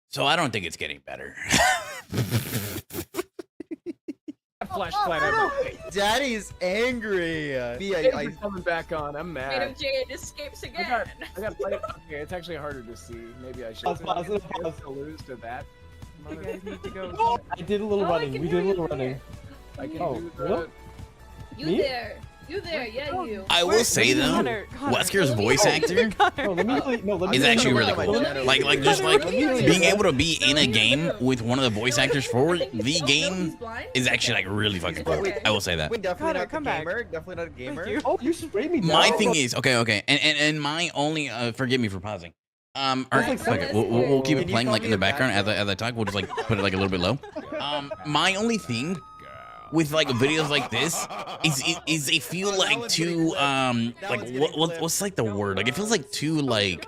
So I don't think it's getting better. Flashlight on my face. Daddy's angry. I'm coming back on. I'm mad. Made of Jade escapes again. I got play it. Okay, it's actually harder to see. Maybe I should Pause. to lose to that. You guys need to go. I did a little running. We did a little running. I can Oh, do the. what? You there, yeah, you. I will say though, Connor. Wesker's voice actor No, let me is actually really my cool. genitals. Like just like being able to be in a game with one of the voice actors for the game is actually like really fucking cool. I will say that. Wait, definitely Connor, not a come back. gamer. Definitely not a gamer. You. Oh, you sprayed me down. My thing is okay, and my only forgive me for pausing. Or fuck it, we'll keep it playing like in the background as I talk. We'll just like put it like a little bit low. My only thing with like videos like this is they feel like too like what's like the word, like it feels like too like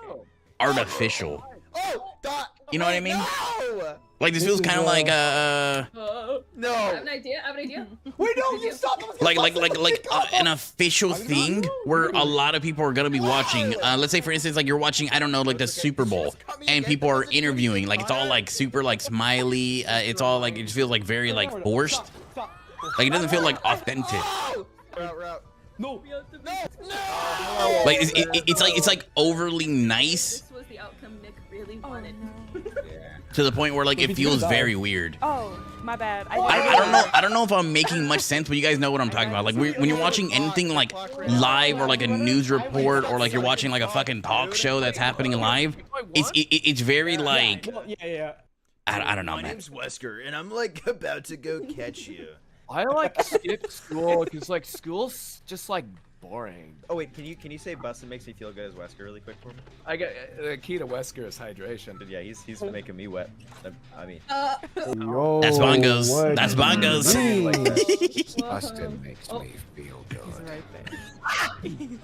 artificial. Oh, You know what I mean? No! Like this feels kind of like No. I have an idea. Wait, no, you stop. like an official thing where a lot of people are gonna be watching. Let's say for instance, like you're watching, I don't know, like the Super Bowl, and people are interviewing. Like it's all like super like smiley. It's all like it feels like very like forced. Like it doesn't feel like authentic. Route. No. Like it's like overly nice This was the outcome Nick really wanted. to the point where like it feels very weird. Oh, my bad. I don't know if I'm making much sense, but you guys know what I'm talking about. Like when you're watching anything like live or like a news report or like you're watching like a fucking talk show that's happening live, it's very like I don't know, man. My name's Wesker, and I'm like about to go catch you. I like skip school because like school's just like boring. Oh wait, can you say Bustin makes me feel good as Wesker really quick for me? I get the key to Wesker is hydration. Yeah, he's making me wet. I mean, Yo, that's bongos. That's bongos. Bustin makes me feel good. He's right there.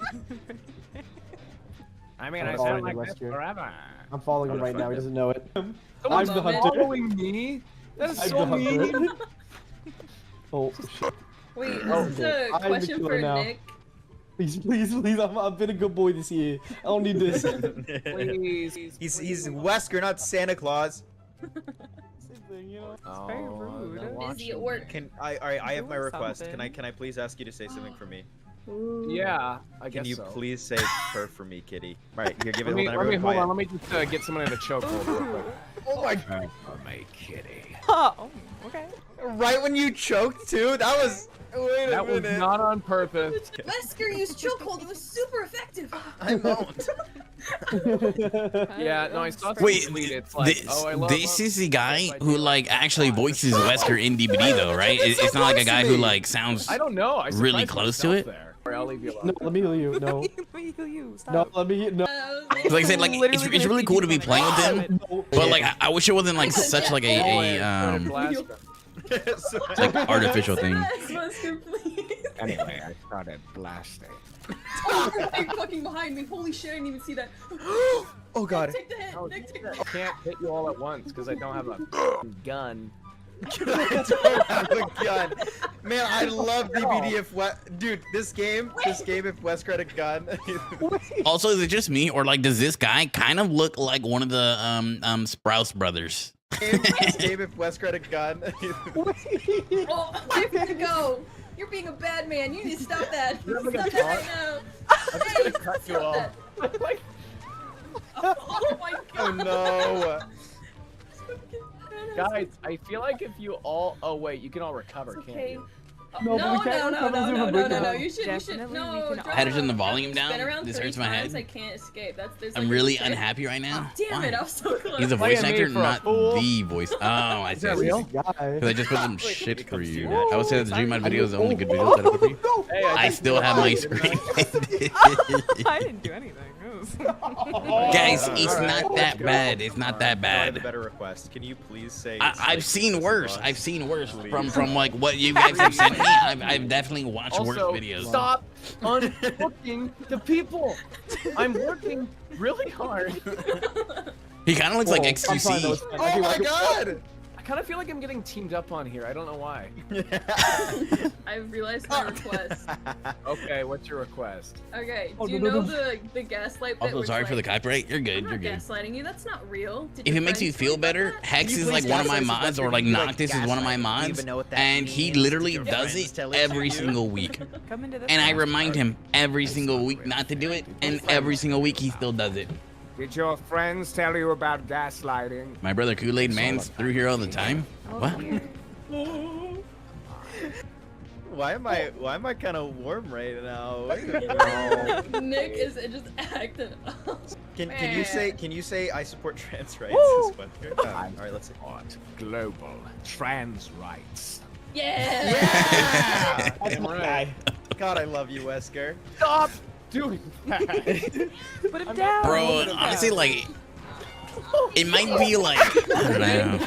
I mean, I sound like this forever. I'm following him right now. He doesn't know it. Someone's I'm the hunter. following me. That is I'm so the hunter. mean. Oh shit. Wait, Oh, this is a I'm the question killer for now. Nick. Please. I've been a good boy this year. I don't need this. Please. he's Wesker, not Santa Claus. Oh, very rude. Busy at work. I have my request. Can I please ask you to say something for me? Yeah, I guess Can you so. please say purr for me, kitty? All right, here, give it. Let me, Hold hold quiet. on. Let me just get someone in a chokehold real quick. Oh my god. My kitty. Oh, okay. Right when you choked too? That was. Wait a That was minute. not on purpose. Wesker used chokehold. It was super effective. I won't. Yeah, no, I saw Wait, tweet. It's like, this, oh, I love this is the guy who like actually voices Wesker in DBD though, right? It's not like a guy who like sounds I don't know. I really surprised close to myself it. There. All right, I'll leave you alone. No, let me heal you. No. No, let me. No. Like I said, like it's really cool to be playing with him, but like I wish it wasn't like such like a like artificial thing. Wesker, please. Anyway, I started blasting. Oh, you're fucking behind me. Holy shit, I didn't even see that. Oh god. Take the hit. Nick, take the I can't hit you all at once because I don't have a gun. I don't have a gun. Man, I love DBD if dude, this game if Wesker had a gun. Also, is it just me or like does this guy kind of look like one of the Sprouse brothers? This game if Wesker had a gun. Oh, there you go. You're being a bad man. You need to stop that. Stop that right now. I'm just gonna cut you off. Oh my god. Oh no. Guys, I feel like if you all wait, you can all recover, It's can't okay. you? No, but we can't recover No. You should. No. I had to turn the volume down. Been around This 30 hurts my times, head. I can't escape. There's I'm like really a- unhappy right now. Damn it! Why? I was so close. He's a voice Playing me actor, for a not fool? the voice. Oh, I see. that real? Because I just put some shit for you. that. I would say that the Dream video is the only good video that I put for you. Hey, I still have my screen. I didn't do anything. Guys, it's not that bad. It's not that I have a bad. better request. Can you please say? I've seen worse. I've seen worse from like what you guys have sent me. I've definitely watched worse Also, videos. stop unhooking the people. I'm working really hard. He kind of looks like I'm fine, though, XQC. it's fine. Oh my god! I kind of feel like I'm getting teamed up on here. I don't know why. I've realized my request. Okay, what's your request? Okay, Oh, do you no, know no. the gaslight bit? Also, where it's sorry for the like, copyright. You're good. I'm You're not good. gaslighting you. That's not real. Did If your it makes you friends feel tell you better, about that? Hex you is please like one of my gaslight us mods, about or like you, like, Noctis is one of my gaslighting? Do you mods, even know what that and means? he Did literally your does friends it tell it every to you? single week. Come into this And I house. remind him every single week not to do it, and every single week he still does it. Did your friends tell you about gaslighting? My brother Kool-Aid Man's through here all the time. What? Why am I kind of warm right now? Nick is just acting up. Can you say I support trans rights? Woo! All right, let's see. Global trans rights. Yeah. Yeah! That's my guy. God, I love you, Wesker. Stop doing that. Put him down. Bro, honestly, like, it might be like, I don't know.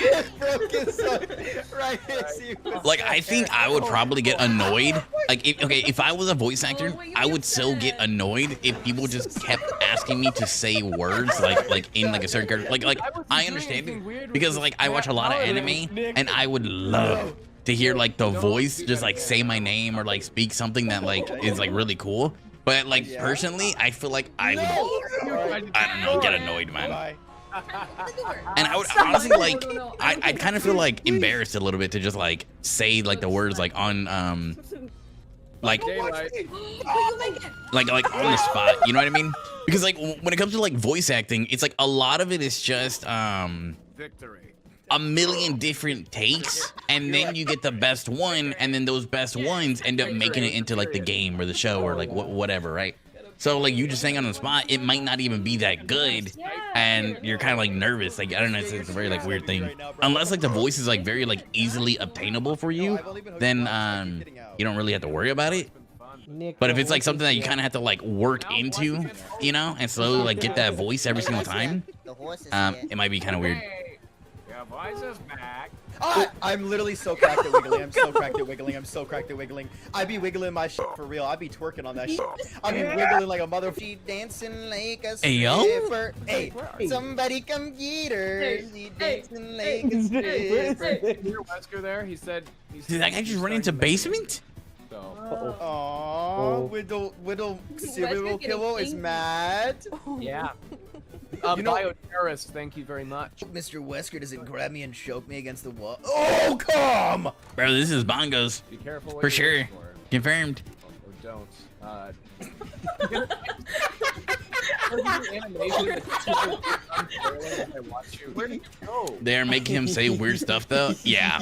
Right, see what's Like, I think I would probably get annoyed. Like, if I was a voice actor, I would so get annoyed if people just kept asking me to say words, like in like a certain character. Like I understand it because like I watch a lot of anime, and I would love to hear like the voice just like say my name or like speak something that like is like really cool. But like personally, I feel like I would, I don't know, get annoyed, man. And I would honestly like, I kind of feel like embarrassed a little bit to just like say like the words like on like like on the spot, you know what I mean? Because like when it comes to like voice acting, it's like a lot of it is just Victory. a million different takes, and then you get the best one, and then those best ones end up making it into like the game or the show or like whatever, right? So like you just saying on the spot, it might not even be that good, and you're kind of like nervous. Like I don't know, it's a very like weird thing. Unless like the voice is like very like easily obtainable for you, then you don't really have to worry about it. But if it's like something that you kind of have to like work into, you know, and slowly like get that voice every single time, it might be kind of weird. Yeah, voice is back. I'm literally so cracked at wiggling. I'm so cracked at wiggling. I'm so cracked at wiggling. I be wiggling my shit for real. I be twerking on that shit. I be wiggling like a mother. She dancing like a stripper. Hey, somebody come get her. She dancing like a stripper. Hear Wesker there? He said. Did that guy just run into basement? Aww, Widow Serial Killer is mad. Yeah. You know, Bioterrorist, thank you very much. Mr. Wesker doesn't grab me and choke me against the wall. Oh, come! Bro, this is bongos. Be careful. For sure. Confirmed. Or don't. Where did you go? They're making him say weird stuff though. Yeah.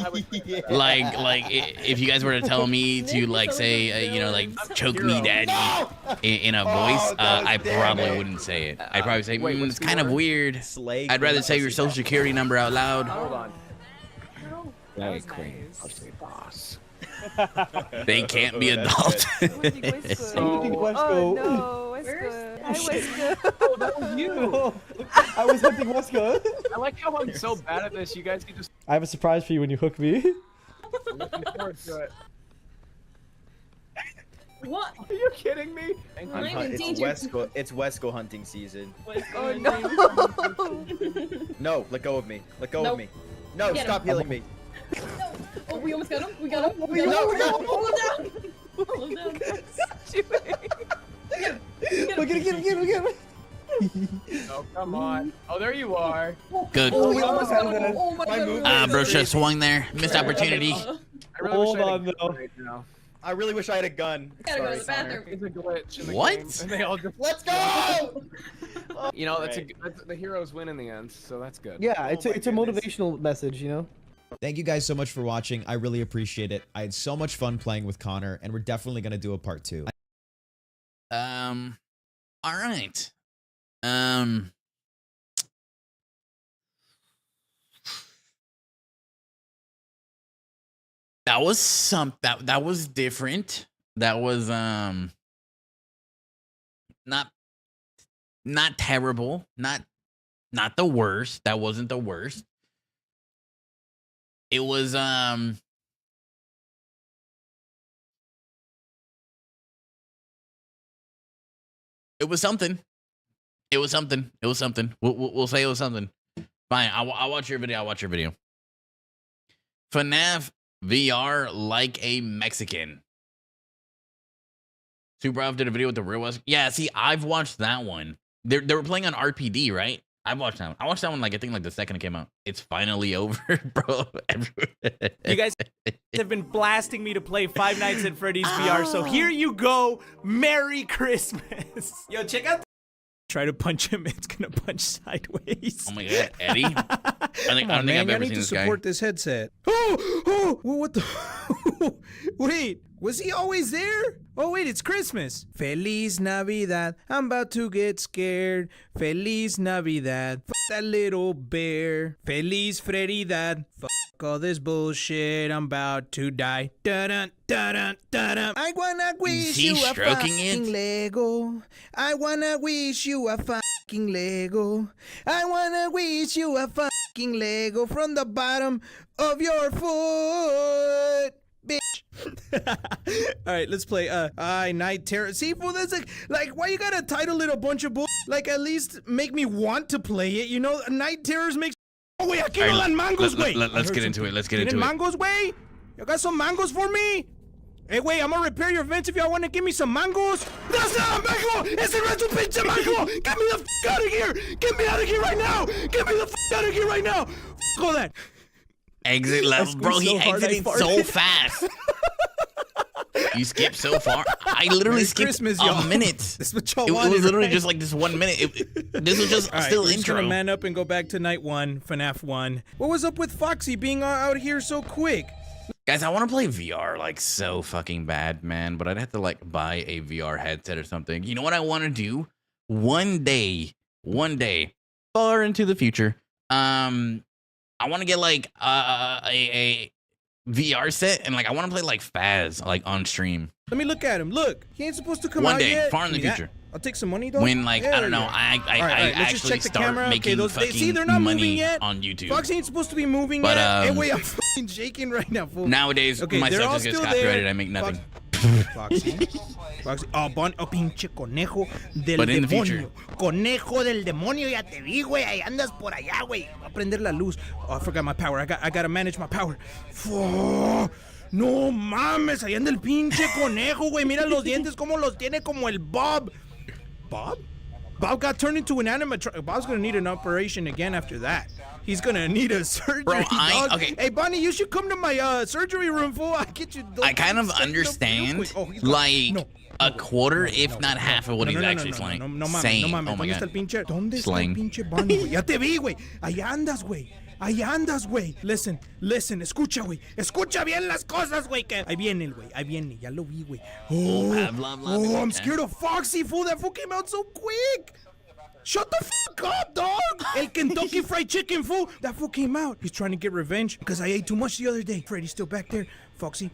Like if you guys were to tell me to like say you know like choke me daddy in a voice, I probably wouldn't say it. I'd probably say it's kind of weird. I'd rather say your social security number out loud. Hold on. Hey, Queen. Boss. They can't be adults. Oh no, Wesker. Hi, Wesker. Oh, that was you. I was hunting Wesker. I like how I'm so bad at this. You guys can just. I have a surprise for you when you hook me. I'm looking forward to it. What? Are you kidding me? It's Wesker hunting season. Oh no. No, let go of me. Let go of me. No, stop healing me. No. Oh, we almost got him. We got him. We got him. No. Hold him down. Hold him down. Get him. Oh, come on. Oh, there you are. Good. Oh, we almost had that. Oh my god. Bro, should have swung there. Missed opportunity. I really wish I had a gun though. right now. I really wish I had a gun. Gotta go to the Sorry, bathroom. It's a glitch in the What? game. And they all just. Let's go! You know, that's the heroes win in the end, so that's good. Yeah, it's a motivational message, you know. Thank you guys so much for watching. I really appreciate it. I had so much fun playing with Connor, and we're definitely gonna do a part 2. All right. That was that was different. That was not terrible. Not the worst. That wasn't the worst. It was it was something. It was something. It was something. We'll say it was something. Fine. I'll watch your video. I'll watch your video. FNAF VR like a Mexican. Superoff did a video with the real West. Yeah, see, I've watched that one. They were playing on RPD, right? I watched that one. I watched that one like I think like the second it came out. It's finally over, bro. You guys have been blasting me to play Five Nights at Freddy's VR, so here you go. Merry Christmas. Yo, check out. Try to punch him, it's gonna punch sideways. Oh my god, Eddie! I don't think I've ever seen this guy. This headset. Oh, what the? Wait, was he always there? Oh wait, it's Christmas. Feliz Navidad. I'm about to get scared. Feliz Navidad. Fuck that little bear. Feliz Fredidad. Fuck all this bullshit. I'm about to die. Dun dun dun. I wanna wish you a fucking Lego. I wanna wish you a fucking Lego. I wanna wish you a fucking Lego from the bottom of your foot, bitch. All right, let's play. Night Terror. See, fool, that's like, why you gotta title it a bunch of bull? Like, at least make me want to play it. You know, Night Terrors makes. Oh wait, aquí no dan mangos, güey. Let's get into it. Let's get into it. Mangos, güey. You got some mangos for me? Hey, wait, I'm gonna repair your vents if y'all wanna give me some mangos. That's not a mango! It's a rental pinche mango! Get me the f out of here! Get me out of here right now! Get me the f out of here right now! F all that! Exit level, bro. He exited so fast. You skipped so far. I literally skipped a minute. This is what y'all It wanted, was literally right? just like this 1 minute. This was just still we're intro. just gonna man up and go back to night 1, FNAF 1. What was up with Foxy being out here so quick? Guys, I want to play VR like so fucking bad, man. But I'd have to like buy a VR headset or something. You know what I want to do? One day, far into the future, I want to get like a VR set and like I want to play like Faz like on stream. Let me look at him. Look, he ain't supposed to come One out day, yet. far in the Give me that. future. I'll take some money, dog. When like I don't know, yeah. I All right, let's just actually check the start camera. making Okay, fucking see, they're not moving money yet. on YouTube. Fox ain't supposed to be moving But, yet. Hey, wait, I'm fucking shaking right now, fool. Nowadays, okay, my they're stuff all just gets still copyrighted. there. I make nothing. Foxy. Foxy. Oh, pinche conejo del But in the demonio. future. Conejo del demonio, ya te vi, güey. Ahí andas por allá, güey. Voy a prender la luz. Oh, I forgot my power. I gotta manage my power. No mames, ahí anda el pinche conejo, güey. Mira los dientes como los tiene como el Bob. Bob? Bob got turned into an animatronic. Bob's gonna need an operation again after that. He's gonna need a surgery, dog. okay. Hey, Bonnie, you should come to my surgery room, fool. I'll get you. I kind of understand like a quarter, if not half of what he's actually saying. No mames, saying. no mames. Oh my ¿Dónde está god. el pinche? ¿Dónde está Slang. el pinche Bonnie, güey? Ya te vi, güey. Ahí andas, güey. Ahí andas, güey. Listen, escucha, güey. Escucha bien las cosas, güey. Que ahí viene el güey. Ahí viene. Ya lo vi, güey. Oh, I'm scared of Foxy, fool. That fool came out so quick. Shut the fuck up, dog! El Kentucky Fried Chicken, fool! That fool came out. He's trying to get revenge because I ate too much the other day. Freddy's still back there. Foxy.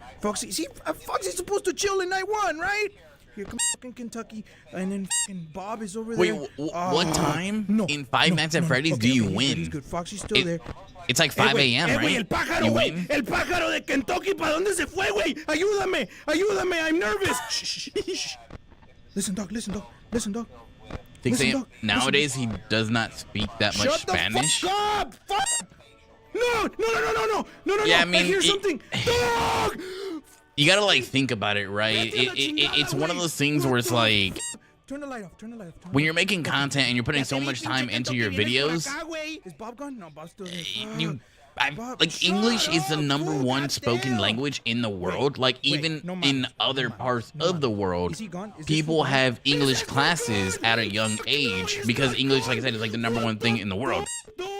See, Foxy's supposed to chill in night one, right? Here comes fucking Kentucky, and then fucking Bob is over there. Wait, what time in Five Nights at Freddy's do you win? He's good. Foxy's still there. It's like 5 a.m., right? Güey, el pájaro, You güey. win? El pájaro de Kentucky, ¿para dónde se fue, güey? Ayúdame. I'm nervous. Shh. Listen, dog. 6 Listen, a.m. dog. Nowadays, he does not speak that much Shut Spanish. the fuck up! Fuck! No! Yeah, I mean, I hear something. Dog! You gotta like think about it, right? It's one of those things where it's like Turn the light off. when you're making content and you're putting so much time into your videos, Is Bob gone? No, Bob's still there. like English is the #1 spoken language in the world. Like even in other parts of the world, people have English classes at a young age because English, like I said, is like the #1 thing in the world.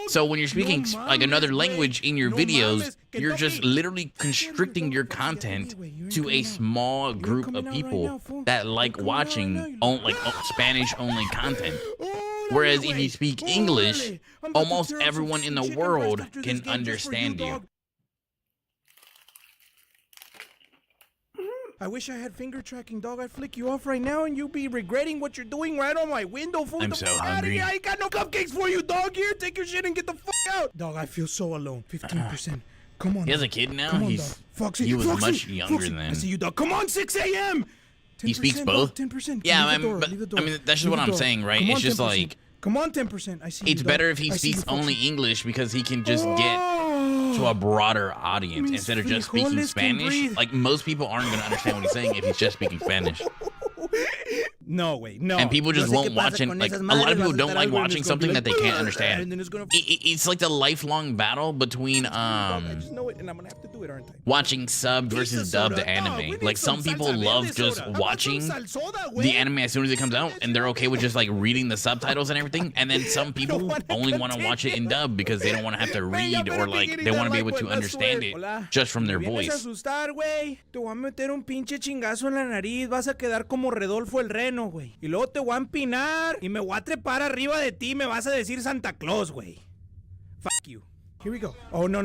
So when you're speaking like another language in your videos, you're just literally constricting your content to a small group of people that like watching Spanish-only content. Whereas if you speak English, almost everyone in the world can understand you. I wish I had finger tracking, dog. I'd flick you off right now and you'd be regretting what you're doing right on my window. Fool. I'm The so fuck outta hungry. here. I ain't got no cupcakes for you, dog. Here, take your shit and get the fuck out. Dog, I feel so alone. 15%. Come on. He has dog. a kid now. Come on, He's dog. Foxy, he was Foxy, much younger Foxy. than. I see you, dog. Come on, 6 a.m. He speaks 10%, both. dog, 10%. Yeah, Leave the door, but leave the door. I mean that's just Leave what the I'm door. saying, right? Come It's on, just 10%. like Come on, 10%. I see you, it's dog. better if he I see speaks you, only Foxy. English because he can just get to a broader audience Mis instead of just speaking frijoles can Spanish. breathe. Like most people aren't gonna understand what he's saying if he's just speaking Spanish. No, wait, no. And people just No sé won't qué pasa watch it. con Like esas a lot madres, of people vas a don't estar like algo and watching it's gonna be something like, that they can't "Ugh," understand. and then it's gonna It's like the lifelong battle between I just know it, and I'm gonna have to do it, aren't I? watching subbed versus Pizza soda. dubbed Oh, anime. we need Like some some people salsa love verde just soda. How about watching some sal soda, the güey? anime as soon as it comes out, and they're okay with just like reading the subtitles and everything. And then some people only want to watch it in dub because they don't want to have to read or like they want to be able to understand it just from their ¿Me vienes a voice. asustar, güey? Te voy a meter un pinche chingazo en la nariz. Vas a quedar como Redolfo el Reno, güey. Y luego te voy a empinar y me voy a trepar arriba de ti. Me vas a decir Santa Claus, güey. Fuck you. Here we go. Oh, no.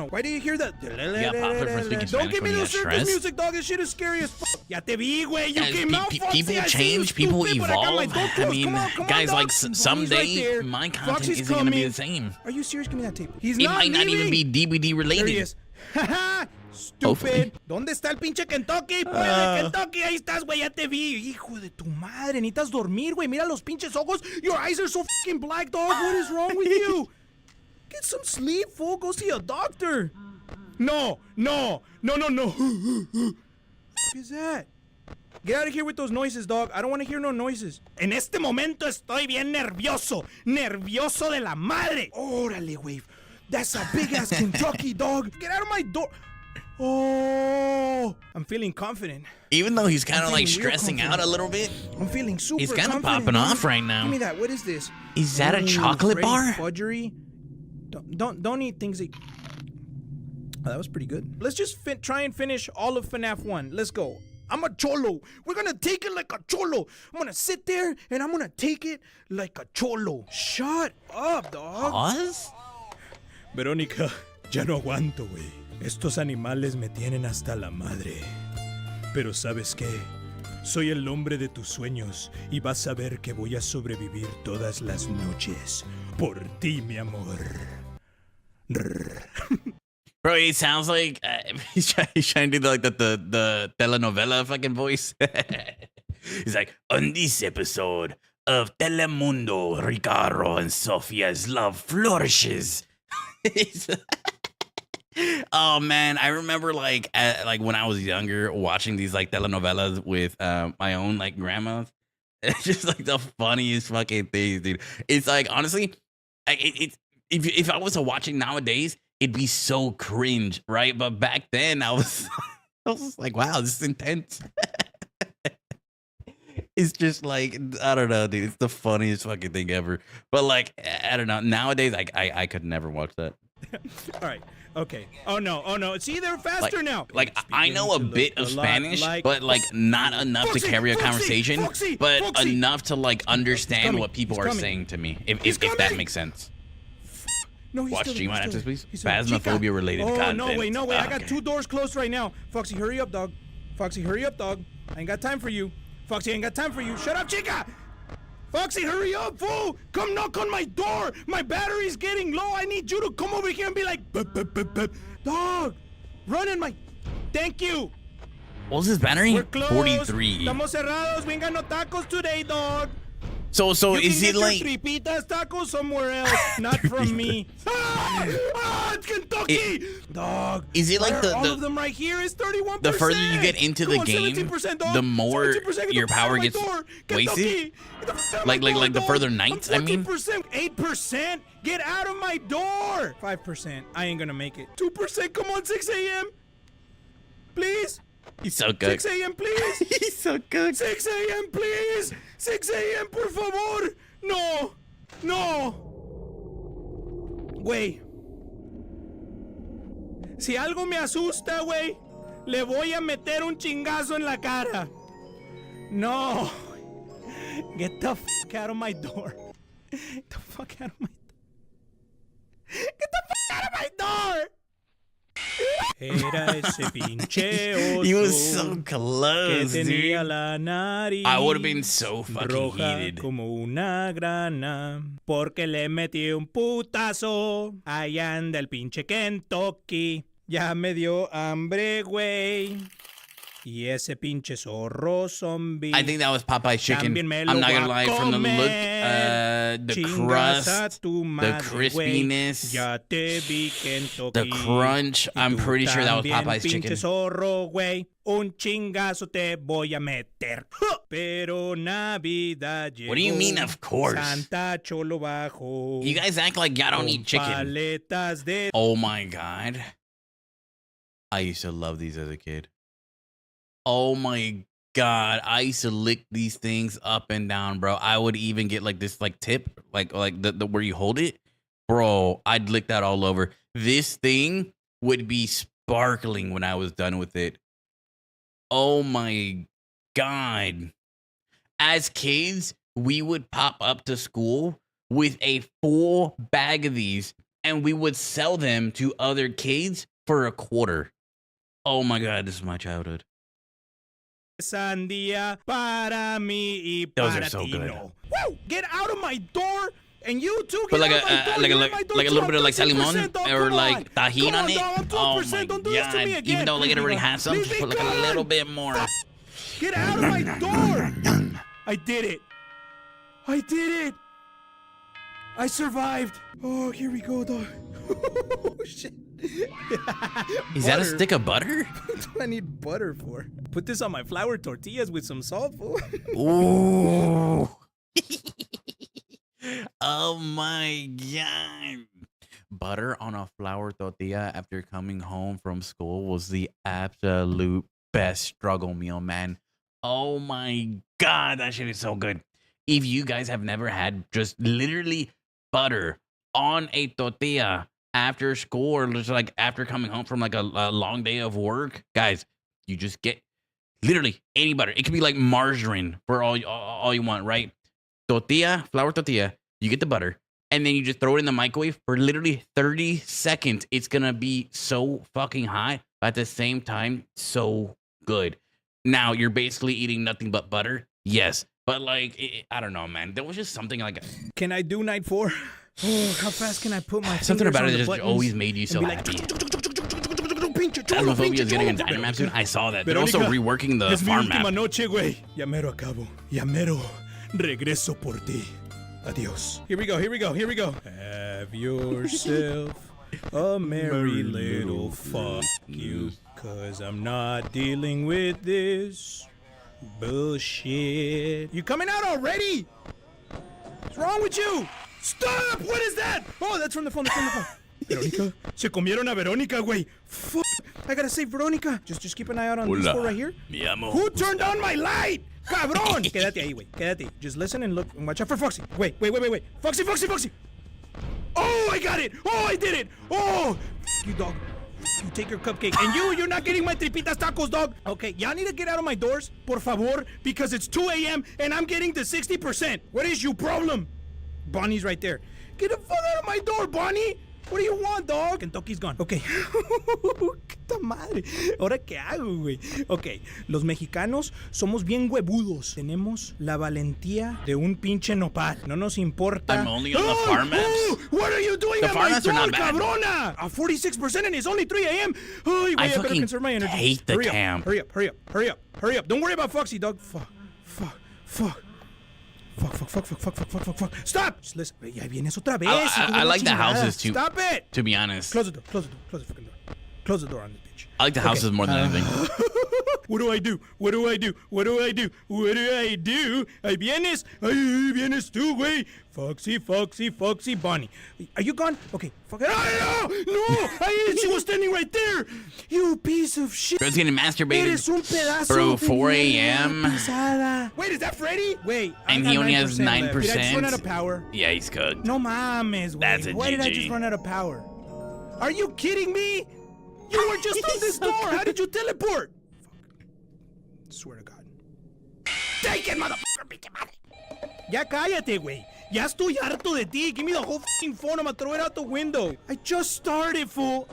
Why do you hear that? got popular for speaking Don't Spanish give me when you no got circus stressed? music, dog. This shit is scary as fuck. Ya te vi, güey. You Guys, came out, Foxy. people I see you, change, people stupid, but I got my evolve. door I closed. mean, Come on, guys, dog. like Bonnie's someday right there. my content Foxy's isn't gonna be coming. the same. Are you serious? Give me that tape. He's It not might not even leaving. be DVD related. There he is. Haha, Hopefully. stupid. ¿Dónde está el pinche Kentucky? Pollo de Kentucky, ahí estás, güey, ya te vi. Hijo de tu madre, necesitas dormir, güey. Mira los pinches ojos. Your eyes are so fucking black, dog. What is wrong with you? Get some sleep, fool. Go see a doctor. No. What is that? Get out of here with those noises, dog. I don't want to hear no noises. En este momento estoy bien nervioso. Nervioso de la madre. Órale, güey. That's a big ass Kentucky, dog. Get out of my door. Oh, I'm feeling confident. Even though he's kind I'm of like feeling real stressing out a confident. little bit, I'm feeling super he's kind of confident, popping dude. off right now. Give me that. What is this? Is that a Ooh, chocolate Freddy bar? Fudgery. Don't eat things that... Oh, that was pretty good. Let's just try and finish all of FNAF 1. Let's go. I'm a cholo. We're gonna take it like a cholo. I'm gonna sit there and I'm gonna take it like a cholo. Shut up, dog. Pause? Verónica, ya no aguanto, güey. Estos animales me tienen hasta la madre. Pero ¿sabes qué? Soy el hombre de tus sueños y vas a ver que voy a sobrevivir todas las noches. Por ti, mi amor. Bro, it sounds like he's trying to do like the telenovela fucking voice. He's like, on this episode of Telemundo, Ricardo and Sofia's love flourishes. Oh man, I remember like when I was younger watching these like telenovelas with my own like grandmas. It's just like the funniest fucking things, dude. It's like honestly, if I was to watch it nowadays, it'd be so cringe, right? But back then I was just like, wow, this is intense. It's just like, I don't know, dude. It's the funniest fucking thing ever. But like, I don't know. Nowadays, I could never watch that. All right. Okay. Oh no. See, they're faster now. Like I know a bit of Spanish, but like not enough to carry a conversation, but enough to like understand what people are saying to me, if that makes sense. No, he's Watch still G1 there, after, he's please. still there. Phasmophobia related Oh, content. no way. I got Okay. 2 doors closed right now. Foxy, hurry up, dog. Foxy, hurry up, dog. I ain't got time for you. Foxy, I ain't got time for you. Shut up, chica. Foxy, hurry up, fool. Come knock on my door. My battery's getting low. I need you to come over here and be like, "Bup, bup, bup, bup." Dog, run in my... Thank you. What's his battery? We're closed. 43. Estamos cerrados. We ain't got no tacos today, dog. So You is can it get like... your tripitas tacos somewhere else, not from me. It's Kentucky, dog. Is it like Why are the all of them right here is 31%? the further you get into the Come on, game, 17%, dog. the more 17%, get your the fuck out power of my gets door. wasted? Kentucky, get the fuck out of Like my door, the dog. further nights, I I'm mean? 14%, 8%. Get out of my door. 5%. I ain't gonna make it. 2%. Come on, 6 a.m. Please. He's so good. 6 a.m. please. He's so good. 6 a.m. please. 6 a.m. por favor. No. Güey. Si algo me asusta, güey, le voy a meter un chingazo en la cara. No. Get the fuck out of my door. Get the fuck out of my door. Get the fuck out of my door. Era ese pinche oso. He was so close, que tenía dude. la nariz I would have been so fucking roja heated. como una grana, porque le metí un putazo allá anda el pinche Kentucky. Ya me dio hambre, güey. Y ese pinche zorro zombie. I think that was Popeye's chicken. También me I'm lo not gonna voy lie, a from the look, comer. the Chingas a crust, tu the madre, güey. crispiness, Ya te vi, Kentucky. the crunch. Y I'm tú pretty sure that was también, Popeye's pinche chicken. zorro, güey. Un chingazo te voy a meter. Pero Navidad llegó. What do you mean, of course? Santa Cholo bajo. You guys act like y'all don't eat chicken. Paletas de... Oh my god. I used to love these as a kid. Oh my god. I used to lick these things up and down, bro. I would even get like this like tip, like the where you hold it. Bro, I'd lick that all over. This thing would be sparkling when I was done with it. Oh my god. As kids, we would pop up to school with a full bag of these and we would sell them to other kids for $0.25. Oh my god, this is my childhood. Sandía para mí y Those para are so ti good. no. Woo! Get out of my door! And you too, But get like out of my door! Get out of my door like a too. little bit of I'm like 13%, salimon dog. or Come like on. tahini Come on it. dog. I'm 12%. Oh my Don't do this to me god! again. Even though like it already has some, Leave just me put like a gone. little bit more. Get out of my door! I did it. I did it. I survived. Oh, here we go, dog. Oh, shit. Is that a stick of butter? What do I need butter for? Put this on my flour tortillas with some salt, fool. Ooh. Oh my god. Butter on a flour tortilla after coming home from school was the absolute best struggle meal, man. Oh my god, that shit is so good. If you guys have never had just literally butter on a tortilla after school or just like after coming home from like a long day of work, guys, you just get literally any butter. It could be like margarine for all you want, right? Tortilla, flour tortilla, you get the butter, and then you just throw it in the microwave for literally 30 seconds. It's gonna be so fucking hot, but at the same time, so good. Now you're basically eating nothing but butter. Yes, but like I don't know, man. There was just something like. Can I do night 4? Oh, how fast can I put my something about it that just always made you so happy. Phasmophobia is getting a Dynamap soon. I saw that. They're also reworking the farm map. Noche, güey. Ya mero acabo. Ya mero regreso por ti. Adios. Here we go. Here we go. Here we go. Have yourself a merry little fuck you. Cause I'm not dealing with this bullshit. You coming out already? What's wrong with you? Stop! What is that? Oh, that's from the phone. That's from the phone. Veronica? Se comieron a Veronica, güey. Fuck. I gotta save Veronica. Just keep an eye out on this four right here. Mi amor. Who turned on my light? Cabrón! Quédate ahí, güey. Quédate. Just listen and look and watch out for Foxy. Wait. Foxy. Oh, I got it. Oh, I did it. Oh, you dog. You take your cupcake. And you're not getting my tripitas tacos, dog. Okay, y'all need to get out of my doors, por favor, because it's 2 a.m. and I'm getting the 60%. What is your problem? Bonnie's right there. Get the fuck out of my door, Bonnie. What do you want, dog? Kentucky's gone. Okay. ¡Qué madre! ¿Ahora qué hago, güey? Ok, los mexicanos somos bien huevudos. Tenemos la valentía de un pinche nopal. No nos importa. I'm only on the farm maps. What are you doing the at farm my maps door, are not bad. cabrona? 46% and it's only 3 a.m. Oh, wait, I better fucking conserve my energy. hate the camp. Hurry up. Don't worry about Foxy, dog. Fuck. Stop! Just listen. Ya vienes otra vez. I like the houses too. Stop it! To be honest. Close the door. Close the fucking door. Close the door on this bitch. I like the houses more than anything. What do I do? Ahí vienes tú, güey. Foxy, Bonnie. Are you gone? Okay. Fuck it. No! She was standing right there. You piece of shit. Bro's getting masturbated. Eres un pedazo Bro, de 4 mierda a.m. pisada. Wait, is that Freddy? Wait. And he only has 9%. Did I just run out of power? Yeah, he's cooked. No mames, güey. That's a Why did I GG. just run out of power? Are you kidding me? You were just on this door. How did you teleport? Fuck. Swear to God. Take it, motherfucker, pinche madre. Ya cállate, güey. Ya estoy harto de ti. Give me the whole fucking phone. I'm gonna throw it out the window. I just started, fool.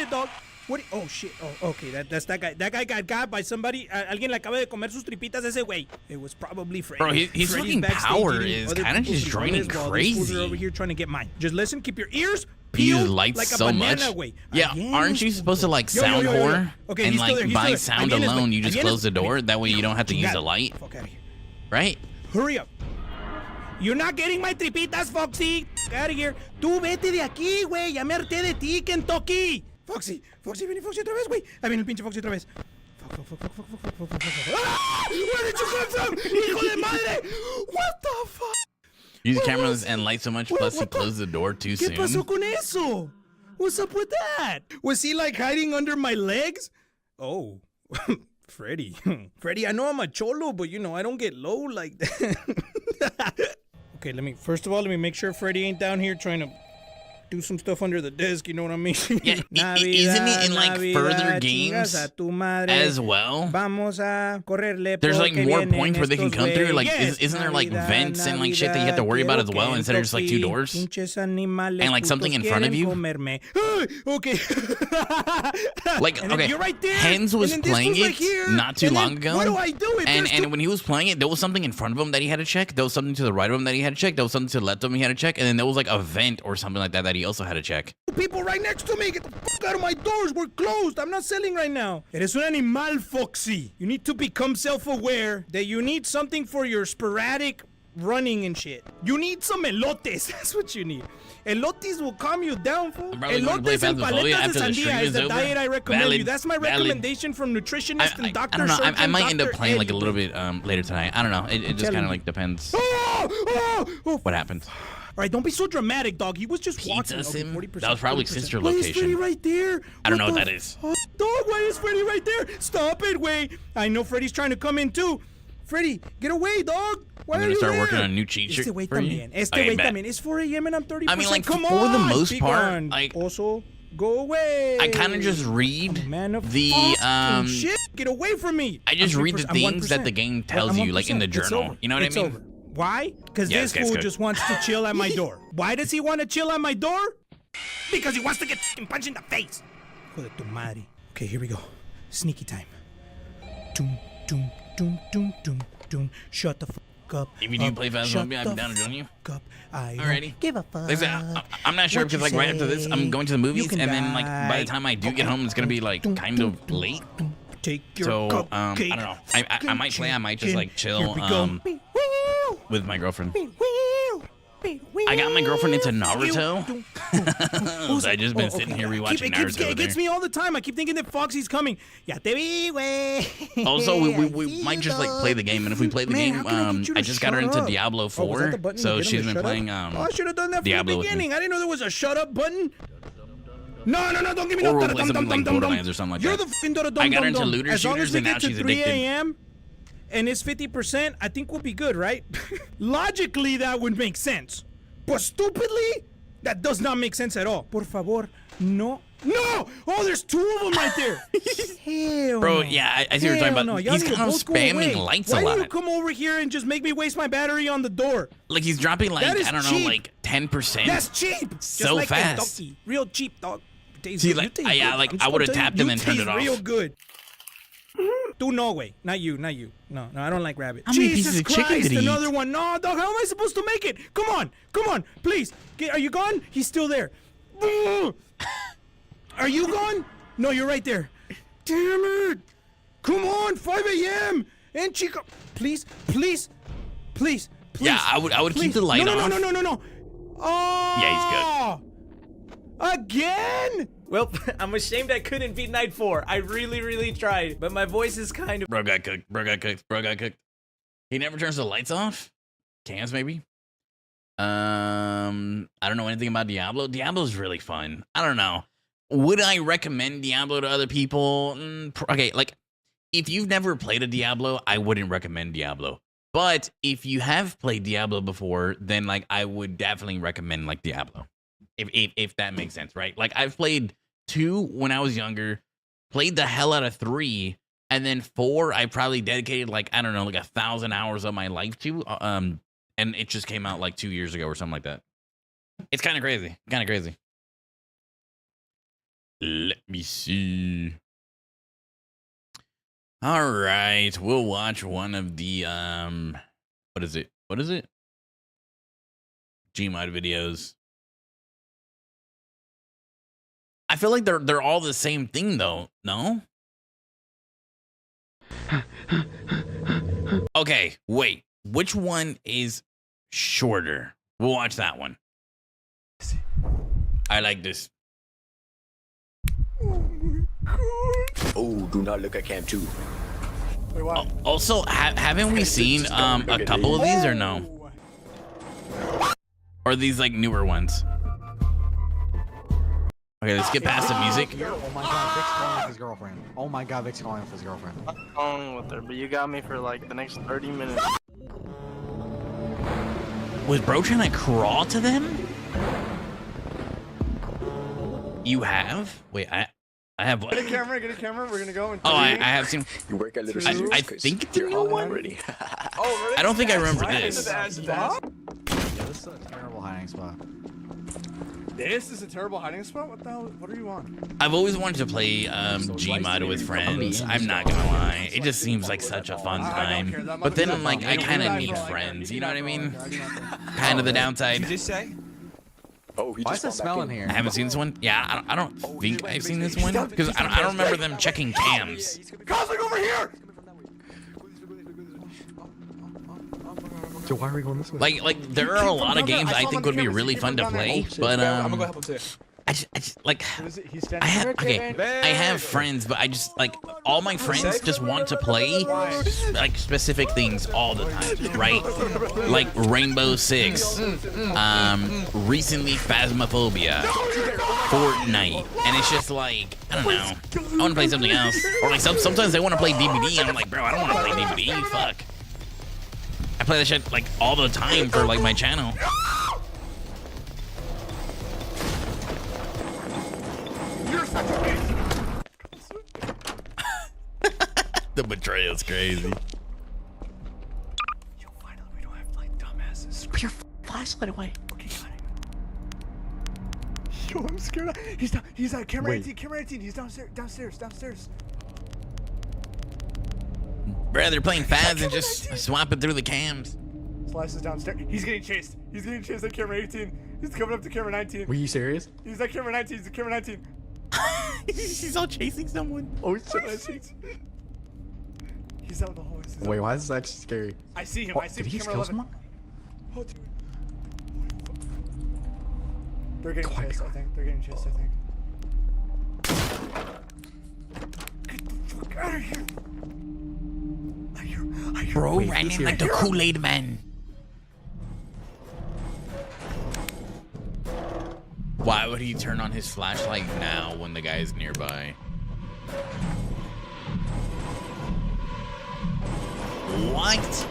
Dog. What? Oh shit. Oh, okay. That's that guy. That guy got by somebody. Alguien le acaba de comer sus tripitas a ese güey. It was probably Freddy. Bro, his Freddy's fucking backstage power eating is other kind of people's just draining frijoles while these fools are over crazy. here trying to get mine. Just listen. Keep your ears He peeled lights like a so banana, much. güey. Yeah, aren't you supposed to like sound whore? Okay, and he's still there, like he's by still there. sound Ahí vienes, alone, güey. you just Ahí close the vienes. door. That way you don't have to use the light. Fuck out of here. Right? Hurry up. You're not getting my tripitas, Foxy. Get out of here. Tú vete de aquí, güey. Ya me harté de ti, Kentucky. Foxy, viene Foxy otra vez, güey. Ahí viene el pinche Foxy otra vez. Fuck. Ah! Where did you come from? Hijo de madre. What the fuck? Use cameras and light so much, plus he closed the door too ¿Qué pasó soon. con eso? What's up with that? Was he like hiding under my legs? Oh, Freddy. Freddy, I know I'm a cholo, but you know, I don't get low like that. Okay, first of all, let me make sure Freddy ain't down here trying to do some stuff under the desk, you know what I mean? Yeah, isn't it in like further games as well? Vamos a correrle. There's like more points where they can come through. Like, isn't there like vents and like shit that you have to worry about as well instead of just like 2 doors? And like something in front of you? Okay. Like, okay, you're right there. Hens was And then this playing one's it right here. not too And then long ago. What do I do? If there's And when he was playing it, there was something in front of him that he had to check. There was something to the right of him that he had to check. There was something to the left of him he had to check. And then there was like a vent or something like that he also had to check. People right next to me, get the fuck out of my doors. We're closed. I'm not selling right now. Eres un animal, Foxy. You need to become self-aware that you need something for your sporadic running and shit. You need some elotes. That's what you need. Elotes will calm you down, fool. Elotes and paletas de sandía is the diet I recommend you. That's my recommendation from nutritionist and doctor. I don't know. I surgeon, might end up Dr. playing like a Eddie. little bit later tonight. I don't know. It just kind of like depends what happens. All right, don't be so dramatic, dog. He was just Pizza walking. Sim? 40%, That was probably 40%. sister Why is Freddy location. right there? I don't know what the that is. fuck? Dog, why is Freddy right there? Stop it, wait. I know Freddy's trying to come in too. Freddy, get away, dog. Why I'm are gonna you start there? working on a new cheat sheet Este güey for you. también. Este Okay, güey bet. también. It's 4 a.m. and I'm 30%. I mean, like, Come for the on, most be part, gone. like- Also, go away. I kind of just read Man of the fucking shit. Get away from me. I just I'm read the 3%. I'm things that 1%. the game tells I'm you, like in the 1%. It's journal. over. You know what It's I mean? over. Why? Because Yeah, this this guy's fool good. just wants to chill at my door. Why does he want to chill at my door? Because he wants to get fucking punched in the face. Hijo de tu madre. Okay, here we go. Sneaky time. Doom, doom, doom, doom, doom, doom. Shut the fuck up. If you do play Phasmophobia, I'm down to join you. Alrighty. Give a fuck. Like I said, I'm not sure What because you like right after this, I'm say. going to the movies, can and then like by the time I do get home, it's gonna be like kind of late. Take your So I don't know. I might play. I might just like chill with my girlfriend. I got my girlfriend into Naruto. So I just been sitting here rewatching Naruto. It gets me all the time. I keep thinking that Foxy's coming. Ya te vi, güey. Also, we might just like play the game, and if we play the game, I just got her into Diablo 4, so she's been playing I should have done that from Diablo the with me. beginning. I didn't know there was a shut up button. No, don't give me Or no we'll play something like Borderlands or something like You're that. the fucking dum I got her into dum. looter As long as shooters, we and now get to she's 3 addicted. a.m. and it's 50%, I think we'll be good, right? Logically, that would make sense. But stupidly, that does not make sense at all. Por favor, no. No! Oh, there's 2 of them right there. Hell Bro, no. yeah, I see what you're talking Hell about. no. Y'all He's need to kind of both go spamming away. lights Why a do you lot. come over here and just make me waste my battery on the door? Like he's dropping like, That is I don't know, cheap. like 10%. That's cheap. So Just like fast. Kentucky. Real cheap, dog. Tastes See, good. like, You taste yeah, good. like, I'm I just would've gonna tell tapped you, and then turned you it taste off. real good. Do no way. Not you. No, I don't like rabbit. How many Jesus pieces of chicken Christ, did he another eat? one. No, dog, how am I supposed to make it? Come on, please. Are you gone? He's still there. Are you gone? No, you're right there. Damn it. Come on, 5 a.m. And Chico, please. Yeah, I would keep please. the light no, off. No. Oh! Yeah, Again? Well, I'm ashamed I couldn't beat Night 4. I really tried, but my voice is kind of... Bro got cooked. He never turns the lights off? Cans, maybe? I don't know anything about Diablo. Diablo's really fun. I don't know. Would I recommend Diablo to other people? Okay, like, if you've never played a Diablo, I wouldn't recommend Diablo. But if you have played Diablo before, then, like, I would definitely recommend, like, Diablo. If that makes sense, right? Like, I've played 2 when I was younger, played the hell out of 3, and then 4, I probably dedicated, like, I don't know, like 1,000 hours of my life to, and it just came out, like, 2 years ago or something like that. It's kind of crazy. Let me see. All right, we'll watch one of the, what is it? Gmod videos. I feel like they're all the same thing though, no? Okay, wait. Which one is shorter? We'll watch that one. I like this. Oh, do not look at Cam 2. Also, haven't we seen a couple of these or no? Or are these like newer ones? Okay, let's get past the music. Oh my god, Vic's calling with his girlfriend. Oh my god, Vic's calling with his girlfriend. I'm calling with her, but you got me for like the next 30 minutes. Was bro trying to crawl to them? You have? Wait, I have what? Get a camera, we're gonna go in Oh, I have seen. You work at Little I Caesars? think it's a new one. Already. I don't think I remember this. Yeah, this is a terrible hiding spot. This is a terrible hiding spot? What the hell? What are you on? I've always wanted to play Gmod with friends. I'm not gonna lie. It just seems like such a fun time. But then I'm like, I kind of need friends. You know what I mean? Kind of the downside. Did you just say? Oh, he Why just is it spawned back smelling in. here? I haven't seen this one. Yeah, I don't think I've seen this one because I don't remember them checking cams. Cosmic over here! So why are we going this way? Like there are a lot of games I think would be really fun to play, but I'm gonna go help him too. I just like I have friends, but I just like all my friends just want to play like specific things all the time, right? Like Rainbow Six, recently Phasmophobia, Fortnite, and it's just like I don't know. I want to play something else, or like sometimes they want to play DBD, and I'm like, bro, I don't want to play DBD. Fuck. I play that shit like all the time for like my channel. The betrayal's crazy. Yo, finally, we don't have like dumb flashlight away. Okay, got it. Yo, I'm scared. He's down. He's at camera Wait. 18. Camera 18. He's downstairs. Bro, they're playing Faz and just swapping through the cams. Slice is downstairs. He's getting chased. He's getting chased at camera 18. He's coming up to camera 19. Were you serious? He's at camera 19. He's at camera 19. She's all chasing someone. Oh shit! He's out in the hallways. Wait, why is this actually scary? I see him. Oh, I see did him. he Camera kill 11. someone? Oh, dude. They're getting chased. I think. They're getting chased. I think. Get the fuck out of here! I hear. Bro Wait, ran who's in here? like the Kool-Aid man. Why would he turn on his flashlight now when the guy is nearby? What?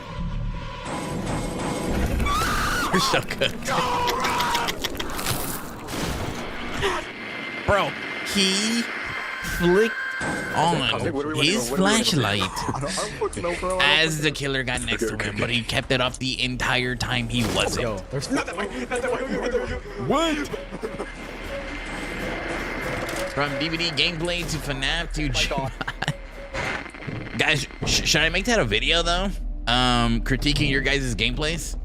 You're so good. Bro, he flicked on his flashlight as the killer got next to him, but he kept it off the entire time he wasn't. Yo, there's nothing. What? From DVD gameplay to FNAF to guys, should I make that a video though? Critiquing your guys' gameplays?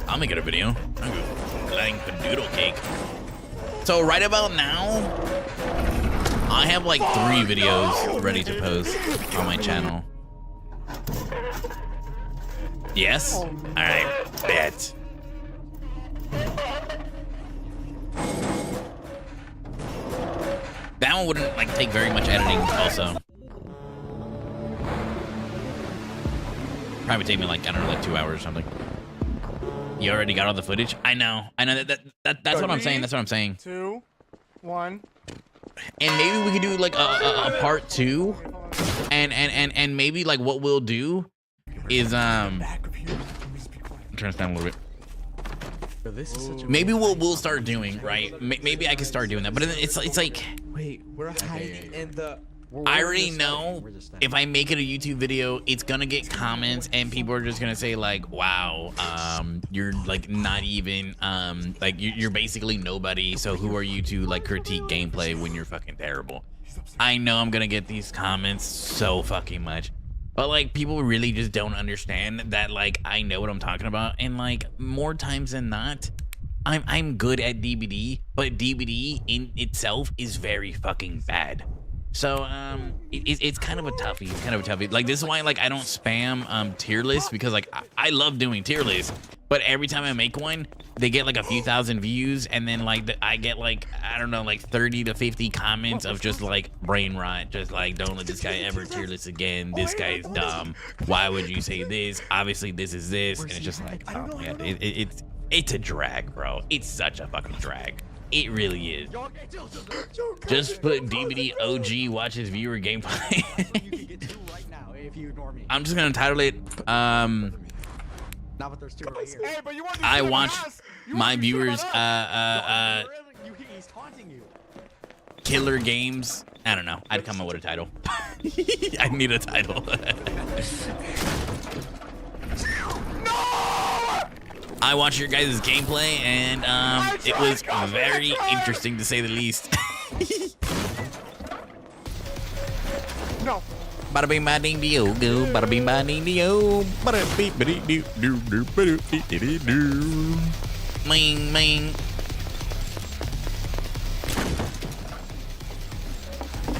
I'll make it a video. Like doodle cake. So right about now, I have like 3 videos ready to post on my channel. Yes? All right, bet. That one wouldn't like take very much editing also. Probably take me like, I don't know, like 2 hours or something. You already got all the footage? I know that's what I'm saying. That's what I'm saying. 2, 1. And maybe we could do like a part 2, and maybe like what we'll do is turn this down a little bit. This is such a Maybe we'll start doing right. Maybe I can start doing that, but it's like wait, we're hiding in the. I already know if I make it a YouTube video, it's gonna get comments and people are just gonna say like, wow, you're like not even, like you're basically nobody. So who are you to like critique gameplay when you're fucking terrible? I know I'm gonna get these comments so fucking much, but like people really just don't understand that like I know what I'm talking about. And like more times than not, I'm good at DBD, but DBD in itself is very fucking bad. So it's kind of a toughie. It's kind of a toughie. Like this is why like I don't spam tier lists, because like I love doing tier lists, but every time I make one, they get like a few thousand views, and then like I get like, I don't know, like 30 to 50 comments of just like brain rot, just like, don't let this guy ever tier list again. This guy is dumb. Why would you say this? Obviously this is this, and it's just like, oh my god, it's a drag, bro. It's such a fucking drag. It really is. Just put DVD OG watches viewer gameplay. I'm just gonna title it I watch my viewers killer games. I don't know. I'd come up with a title. I need a title. I watched your guys' gameplay, and it was very interesting to say the least. No. Bada bing bada ding dee go, bada bing bada ding dee oh, bada bing bada doo doo doo doo doo doo. Ming ming.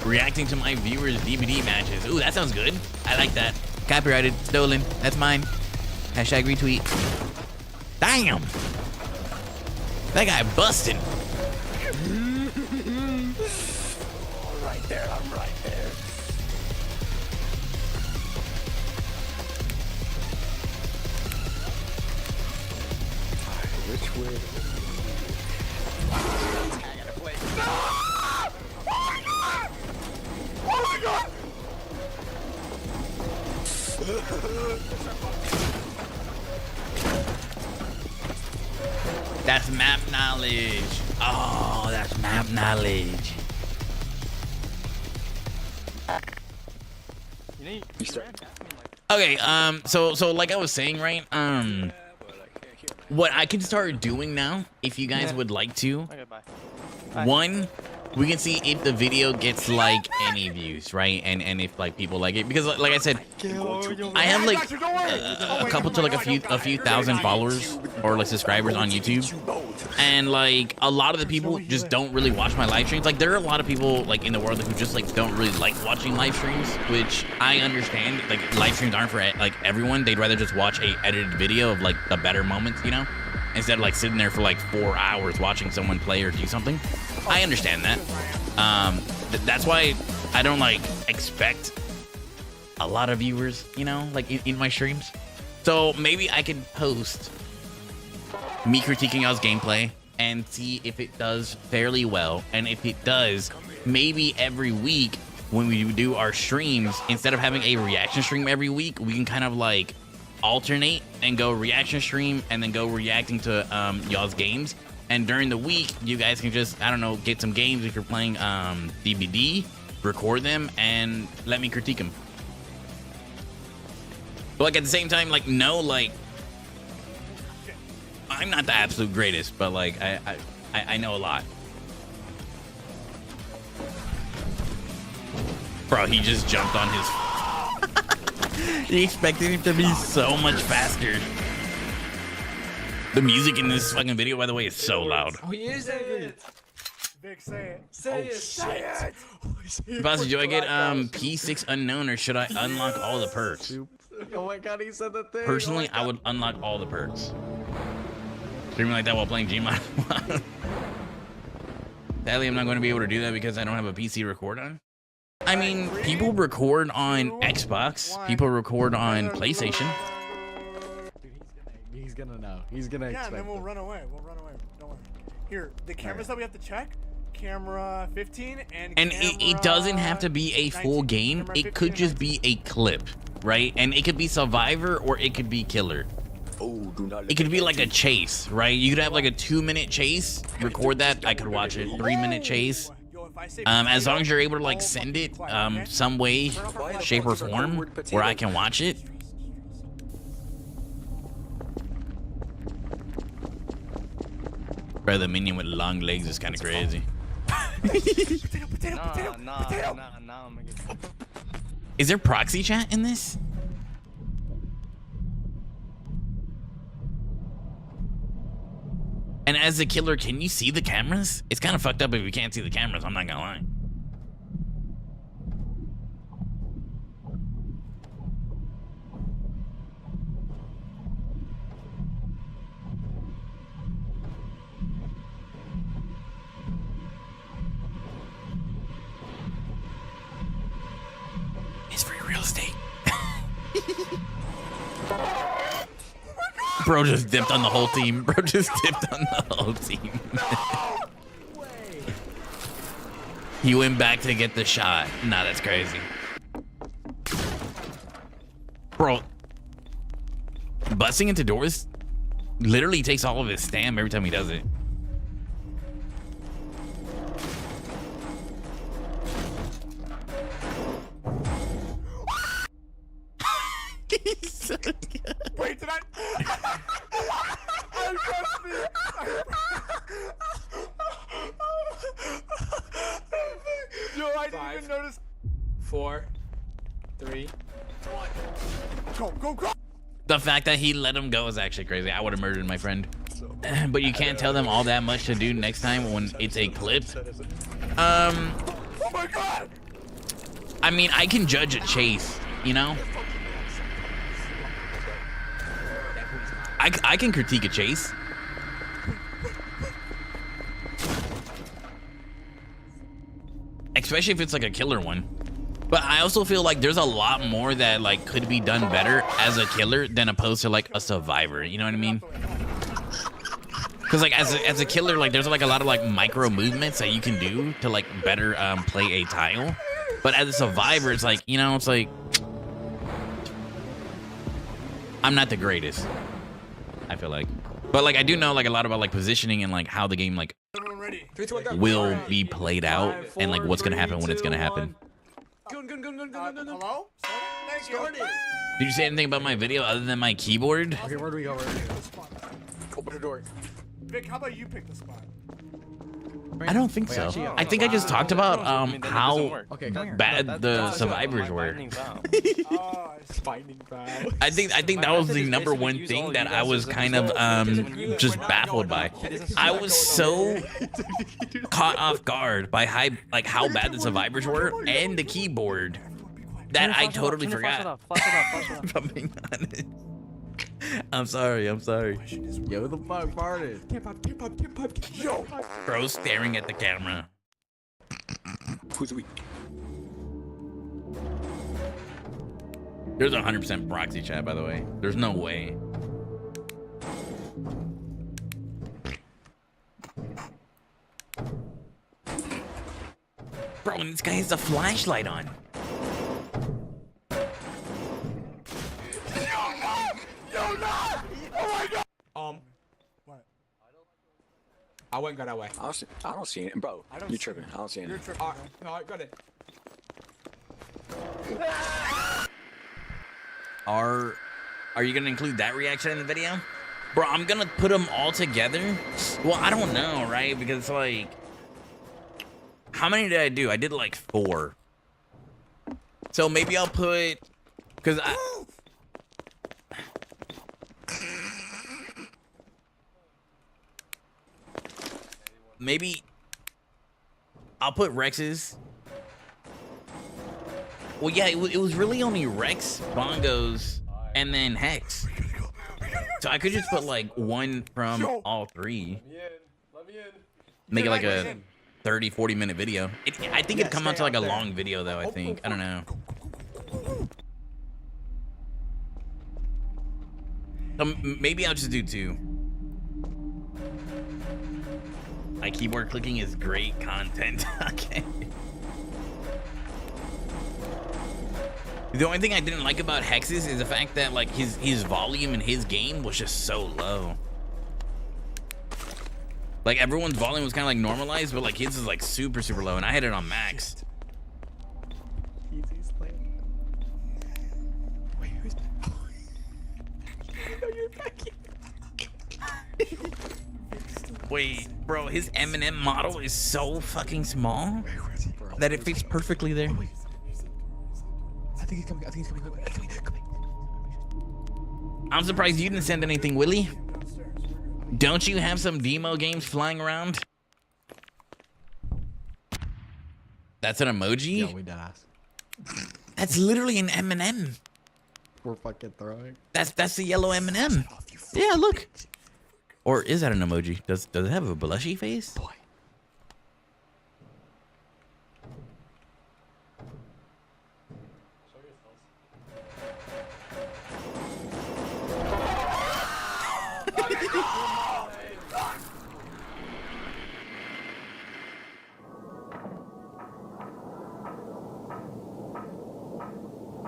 Reacting to my viewers' DVD matches. Ooh, that sounds good. I like that. Copyrighted, stolen. That's mine. Hashtag retweet. Damn! That guy busting. Right there, I'm right there. Which way? I gotta play. No! Oh my god! That's map knowledge. Oh, that's map knowledge. Okay, so like I was saying, right? what I can start doing now, if you guys would like to, Okay, bye. one, we can see if the video gets like any views, right? And if like people like it, because like I said, I have like a couple to like a few thousand followers or like subscribers on YouTube, and like a lot of the people just don't really watch my live streams. Like there are a lot of people like in the world who just like don't really like watching live streams, which I understand. Like live streams aren't for like everyone. They'd rather just watch a edited video of like the better moments, you know, instead of like sitting there for like 4 hours watching someone play or do something. I understand that. That's why I don't like expect a lot of viewers, you know, like in my streams. So maybe I could post me critiquing y'all's gameplay and see if it does fairly well. And if it does, maybe every week when we do our streams, instead of having a reaction stream every week, we can kind of like alternate and go reaction stream and then go reacting to y'all's games. And during the week, you guys can just, I don't know, get some games if you're playing DBD, record them, and let me critique them. But like at the same time, like, no, like, I'm not the absolute greatest, but like, I know a lot. Bro, he just jumped on his... He expected him to be so much faster. The music in this fucking video, by the way, is so loud. Oh, he is angry. Vic, say it. Say it. Say it. Bossy, do I get P6 unknown or should I unlock all the perks? Oh my god, he said the thing. Personally, I would unlock all the perks. Streaming like that while playing Gmod. Sadly, I'm not going to be able to do that because I don't have a PC to record on. I mean, people record on Xbox. People record on PlayStation. He's gonna know. He's gonna Yeah, expect and then we'll it. run away. We'll run away. Don't worry. Here, the cameras that we have to check. Camera 15 and it doesn't have to be a full game. It could just be a clip, right? And it could be Survivor or it could be Killer. It could be like a chase, right? You could have like a 2-minute chase, record that. I could watch it. 3-minute chase. As long as you're able to like send it some way, shape or form where I can watch it. Bro, the minion with long legs is kind of crazy. Is there proxy chat in this? And as a killer, can you see the cameras? It's kind of fucked up if you can't see the cameras, I'm not gonna lie. It's free real estate. Bro just dipped on the whole team. Bro just dipped on the whole team. He went back to get the shot. Nah, that's crazy. Bro, busting into doors literally takes all of his stamina every time he does it. He's so good. Wait, did I? I trust me. Yo, I didn't even notice. 4, 3, 2, 1. Go. The fact that he let him go is actually crazy. I would have murdered my friend. But you can't tell them all that much to do next time when it's a clip. Oh my god. I mean, I can judge a chase, you know? I can critique a chase. Especially if it's like a killer one. But I also feel like there's a lot more that like could be done better as a killer than opposed to like a survivor, you know what I mean? Because like as a killer, like there's like a lot of like micro movements that you can do to like better play a tile. But as a survivor, it's like, you know, it's like I'm not the greatest, I feel like. But like I do know like a lot about like positioning and like how the game like will be played out and like what's gonna happen when it's gonna happen. Hello? Thank you. Did you say anything about my video other than my keyboard? Okay, where do we go? Open the door. Vic, how about you pick the spot? I don't think so. I think I just talked about how bad the survivors were. Finding Val. I think that was the number one thing that I was kind of just baffled by. I was so caught off guard by how bad the survivors were and the keyboard that I totally forgot. If I'm being honest. I'm sorry. Yo, the fuck farted? Yo, bro, staring at the camera. Who's weak? There's 100% proxy chat, by the way. There's no way. Bro, and this guy has a flashlight on. What? I wouldn't go that way. I don't see it, bro. You tripping? I don't see it. You're tripping. No, I got it. Are you gonna include that reaction in the video? Bro, I'm gonna put them all together. Well, I don't know, right? Because like, how many did I do? I did like 4. So maybe I'll put, cause maybe I'll put Rex's. Well, yeah, it was really only Rex, Bongos, and then Hex. So I could just put like one from all 3. Make it like a 30-40 minute video. I think it'd come out to like a long video though, I think. I don't know. Maybe I'll just do 2. My keyboard clicking is great content. Okay. The only thing I didn't like about Hex's is the fact that like his volume in his game was just so low. Like everyone's volume was kind of like normalized, but like his is like super low, and I had it on max. Wait, bro, his M&M model is so fucking small that it fits perfectly there. I think he's coming. I'm surprised you didn't send anything, Willie. Don't you have some demo games flying around? That's an emoji? Yo, we deadass. That's literally an M&M. We're fucking throwing. That's the yellow M&M. Yeah, look. Or is that an emoji? Does it have a blushy face? Boy.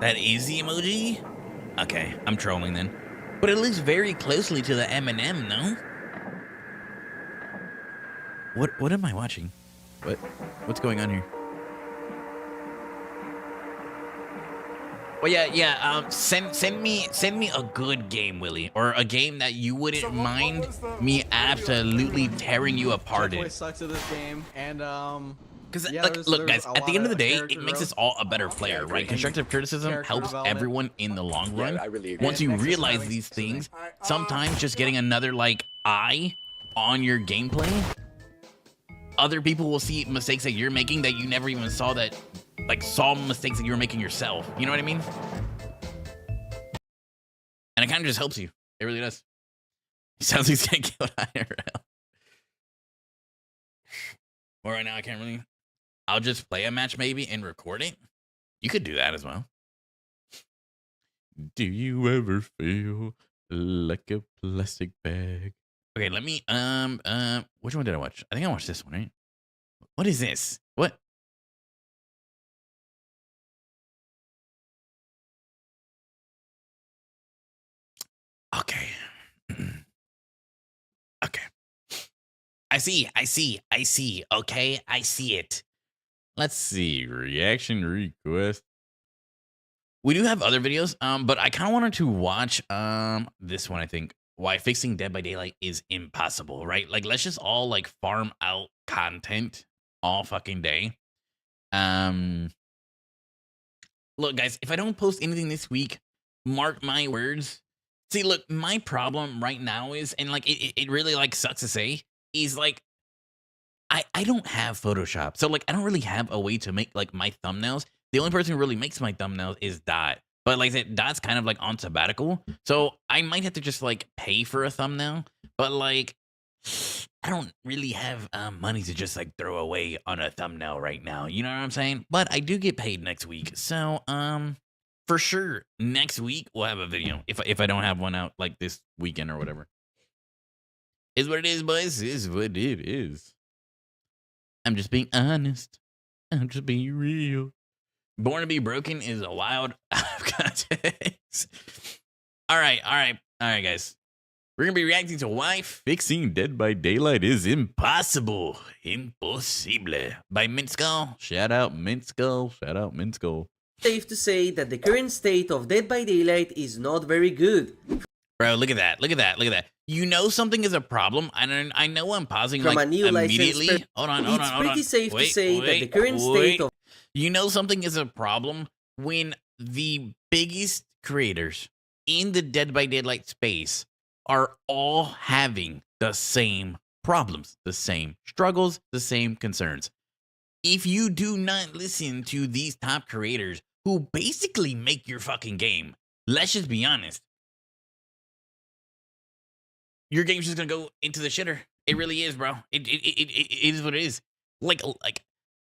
That easy emoji? Okay, I'm trolling then. But it looks very closely to the M&M, no? What am I watching? What's going on here? Well, yeah. Send me a good game, Willie, or a game that you wouldn't mind me absolutely tearing you apart in. Sucks at this game, and Because look, guys, at the end of the day, it makes us all a better player, right? Constructive criticism helps everyone in the long run. I really agree. Once you realize these things, sometimes just getting another like eye on your gameplay, other people will see mistakes that you're making that you never even saw mistakes that you were making yourself. You know what I mean? And it kind of just helps you. It really does. It sounds like he's getting killed IRL. Well, right now I can't really. I'll just play a match maybe and record it. You could do that as well. Do you ever feel like a plastic bag? Okay, let me which one did I watch? I think I watched this one, right? What is this? What? Okay. Okay. I see. Okay, I see it. Let's see. Reaction request. We do have other videos, but I kind of wanted to watch this one, I think. why fixing Dead by Daylight is impossible, right? Like, let's just all like farm out content all fucking day. Look, guys, if I don't post anything this week, mark my words. See, look, my problem right now is, and like it really like sucks to say, is like I don't have Photoshop. So like I don't really have a way to make like my thumbnails. The only person who really makes my thumbnails is Dot. But like I said, Dot's kind of like on sabbatical. So I might have to just like pay for a thumbnail. But like I don't really have money to just like throw away on a thumbnail right now. You know what I'm saying? But I do get paid next week. So for sure next week we'll have a video. If I don't have one out like this weekend or whatever. Is what it is, boys. Is what it is. I'm just being honest. I'm just being real. Born to be Broken is a wild context. All right, guys. We're going to be reacting to why fixing Dead by Daylight is impossible. Impossible. By Mintskull. Shout out Mintskull. Shout out Mintskull. Safe to say that the current state of Dead by Daylight is not very good. Bro, look at that. Look at that. Look at that. You know something is a problem. I know I'm pausing From like a new immediately. Hold on. It's pretty safe to say that the current state of... You know something is a problem when the biggest creators in the Dead by Daylight space are all having the same problems, the same struggles, the same concerns. If you do not listen to these top creators who basically make your fucking game, let's just be honest, your game's just gonna go into the shitter. It really is, bro. It is what it is. Like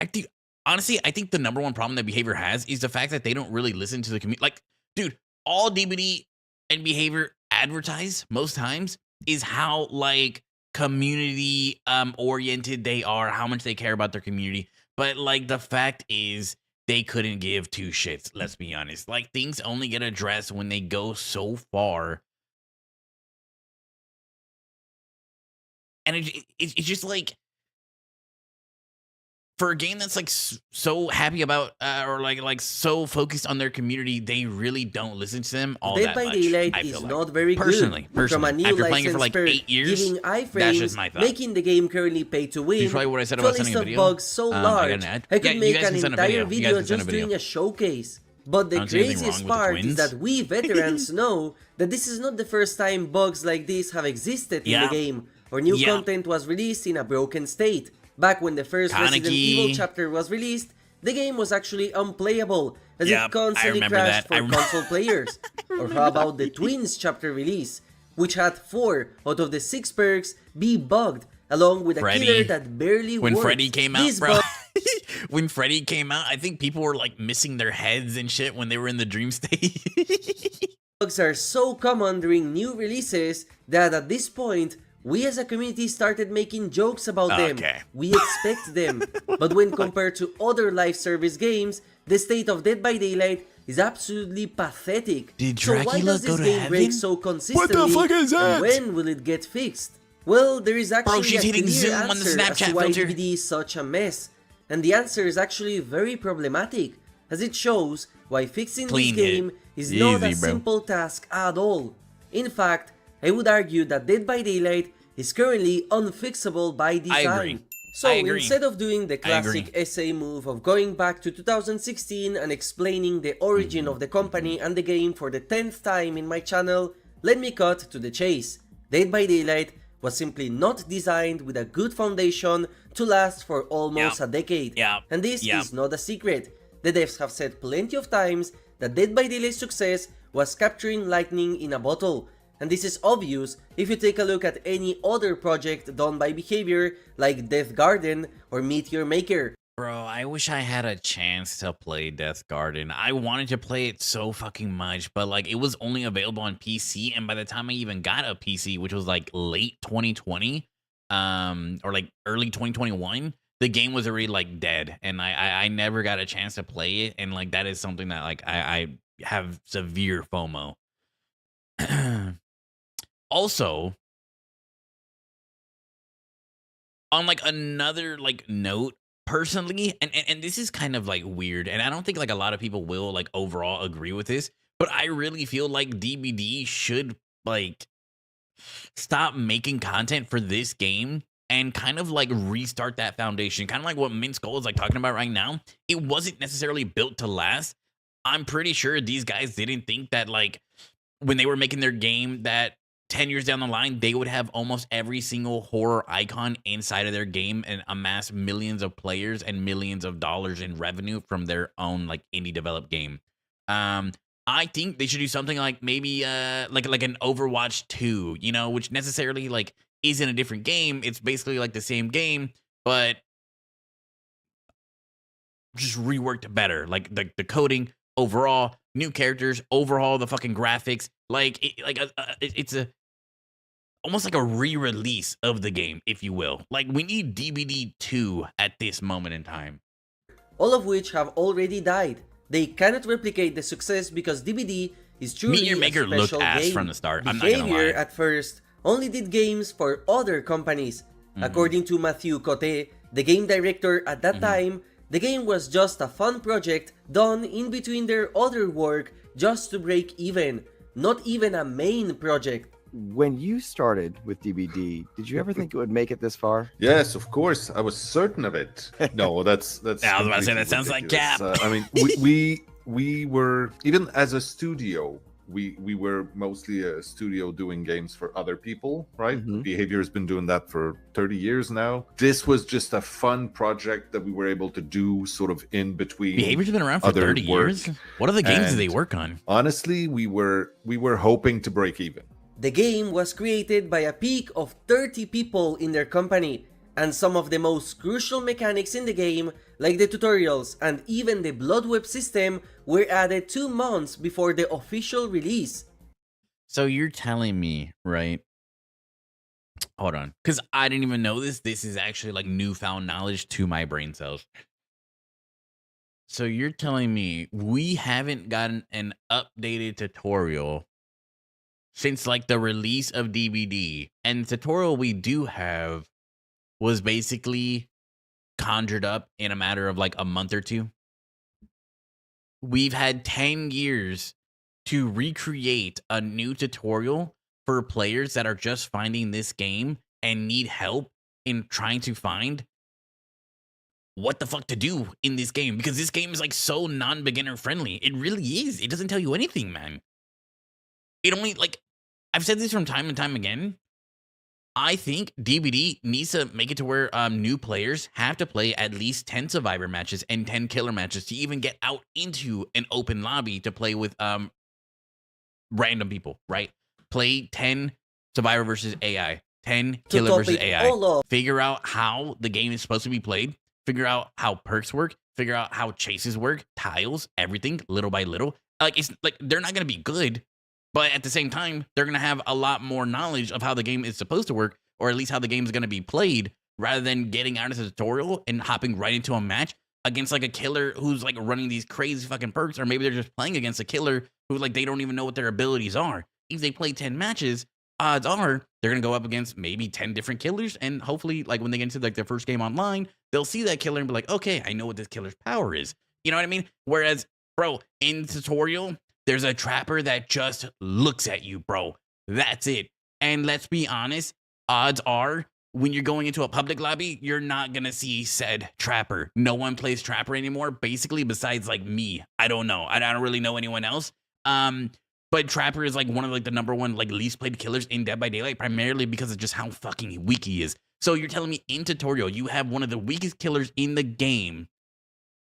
I think honestly, I think the number one problem that Behavior has is the fact that they don't really listen to the community. Like, dude, all DBD and Behavior advertise most times is how like community oriented they are, how much they care about their community. But like the fact is they couldn't give two shits, let's be honest. Like things only get addressed when they go so far. And it's just like, for a game that's like so happy about or like so focused on their community, they really don't listen to them all Dead that by much. Daylight is not very personally, good. From a new after playing it for like licensed 8 years, giving that's iframes, just my thought. making the game currently pay to win, Did you try what I said to a about list sending a of video? bugs so I got large, an ad. I could You make guys an can send a entire video. You guys video can send a just video. doing a showcase. But the I don't see anything craziest wrong with the part is twins. that we veterans know that this is not the first time bugs like this have existed in the game, or new content was released in a broken state. Back when the first Resident Evil chapter was released, the game was actually unplayable, as it constantly crashed for console players. Or how about the Twins chapter release, which had 4 out of the 6 perks be bugged, along with a killer that barely when worked. Freddy came out, These bro. When Freddy came out, I think people were like missing their heads and shit when they were in the dream state. Bugs are so common during new releases that at this point, we as a community started making jokes about them. We expect them. But when compared to other live service games, the state of Dead by Daylight is absolutely pathetic. Did so why Dracula does this go to game break heaven? so consistently? What the fuck is that? And when will it get fixed? Well, there is actually she's a hitting clear zoom on the answer as Snapchat to why filter. DBD is such a mess. And the answer is actually very problematic, as it shows why fixing Clean this hit. game is not a Easy, bro. simple task at all. In fact, I would argue that Dead by Daylight is currently unfixable by design. I agree. So I agree. instead of doing the classic essay move of going back to 2016 and explaining the origin of the company and the game for the 10th time in my channel, let me cut to the chase. Dead by Daylight was simply not designed with a good foundation to last for almost a decade. And this is not a secret. The devs have said plenty of times that Dead by Daylight's success was capturing lightning in a bottle. And this is obvious if you take a look at any other project done by Behavior like Death Garden or Meteor Maker. Bro, I wish I had a chance to play Death Garden. I wanted to play it so fucking much, but like it was only available on PC, and by the time I even got a PC, which was like late 2020, or like early 2021, the game was already like dead, and I never got a chance to play it, and like that is something that like I have severe FOMO. Also, on like another like note, personally, and this is kind of like weird, and I don't think like a lot of people will like overall agree with this, but I really feel like DBD should like stop making content for this game and kind of like restart that foundation. Kind of like what Mint Skull is like talking about right now. It wasn't necessarily built to last. I'm pretty sure these guys didn't think that like when they were making their game that 10 years down the line, they would have almost every single horror icon inside of their game and amass millions of players and millions of dollars in revenue from their own like indie developed game. I think they should do something like maybe like an Overwatch 2, you know, which necessarily like isn't a different game. It's basically like the same game, but just reworked better. Like the coding overall, new characters, overhaul the fucking graphics. Like it's a almost like a re-release of the game, if you will. Like we need DBD 2 at this moment in time. All of which have already died. They cannot replicate the success because DBD is truly Meteor Maker a special looked ass game. from the start. I'm not gonna Behavior lie. at first only did games for other companies. According to Matthew Cote, the game director at that time, the game was just a fun project done in between their other work just to break even, not even a main project. When you started with DBD, did you ever think it would make it this far? Yes, of course. I was certain of it. No, that's. Yeah, I was about to say that sounds like Cap. I mean, we were even as a studio. We were mostly a studio doing games for other people, right? Behavior has been doing that for 30 years now. This was just a fun project that we were able to do sort of in between. Behavior's been around for 30 years? What other games do they work on? Honestly, we were hoping to break even. The game was created by a peak of 30 people in their company, and some of the most crucial mechanics in the game, like the tutorials and even the blood web system, were added 2 months before the official release. So you're telling me, right? Hold on, because I didn't even know this. This is actually like newfound knowledge to my brain cells. So you're telling me we haven't gotten an updated tutorial since like the release of DBD, and the tutorial we do have was basically conjured up in a matter of like a month or two. We've had 10 years to recreate a new tutorial for players that are just finding this game and need help in trying to find what the fuck to do in this game, because this game is like so non-beginner friendly. It really is. It doesn't tell you anything, man. It only, like, I've said this from time and time again. I think DBD needs to make it to where new players have to play at least 10 survivor matches and 10 killer matches to even get out into an open lobby to play with random people, right? Play 10 survivor versus AI, 10 killer versus AI. Figure out how the game is supposed to be played. Figure out how perks work. Figure out how chases work, tiles, everything, little by little. Like, it's like they're not going to be good, but at the same time, they're going to have a lot more knowledge of how the game is supposed to work, or at least how the game is going to be played, rather than getting out of the tutorial and hopping right into a match against like a killer who's like running these crazy fucking perks, or maybe they're just playing against a killer who like they don't even know what their abilities are. If they play 10 matches, odds are they're going to go up against maybe 10 different killers, and hopefully like when they get into like their first game online, they'll see that killer and be like, okay, I know what this killer's power is. You know what I mean? Whereas, bro, in the tutorial, there's a trapper that just looks at you, bro. That's it. And let's be honest, odds are when you're going into a public lobby, you're not going to see said trapper. No one plays trapper anymore, basically, besides like me. I don't know. I don't really know anyone else. But trapper is like one of like the #1 like least played killers in Dead by Daylight, primarily because of just how fucking weak he is. So you're telling me in tutorial, you have one of the weakest killers in the game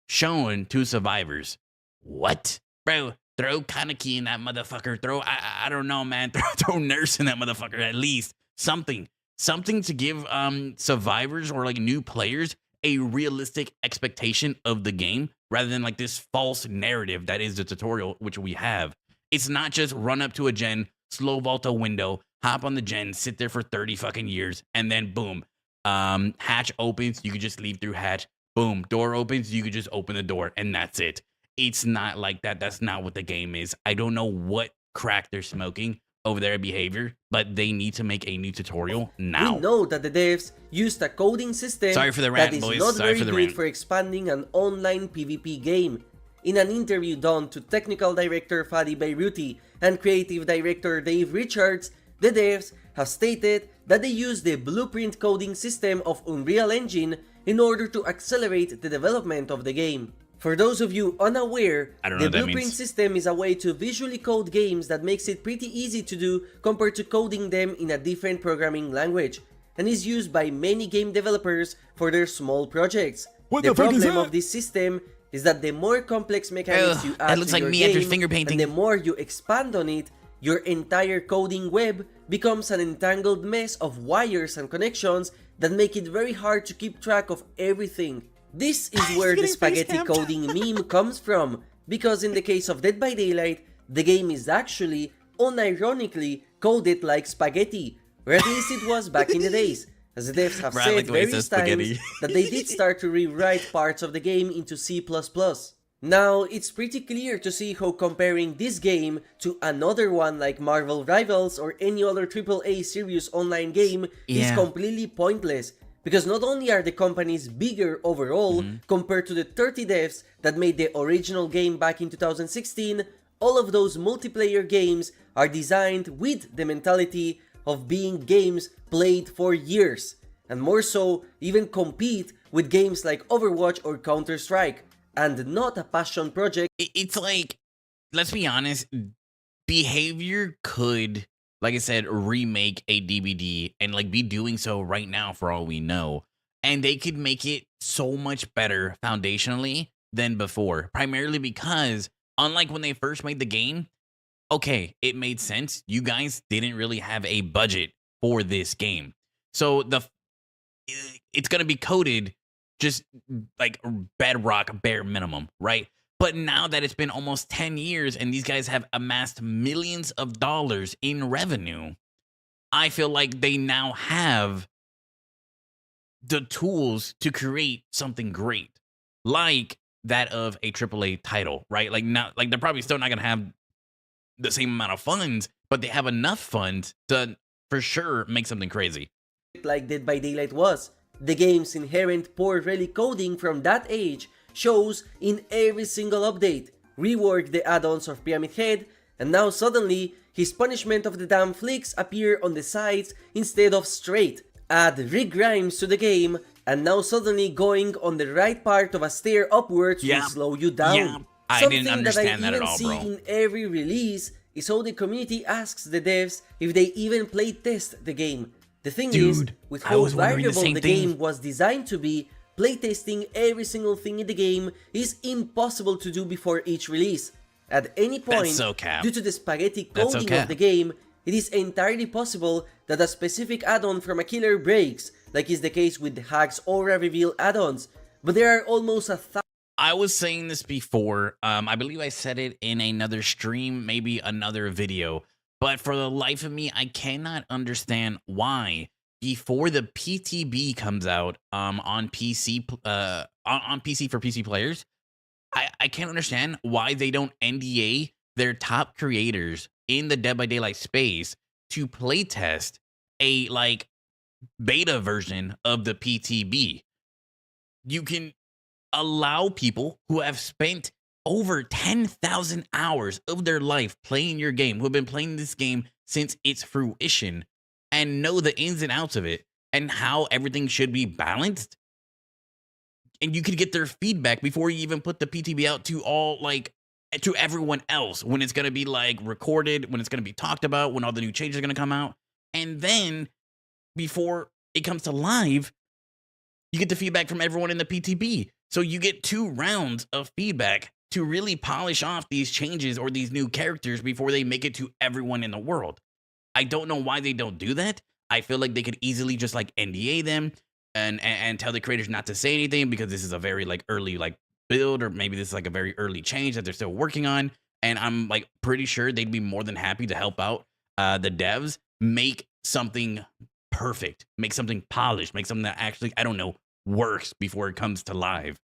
shown to survivors. What? Bro, throw Kaneki in that motherfucker. Throw, I don't know, man. Throw Nurse in that motherfucker, at least. Something to give survivors or like new players a realistic expectation of the game, rather than like this false narrative that is the tutorial, which we have. It's not just run up to a gen, slow vault a window, hop on the gen, sit there for 30 fucking years, and then boom, hatch opens, you could just leave through hatch. Boom, door opens, you could just open the door, and that's it. It's not like that. That's not what the game is. I don't know what crack they're smoking over their behavior, but they need to make a new tutorial now. We know that the devs used a coding system Sorry for the rant, that is boys. not Sorry very for the good rant. for expanding an online PvP game. In an interview done to technical director Fadi Beiruti and creative director Dave Richards, The devs have stated that they use the blueprint coding system of Unreal Engine in order to accelerate the development of the game. For those of you unaware, the blueprint system is a way to visually code games that makes it pretty easy to do compared to coding them in a different programming language, and is used by many game developers for their small projects. The problem of this system is that the more complex mechanics you add to your game, and the more you expand on it, your entire coding web becomes an entangled mess of wires and connections that make it very hard to keep track of everything. This is where the spaghetti coding meme comes from, because in the case of Dead by Daylight, the game is actually, unironically, coded like spaghetti, or at least it was back in the days, as the devs have said various times that they did start to rewrite parts of the game into C++. Now, it's pretty clear to see how comparing this game to another one like Marvel Rivals or any other AAA serious online game is completely pointless, because not only are the companies bigger overall compared to the 30 devs that made the original game back in 2016, all of those multiplayer games are designed with the mentality of being games played for years, and more so, even compete with games like Overwatch or Counter-Strike, and not a passion project. It's like, let's be honest, Behavior could, like I said, remake a DBD and like be doing so right now for all we know, and they could make it so much better foundationally than before, primarily because unlike when they first made the game, okay, it made sense. You guys didn't really have a budget for this game. So it's going to be coded just like bedrock, bare minimum, right? But now that it's been almost 10 years and these guys have amassed millions of dollars in revenue, I feel like they now have the tools to create something great, like that of a AAA title, right? Like, not like they're probably still not going to have the same amount of funds, but they have enough funds to for sure make something crazy. Like Dead by Daylight was. The game's inherent poor relic coding from that age shows in every single update. Rework the add-ons of Pyramid Head, and now suddenly his punishment of the damn flicks appear on the sides instead of straight. Add Rick Grimes to the game, and now suddenly going on the right part of a stair upwards will slow you down. I didn't understand that at all, bro. Something that I even see in every release is how the community asks the devs if they even play test the game. The thing is, with how variable the game was designed to be, playtesting every single thing in the game is impossible to do before each release. At any point, due to the spaghetti coding of the game, it is entirely possible that a specific add-on from a killer breaks, like is the case with the Hag's Aura Reveal add-ons, but there are almost 1,000. I was saying this before, I believe I said it in another stream, maybe another video, but for the life of me, I cannot understand why before the PTB comes out on PC on PC for PC players, I can't understand why they don't NDA their top creators in the Dead by Daylight space to playtest a like beta version of the PTB. You can allow people who have spent over 10,000 hours of their life playing your game, who have been playing this game since its fruition, and know the ins and outs of it and how everything should be balanced. And you could get their feedback before you even put the PTB out to all, like, to everyone else, when it's going to be like recorded, when it's going to be talked about, when all the new changes are going to come out. And then before it comes to live, you get the feedback from everyone in the PTB. So you get 2 rounds of feedback to really polish off these changes or these new characters before they make it to everyone in the world. I don't know why they don't do that. I feel like they could easily just like NDA them and tell the creators not to say anything because this is a very like early like build, or maybe this is like a very early change that they're still working on. And I'm like pretty sure they'd be more than happy to help out the devs make something perfect, make something polished, make something that actually, I don't know, works before it comes to live.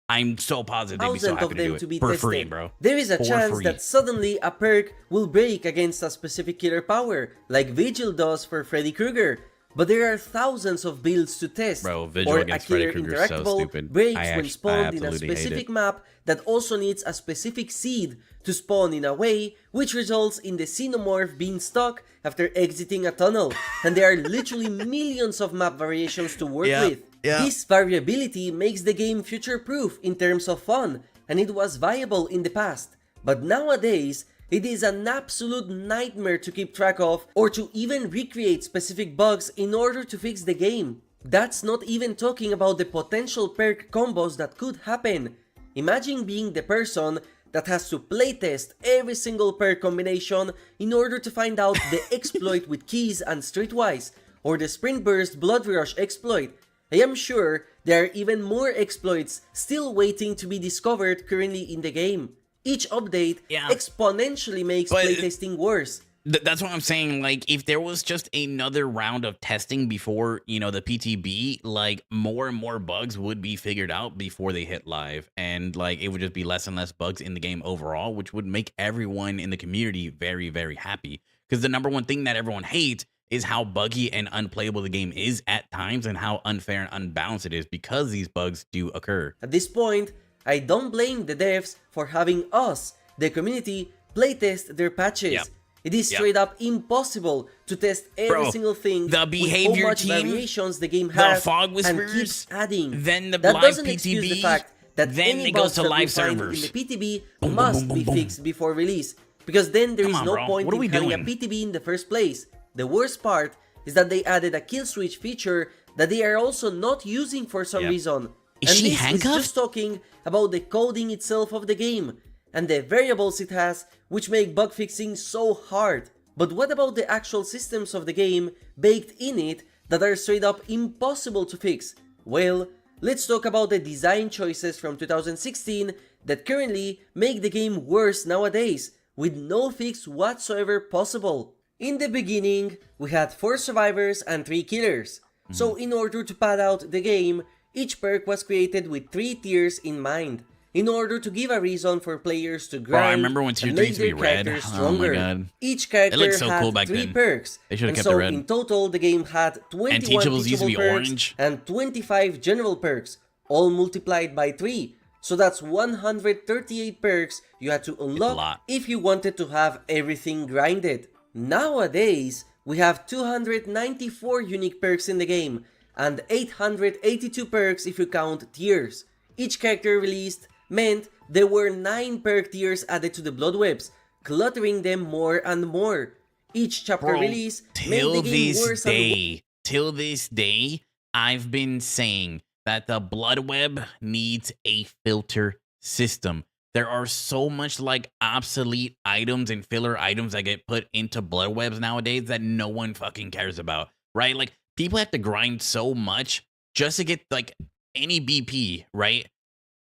I'm so positive they'd be so happy to do it for free, bro. There is a chance that suddenly a perk will break against a specific killer power, like Vigil does for Freddy Krueger. but there are thousands of builds to test. Bro, Vigil or against a killer Freddy Krueger is so interactable stupid. breaks I when spawned in a absolutely hate specific it. map that also needs a specific seed to spawn in a way which results in the xenomorph being stuck after exiting a tunnel. And there are literally millions of map variations to work with. This variability makes the game future-proof in terms of fun, and it was viable in the past. But nowadays, it is an absolute nightmare to keep track of or to even recreate specific bugs in order to fix the game. That's not even talking about the potential perk combos that could happen. Imagine being the person that has to playtest every single perk combination in order to find out the exploit with keys and streetwise, or the sprint burst blood rush exploit. I am sure there are even more exploits still waiting to be discovered currently in the game. Each update exponentially makes playtesting worse. That's what I'm saying. Like, if there was just another round of testing before, you know, the PTB, like, more and more bugs would be figured out before they hit live. And, like, it would just be less and less bugs in the game overall, which would make everyone in the community very, very happy. Because the number one thing that everyone hates is how buggy and unplayable the game is at times and how unfair and unbalanced it is because these bugs do occur. At this point, I don't blame the devs for having us, the community, playtest their patches. It is straight up impossible to test every single thing the behavior with how much team, variations the game has Fog and Whispers, keeps adding. then the that live doesn't PTB, excuse the fact that then any it goes bugs to that live we find servers. in the PTB must be fixed before release, because then there is no point in having a PTB in the first place. The worst part is that they added a kill switch feature that they are also not using for some reason. Is and she this handcuffed? is just talking about the coding itself of the game and the variables it has, which make bug fixing so hard. But what about the actual systems of the game baked in it that are straight up impossible to fix? Well, let's talk about the design choices from 2016 that currently make the game worse nowadays, with no fix whatsoever possible. In the beginning, we had 4 survivors and 3 killers. So in order to pad out the game, each perk was created with 3 tiers in mind, in order to give a reason for players to grind. Bro, I remember when tier and 3 make to be their red. characters Oh my stronger. god. Each character It looked so had cool back 3 then. perks. They should have and kept so it red. in total, the game had 21 teachables used to be perks orange. and 25 general perks, all multiplied by 3. So that's 138 perks you had to unlock if you wanted to have everything grinded. Nowadays, we have 294 unique perks in the game, and 882 perks if you count tiers. Each character released meant there were 9 perk tiers added to the blood webs, cluttering them more and more. Each chapter release made the game worse and till this day, I've been saying that the blood web needs a filter system. There are so much like obsolete items and filler items that get put into blood webs nowadays that no one fucking cares about, right? Like, people have to grind so much just to get like any BP, right?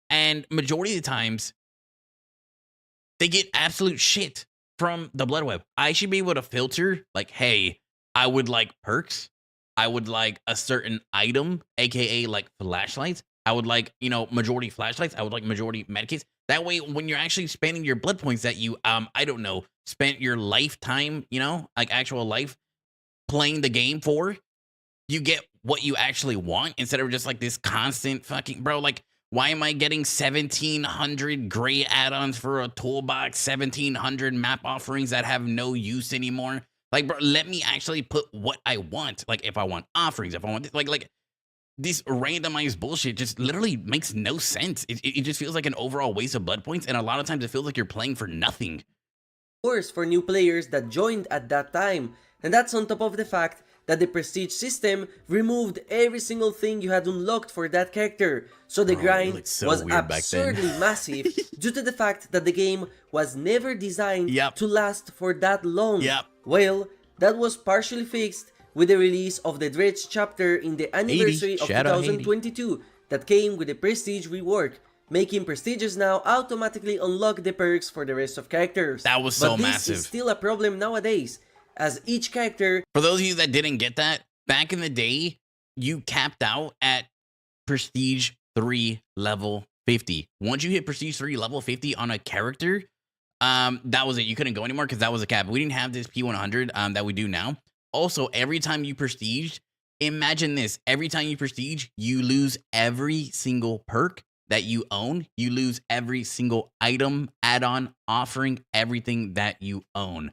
And majority of the times, they get absolute shit from the blood web. I should be able to filter, like, hey, I would like perks. I would like a certain item, aka like flashlights. I would like, you know, majority flashlights. I would like majority medkits. That way, when you're actually spending your blood points that you, I don't know, spent your lifetime, you know, like actual life playing the game for, you get what you actually want instead of just like this constant fucking, bro, like, why am I getting 1,700 gray add-ons for a toolbox, 1,700 map offerings that have no use anymore? Like, bro, let me actually put what I want. Like, if I want offerings, if I want, like this randomized bullshit just literally makes no sense. It just feels like an overall waste of blood points, and a lot of times it feels like you're playing for nothing. worse for new players that joined at that time, and that's on top of the fact that the prestige system removed every single thing you had unlocked for that character, so the grind was absurdly massive due to the fact that the game was never designed to last for that long. Well, that was partially fixed with the release of the Dredge chapter in the anniversary of 2022 that came with the prestige rework, making prestiges now automatically unlock the perks for the rest of characters. That was so but this massive. is still a problem nowadays, as each character... For those of you that didn't get that, back in the day, you capped out at Prestige 3 level 50. Once you hit Prestige 3 level 50 on a character, that was it. You couldn't go anymore because that was a cap. We didn't have this P100 that we do now. Also, every time you prestiged, Imagine this. Every time you prestige, you lose every single perk that you own. You lose every single item, add-on, offering, everything that you own.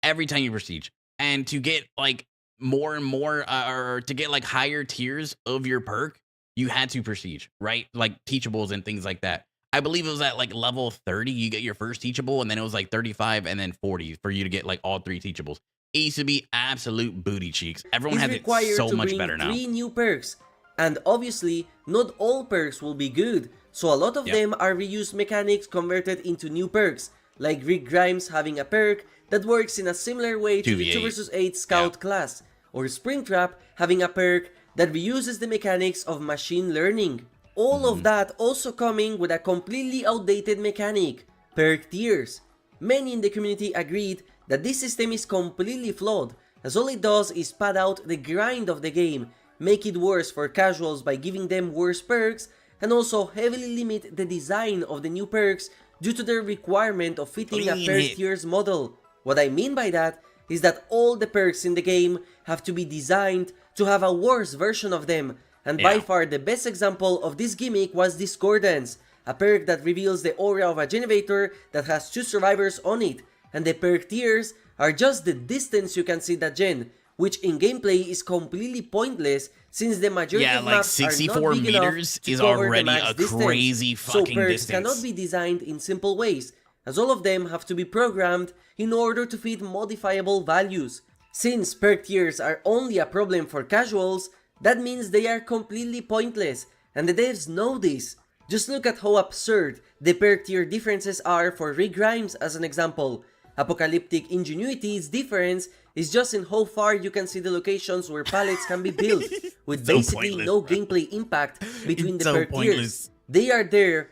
Every time you prestige. And to get like more and more, or to get like higher tiers of your perk, you had to prestige, right? Like teachables and things like that. I believe it was at like level 30, you get your first teachable, and then it was like 35 and then 40 for you to get like all 3 teachables. It used to be absolute booty cheeks. Everyone has it so much better now. 3 new perks, and obviously not all perks will be good, so a lot of them are reused mechanics converted into new perks, like Rick Grimes having a perk that works in a similar way to the 2 vs 8 Scout class, or Springtrap having a perk that reuses the mechanics of machine learning. All of that also coming with a completely outdated mechanic, perk tiers. Many in the community agreed that this system is completely flawed, as all it does is pad out the grind of the game, make it worse for casuals by giving them worse perks, and also heavily limit the design of the new perks due to their requirement of fitting a perk tiers model. What I mean by that is that all the perks in the game have to be designed to have a worse version of them, and by far the best example of this gimmick was Discordance, a perk that reveals the aura of a generator that has 2 survivors on it, and the perk tiers are just the distance you can see that gen, which in gameplay is completely pointless since the majority of like maps 64 are not big meters enough to is cover already the max a distance. crazy So fucking perks distance. cannot be designed in simple ways, as all of them have to be programmed in order to fit modifiable values. Since perk tiers are only a problem for casuals, that means they are completely pointless, and the devs know this. Just look at how absurd the perk tier differences are for Rick Grimes as an example. Apocalyptic Ingenuity's difference is just in how far you can see the locations where pallets can be built, with basically no gameplay impact between the perk tiers. They are there.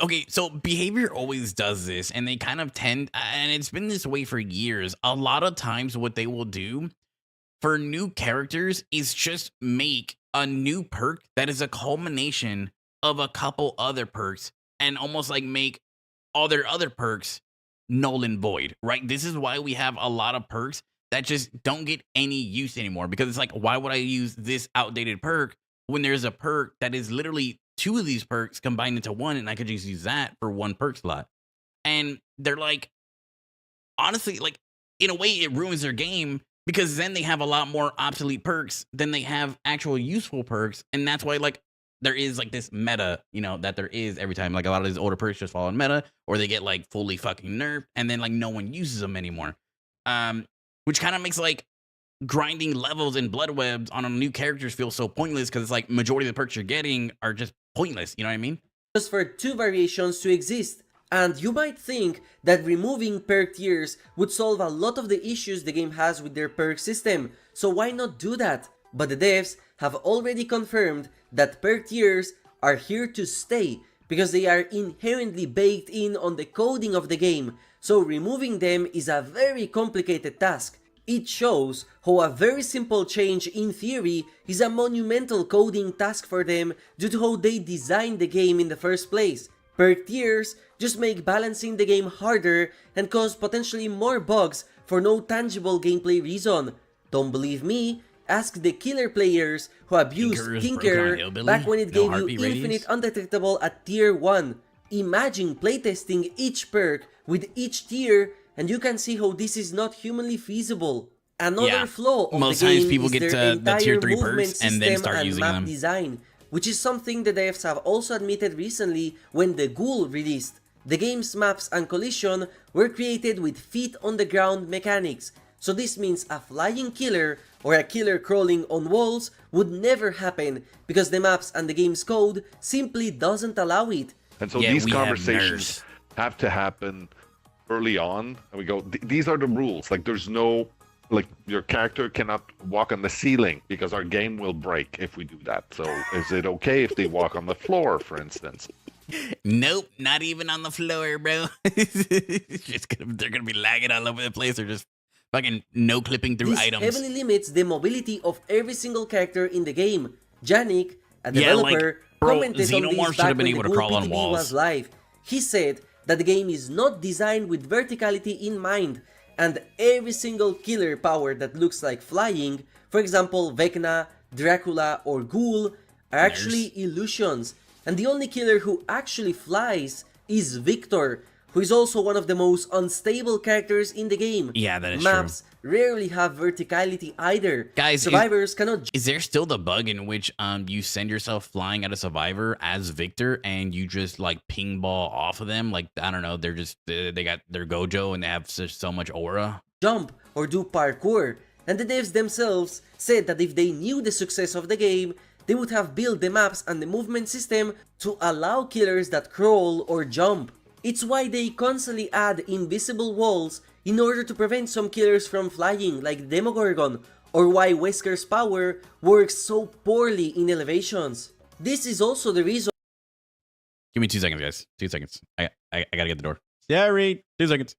Okay, so Behavior always does this, and they kind of tend, and it's been this way for years. A lot of times what they will do for new characters is just make a new perk that is a culmination of a couple other perks, and almost like make all their other perks null and void, right? This is why we have a lot of perks that just don't get any use anymore, because it's like, why would I use this outdated perk when there's a perk that is literally 2 of these perks combined into one, and I could just use that for 1 perk slot? And they're like, honestly, like, in a way it ruins their game, because then they have a lot more obsolete perks than they have actual useful perks. And that's why, like, there is like this meta, you know, that there is every time. Like, a lot of these older perks just fall in meta, or they get like fully fucking nerfed, and then like no one uses them anymore. Which kind of makes like grinding levels and blood webs on new characters feel so pointless, because it's like majority of the perks you're getting are just pointless. You know what I mean? Just for 2 variations to exist. And you might think that removing perk tiers would solve a lot of the issues the game has with their perk system, so why not do that? But the devs have already confirmed that perk tiers are here to stay, because they are inherently baked in on the coding of the game, so removing them is a very complicated task. It shows how a very simple change in theory is a monumental coding task for them due to how they designed the game in the first place. Perk tiers just make balancing the game harder and cause potentially more bugs for no tangible gameplay reason. Don't believe me? Ask the killer players who abused Tinker back when it gave you infinite undetectable at tier 1. Imagine playtesting each perk with each tier, and you can see how this is not humanly feasible. Another flaw of most the game times people is get their to the tier 3 movement perks and then system start and using map them. design, which is something the devs have also admitted recently when the Ghoul released. The game's maps and collision were created with feet on the ground mechanics, so this means a flying killer or a killer crawling on walls would never happen, because the maps and the game's code simply doesn't allow it. And so these conversations have to happen early on, and we go, these are the rules. Like, there's no, like, your character cannot walk on the ceiling because our game will break if we do that. So is it okay if they walk on the floor, for instance? Nope, not even on the floor, bro. They're gonna be lagging all over the place. They're just fucking no clipping through This items. heavily limits the mobility of every single character in the game. Janik, a developer, commented on this back when the Ghoul PTB was live. He said that the game is not designed with verticality in mind, and every single killer power that looks like flying, for example Vecna, Dracula or Ghoul, are actually illusions, and the only killer who actually flies is Victor, who is also one of the most unstable characters in the game. Yeah, that is Maps rarely have verticality either. Guys, survivors cannot. Is there still the bug in which you send yourself flying at a survivor as Victor and you just like ping ball off of them? Like, I don't know, they're just they got their Gojo and they have so much aura. Jump or do parkour, and the devs themselves said that if they knew the success of the game, they would have built the maps and the movement system to allow killers that crawl or jump. It's why they constantly add invisible walls in order to prevent some killers from flying like Demogorgon, or why Wesker's power works so poorly in elevations. This is also the reason. Give me 2 seconds, guys. 2 seconds. I gotta get the door. Sorry, 2 seconds.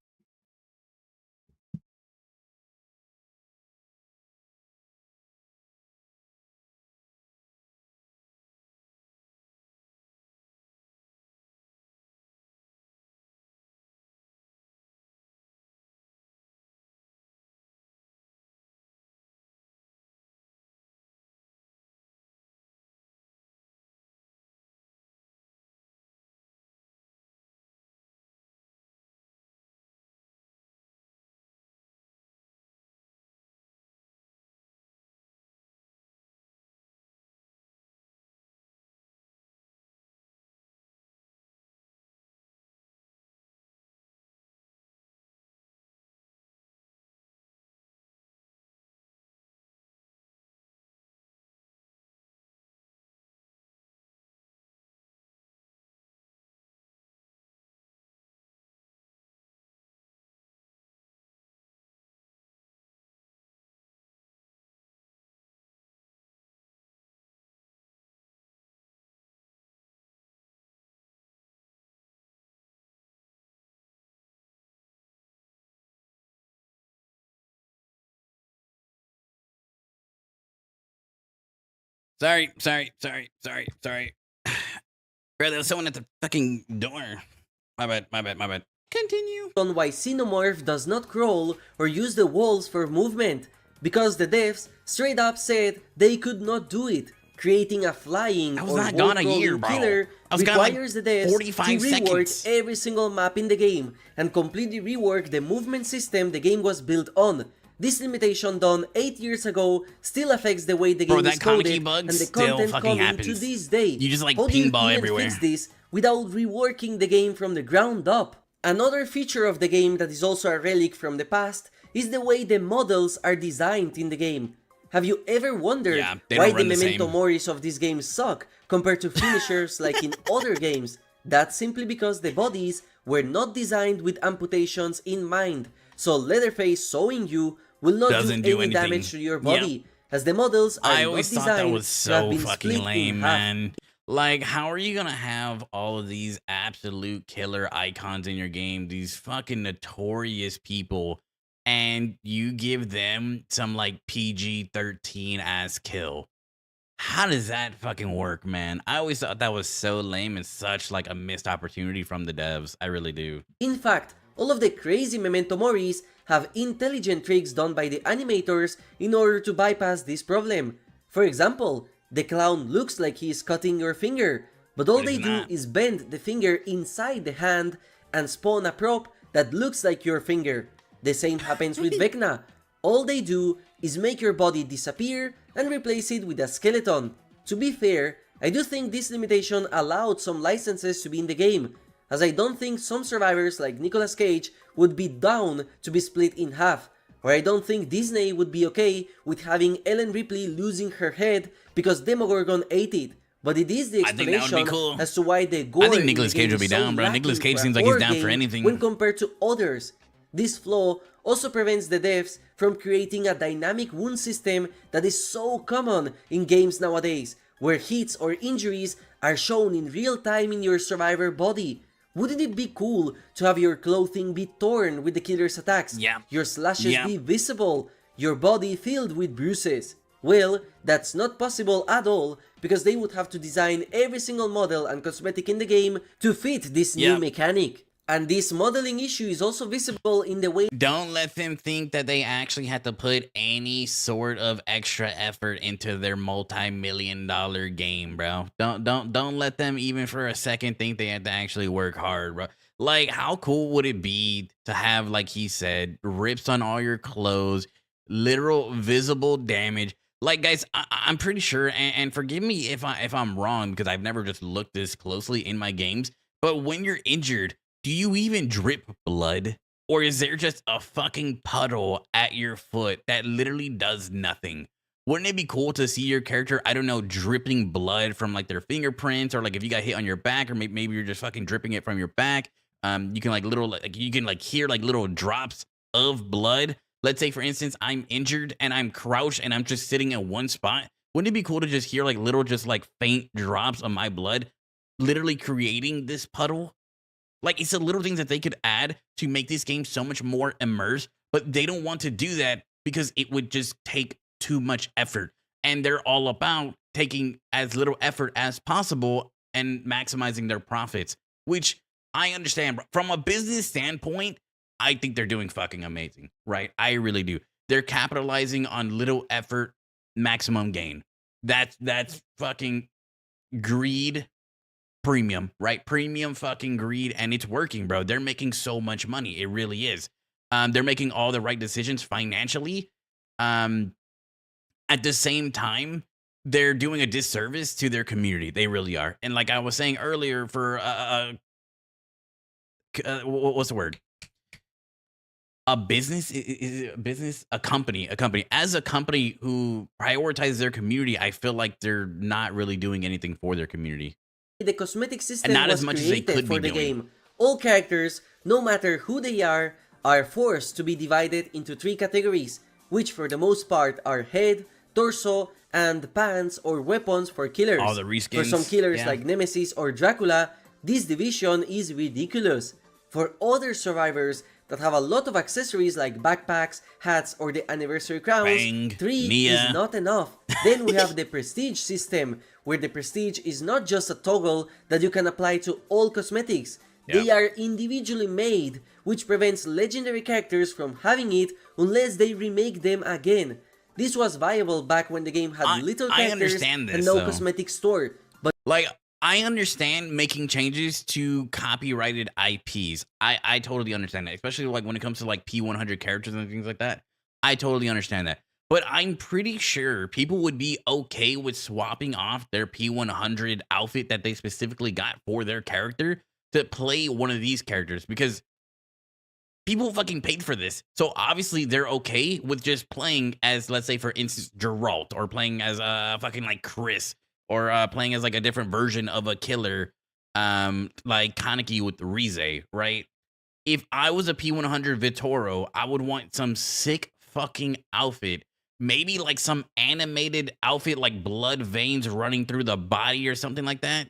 Sorry. Bro, there was someone at the fucking door. My bad. Continue. On why Xenomorph does not crawl or use the walls for movement, because the devs straight up said they could not do it. Creating a flying or wall-crawling killer requires the devs to rework every single map in the game and completely rework the movement system the game was built on. This limitation done 8 years ago still affects the way the game is coded and the content coming to this day. You just like How do you pinball even everywhere. fix this without reworking the game from the ground up? Another feature of the game that is also a relic from the past is the way the models are designed in the game. Have you ever wondered why the Memento Moris of this game suck compared to finishers like in other games? That's simply because the bodies were not designed with amputations in mind, so Leatherface sewing you will not do any damage to your body, as the models are I always not thought that designed was to have so been fucking split in lame, half. man. Like, how are you gonna have all of these absolute killer icons in your game, these fucking notorious people, and you give them some like PG-13 ass kill? How does that fucking work, man? I always thought that was so lame and such like a missed opportunity from the devs. I really do. In fact, all of the crazy Memento Moris have intelligent tricks done by the animators in order to bypass this problem. For example, the clown looks like he is cutting your finger, but all they do is bend the finger inside the hand and spawn a prop that looks like your finger. The same happens with Vecna. All they do is make your body disappear and replace it with a skeleton. To be fair, I do think this limitation allowed some licenses to be in the game, as I don't think some survivors like Nicolas Cage would be down to be split in half, or I don't think Disney would be okay with having Ellen Ripley losing her head because Demogorgon ate it. But it is the explanation as to why the gore I think Nicolas Cage would be down, bro. Nicolas Cage seems like he's down for anything. When compared to others. This flaw also prevents the devs from creating a dynamic wound system that is so common in games nowadays, where hits or injuries are shown in real time in your survivor body. Wouldn't it be cool to have your clothing be torn with the killer's attacks, your slashes be visible, your body filled with bruises? Well, that's not possible at all, because they would have to design every single model and cosmetic in the game to fit this new mechanic. And this modeling issue is also visible in the way. Don't let them think that they actually had to put any sort of extra effort into their multi-million-dollar game, bro. Don't let them even for a second think they had to actually work hard, bro. Like, how cool would it be to have, like he said, rips on all your clothes, literal visible damage? Like, guys, I'm pretty sure, and forgive me if I'm wrong, because I've never just looked this closely in my games, but when you're injured, do you even drip blood? Or is there just a fucking puddle at your foot that literally does nothing? Wouldn't it be cool to see your character, I don't know, dripping blood from like their fingerprints, or like if you got hit on your back, or maybe you're just fucking dripping it from your back. You can hear like little drops of blood. Let's say, for instance, I'm injured and I'm crouched and I'm just sitting in one spot. Wouldn't it be cool to just hear like little, just like faint drops of my blood, literally creating this puddle? Like, it's the little things that they could add to make this game so much more immersed, but they don't want to do that because it would just take too much effort. And they're all about taking as little effort as possible and maximizing their profits, which I understand. From a business standpoint, I think they're doing fucking amazing, right? I really do. They're capitalizing on little effort, maximum gain. That's fucking greed. Premium, right? Premium fucking greed, and it's working, bro. They're making so much money. It really is. They're making all the right decisions financially. At the same time, they're doing a disservice to their community. They really are. And like I was saying earlier, for what's the word? A business, a company. As a company who prioritizes their community, I feel like they're not really doing anything for their community. The cosmetic system was created for the game. All characters, no matter who they are forced to be divided into 3 categories, which for the most part are head, torso, and pants or weapons for killers. All the reskins. For some killers like Nemesis or Dracula, this division is ridiculous. For other survivors that have a lot of accessories like backpacks, hats, or the anniversary crowns, 3 is not enough. Then we have the prestige system, where the prestige is not just a toggle that you can apply to all cosmetics. They are individually made, which prevents legendary characters from having it unless they remake them again. This was viable back when the game had little characters and no cosmetic store. But like, I understand making changes to copyrighted IPs. I totally understand that, especially like when it comes to like P100 characters and things like that. I totally understand that. But I'm pretty sure people would be okay with swapping off their P100 outfit that they specifically got for their character to play one of these characters, because people fucking paid for this. So obviously they're okay with just playing as, let's say, for instance, Geralt, or playing as fucking like Chris, or playing as like a different version of a killer, like Kaneki with Rize, right? If I was a P100 Vittorio, I would want some sick fucking outfit. Maybe like some animated outfit, like blood veins running through the body or something like that,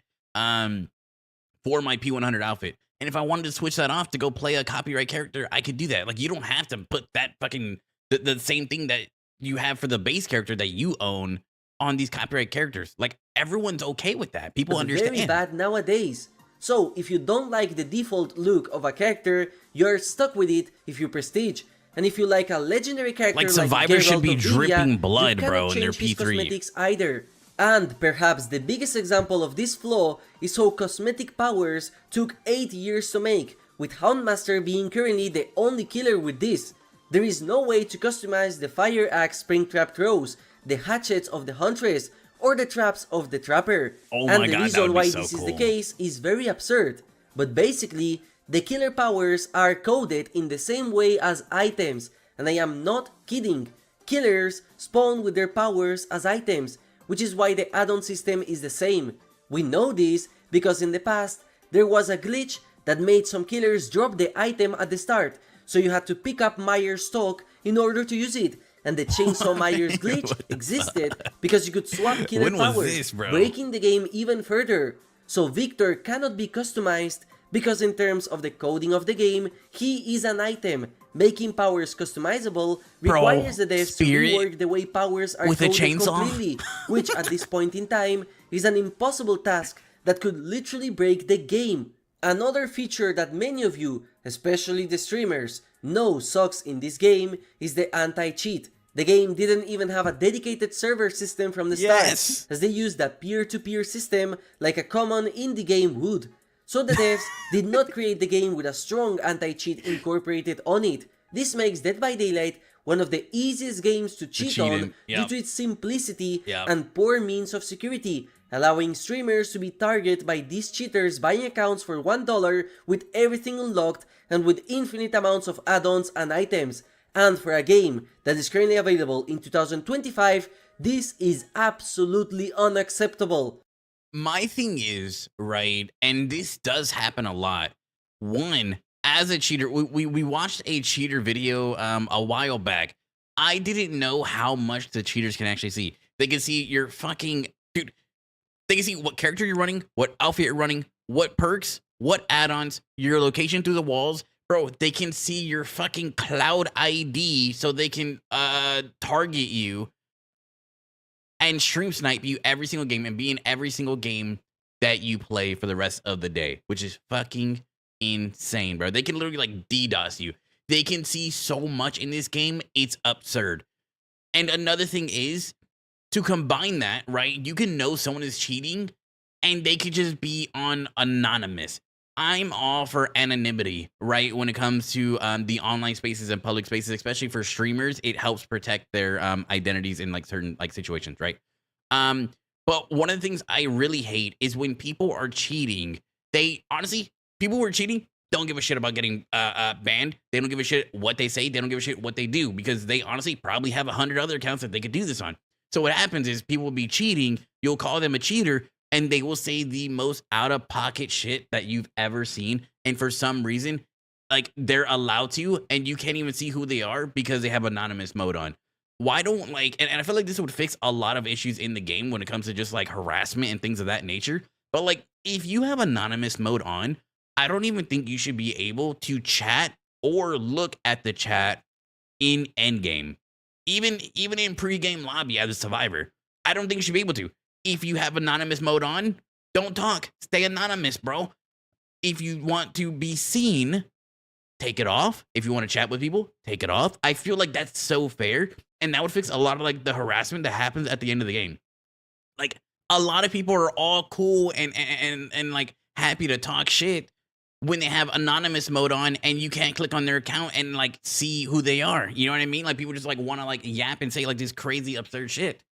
for my P100 outfit. And if I wanted to switch that off to go play a copyright character, I could do that. Like, you don't have to put that fucking, the same thing that you have for the base character that you own on these copyright characters. Like, everyone's okay with that. People understand. Very bad nowadays. So if you don't like the default look of a character, you're stuck with it if you prestige. And if you like a legendary character like Survivor should be dripping Rivia, blood, bro, in their P3 cosmetics P3. either. And perhaps the biggest example of this flaw is how cosmetic powers took 8 years to make, with Houndmaster being currently the only killer with this. There is no way to customize the Fire Axe Springtrap throws, the hatchets of the Huntress, or the traps of the Trapper. And the reason why this is the case is very absurd. But basically, the killer powers are coded in the same way as items, and I am not kidding. Killers spawn with their powers as items, which is why the add-on system is the same. We know this because in the past, there was a glitch that made some killers drop the item at the start, so you had to pick up Myers' stock in order to use it. And the Chainsaw Myers glitch existed because you could swap killer powers, breaking the game even further. So Victor cannot be customized because in terms of the coding of the game, he is an item. Making powers customizable requires the devs to rework the way powers are coded completely, which at this point in time is an impossible task that could literally break the game. Another feature that many of you, especially the streamers, know sucks in this game is the anti-cheat. The game didn't even have a dedicated server system from the start, as they used a peer-to-peer system like a common indie game would. So the devs did not create the game with a strong anti-cheat incorporated on it. This makes Dead by Daylight one of the easiest games to cheat on due to its simplicity and poor means of security, allowing streamers to be targeted by these cheaters buying accounts for $1 with everything unlocked and with infinite amounts of add-ons and items. And for a game that is currently available in 2025, this is absolutely unacceptable. My thing is, right, and this does happen a lot. One, as a cheater, we watched a cheater video a while back. I didn't know how much the cheaters can actually see. They can see your fucking... Dude, they can see what character you're running, what outfit you're running, what perks, what add-ons, your location through the walls. Bro, they can see your fucking cloud ID so they can target you and stream snipe you every single game and be in every single game that you play for the rest of the day, which is fucking insane, bro. They can literally like DDoS you. They can see so much in this game, it's absurd. And another thing is, to combine that, right, you can know someone is cheating and they could just be on anonymous. I'm all for anonymity, right, when it comes to the online spaces and public spaces, especially for streamers. It helps protect their identities in like certain like situations, right? But one of the things I really hate is when people are cheating. They honestly, people who are cheating don't give a shit about getting banned. They don't give a shit what they say. They don't give a shit what they do, because they honestly probably have 100 other accounts that they could do this on. So what happens is people will be cheating. You'll call them a cheater, and they will say the most out-of-pocket shit that you've ever seen. And for some reason, like, they're allowed to, and you can't even see who they are because they have anonymous mode on. Why don't, like, and I feel like this would fix a lot of issues in the game when it comes to just, like, harassment and things of that nature. But, like, if you have anonymous mode on, I don't even think you should be able to chat or look at the chat in endgame. Even in pre-game lobby as a survivor, I don't think you should be able to. If you have anonymous mode on, don't talk. Stay anonymous, bro. If you want to be seen, take it off. If you want to chat with people, take it off. I feel like that's so fair, and that would fix a lot of like the harassment that happens at the end of the game. Like, a lot of people are all cool and like happy to talk shit when they have anonymous mode on and you can't click on their account and like see who they are. You know what I mean? Like, people just like want to like yap and say like this crazy absurd shit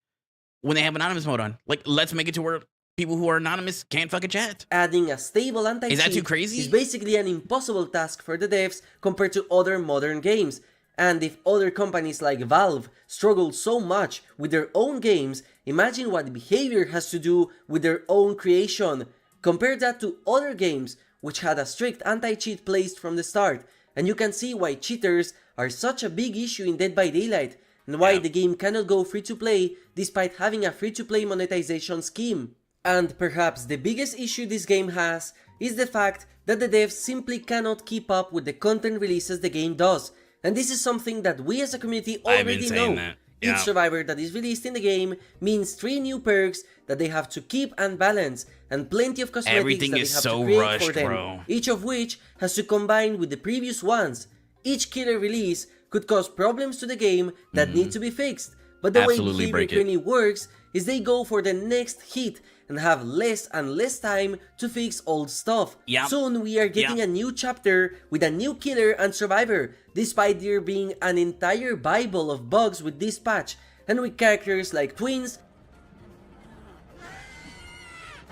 when they have anonymous mode on. Like, let's make it to where people who are anonymous can't fucking chat. Adding a stable anti-cheat is that too crazy? Is basically an impossible task for the devs compared to other modern games. And if other companies like Valve struggle so much with their own games, imagine what Behavior has to do with their own creation. Compare that to other games which had a strict anti-cheat placed from the start, and you can see why cheaters are such a big issue in Dead by Daylight, and why the game cannot go free-to-play despite having a free-to-play monetization scheme. And perhaps the biggest issue this game has is the fact that the devs simply cannot keep up with the content releases the game does, and this is something that we as a community already know. Each survivor that is released in the game means 3 new perks that they have to keep and balance, and plenty of cosmetics everything that they is have so to create rushed, for them, bro. each of which has to combine with the previous ones. Each killer release could cause problems to the game that need to be fixed, but the way Behavior currently works is they go for the next hit and have less and less time to fix old stuff. Soon we are getting a new chapter with a new killer and survivor, despite there being an entire bible of bugs with this patch, and with characters like twins.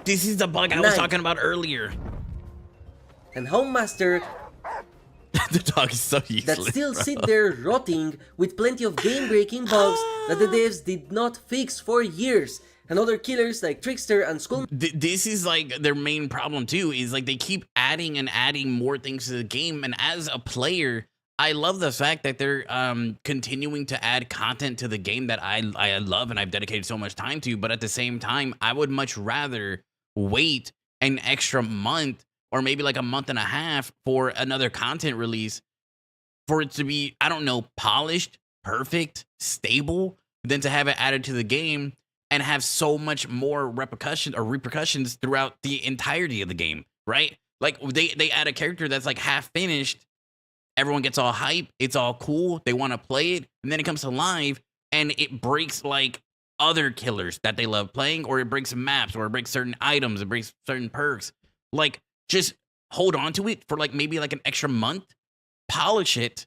This is the bug I was talking about earlier. And Homemaster the dog is so useless, that still bro. sit there rotting with plenty of game-breaking bugs that the devs did not fix for years. And other killers like Trickster and Skull. This is like their main problem too, is like they keep adding and adding more things to the game. And as a player, I love the fact that they're continuing to add content to the game that I love and I've dedicated so much time to. But at the same time, I would much rather wait an extra month or maybe like a month and a half for another content release for it to be, I don't know, polished, perfect, stable, than to have it added to the game and have so much more repercussions throughout the entirety of the game, right? Like they add a character that's like half finished. Everyone gets all hype. It's all cool. They want to play it, and then it comes to live, and it breaks like other killers that they love playing, or it breaks maps, or it breaks certain items, it breaks certain perks. Like, just hold on to it for like maybe like an extra month, polish it,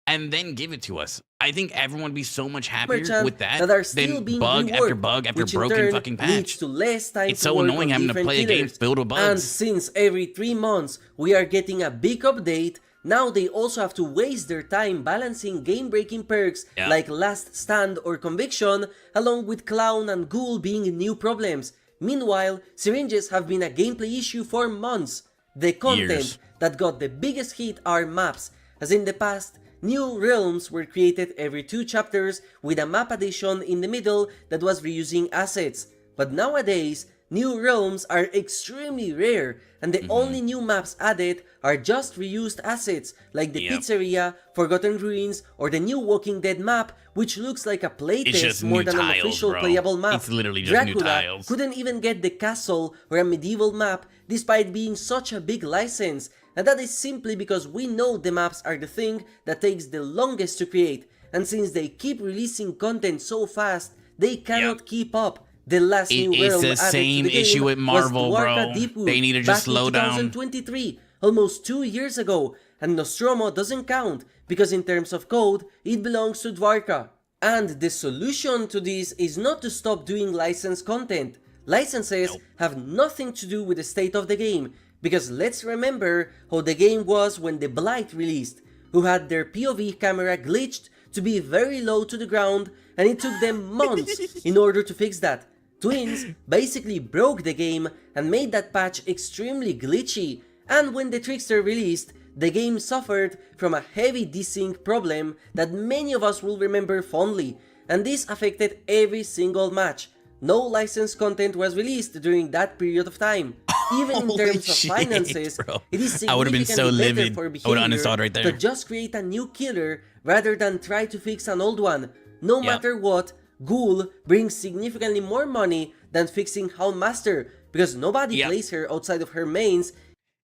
and then give it to us. I think everyone would be so much happier with that than bug after bug after broken fucking patch. It's so annoying having to play a game filled with bugs. And since every 3 months we are getting a big update, now they also have to waste their time balancing game-breaking perks like Last Stand or Conviction, along with Clown and Ghoul being new problems. Meanwhile, syringes have been a gameplay issue for months. The content that got the biggest hit are maps, as in the past, new realms were created every 2 chapters with a map addition in the middle that was reusing assets. But nowadays, new realms are extremely rare, and the only new maps added are just reused assets like the pizzeria, Forgotten Ruins, or the new Walking Dead map, which looks like a playtest more than an official playable map. It's literally just Dracula new tiles. couldn't even get the castle or a medieval map despite being such a big license, and that is simply because we know the maps are the thing that takes the longest to create, and since they keep releasing content so fast, they cannot keep up. The last new realm the same added to the issue game with Marvel, was Dwarka bro. Deepwood They need to just back slow in down. 2023, almost 2 years ago, and Nostromo doesn't count because in terms of code, it belongs to Dwarka. And the solution to this is not to stop doing licensed content. Licenses have nothing to do with the state of the game, because let's remember how the game was when the Blight released, who had their POV camera glitched to be very low to the ground, and it took them months in order to fix that. Twins basically broke the game and made that patch extremely glitchy, and when the Trickster released, the game suffered from a heavy desync problem that many of us will remember fondly, and this affected every single match. No licensed content was released during that period of time. Even in terms of finances, it is I would have been so significantly better livid. for I would have Behavior uninstalled right to there. just create a new killer rather than try to fix an old one. No matter what, Ghoul brings significantly more money than fixing Houndmaster, because nobody plays her outside of her mains.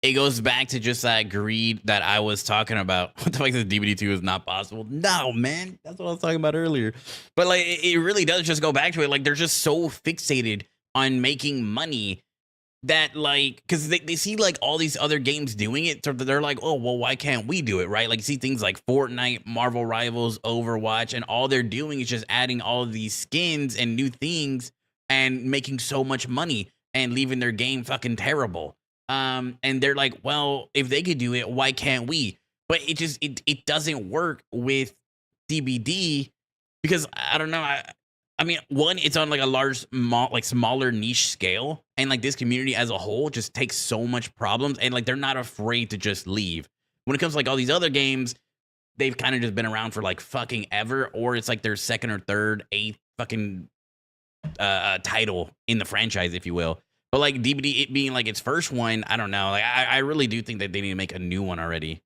It goes back to just that greed that I was talking about. What the fuck is DBD2 is not possible? No, man. That's what I was talking about earlier. But like, it really does just go back to it. Like, they're just so fixated on making money that, like, because they see like all these other games doing it, so they're like, oh, well, why can't we do it, right? Like, you see things like Fortnite, Marvel Rivals, Overwatch, and all they're doing is just adding all of these skins and new things and making so much money and leaving their game fucking terrible. And they're like, well, if they could do it, why can't we? But it just it doesn't work with DBD because I don't know. I mean, one, it's on like a smaller niche scale, and like this community as a whole just takes so much problems, and like they're not afraid to just leave. When it comes to like all these other games, they've kind of just been around for like fucking ever, or it's like their second or third, eighth fucking title in the franchise, if you will. But like DBD, it being like its first one, I don't know. Like I really do think that they need to make a new one already.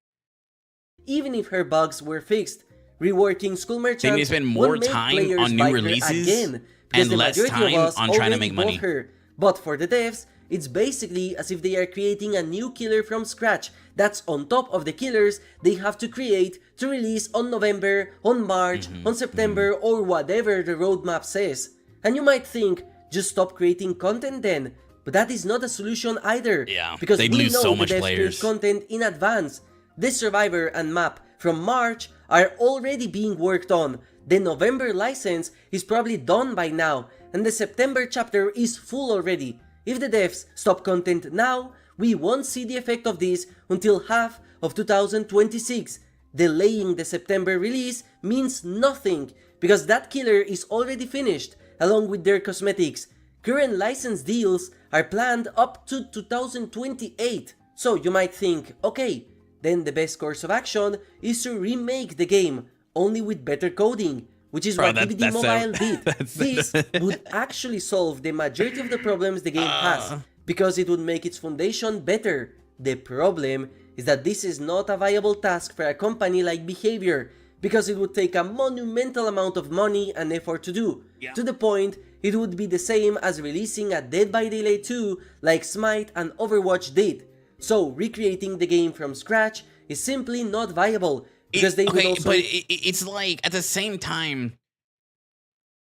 Even if her bugs were fixed, reworking School Merchant they need to spend more time on new releases and less time on trying to make money. Her. But for the devs, it's basically as if they are creating a new killer from scratch. That's on top of the killers they have to create to release on November, on March, on September, or whatever the roadmap says. And you might think, just stop creating content then. But that is not a solution either. Yeah, because they'd we lose know so the much devs players. create content in advance. The Survivor and map from March are already being worked on. The November license is probably done by now, and the September chapter is full already. If the devs stop content now, we won't see the effect of this until half of 2026. Delaying the September release means nothing, because that killer is already finished, along with their cosmetics. Current license deals are planned up to 2028. So you might think, okay, then the best course of action is to remake the game, only with better coding, which is what DBD Mobile did. This would actually solve the majority of the problems the game has, because it would make its foundation better. The problem is that this is not a viable task for a company like Behavior, because it would take a monumental amount of money and effort to do, to the point it would be the same as releasing a Dead by Daylight 2 like Smite and Overwatch did. So recreating the game from scratch is simply not viable because they would also... but it's like at the same time,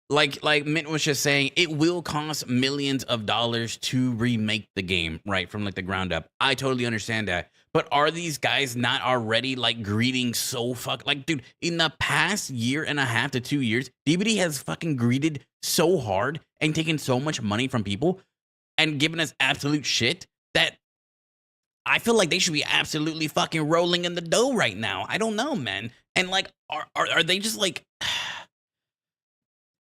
like Mint was just saying, it will cost millions of dollars to remake the game, right, from like the ground up. I totally understand that. But are these guys not already like greeting so like, dude, in the past year and a half to 2 years, DBD has fucking greeted so hard and taken so much money from people and given us absolute shit that I feel like they should be absolutely fucking rolling in the dough right now. I don't know, man. And like, are they just like...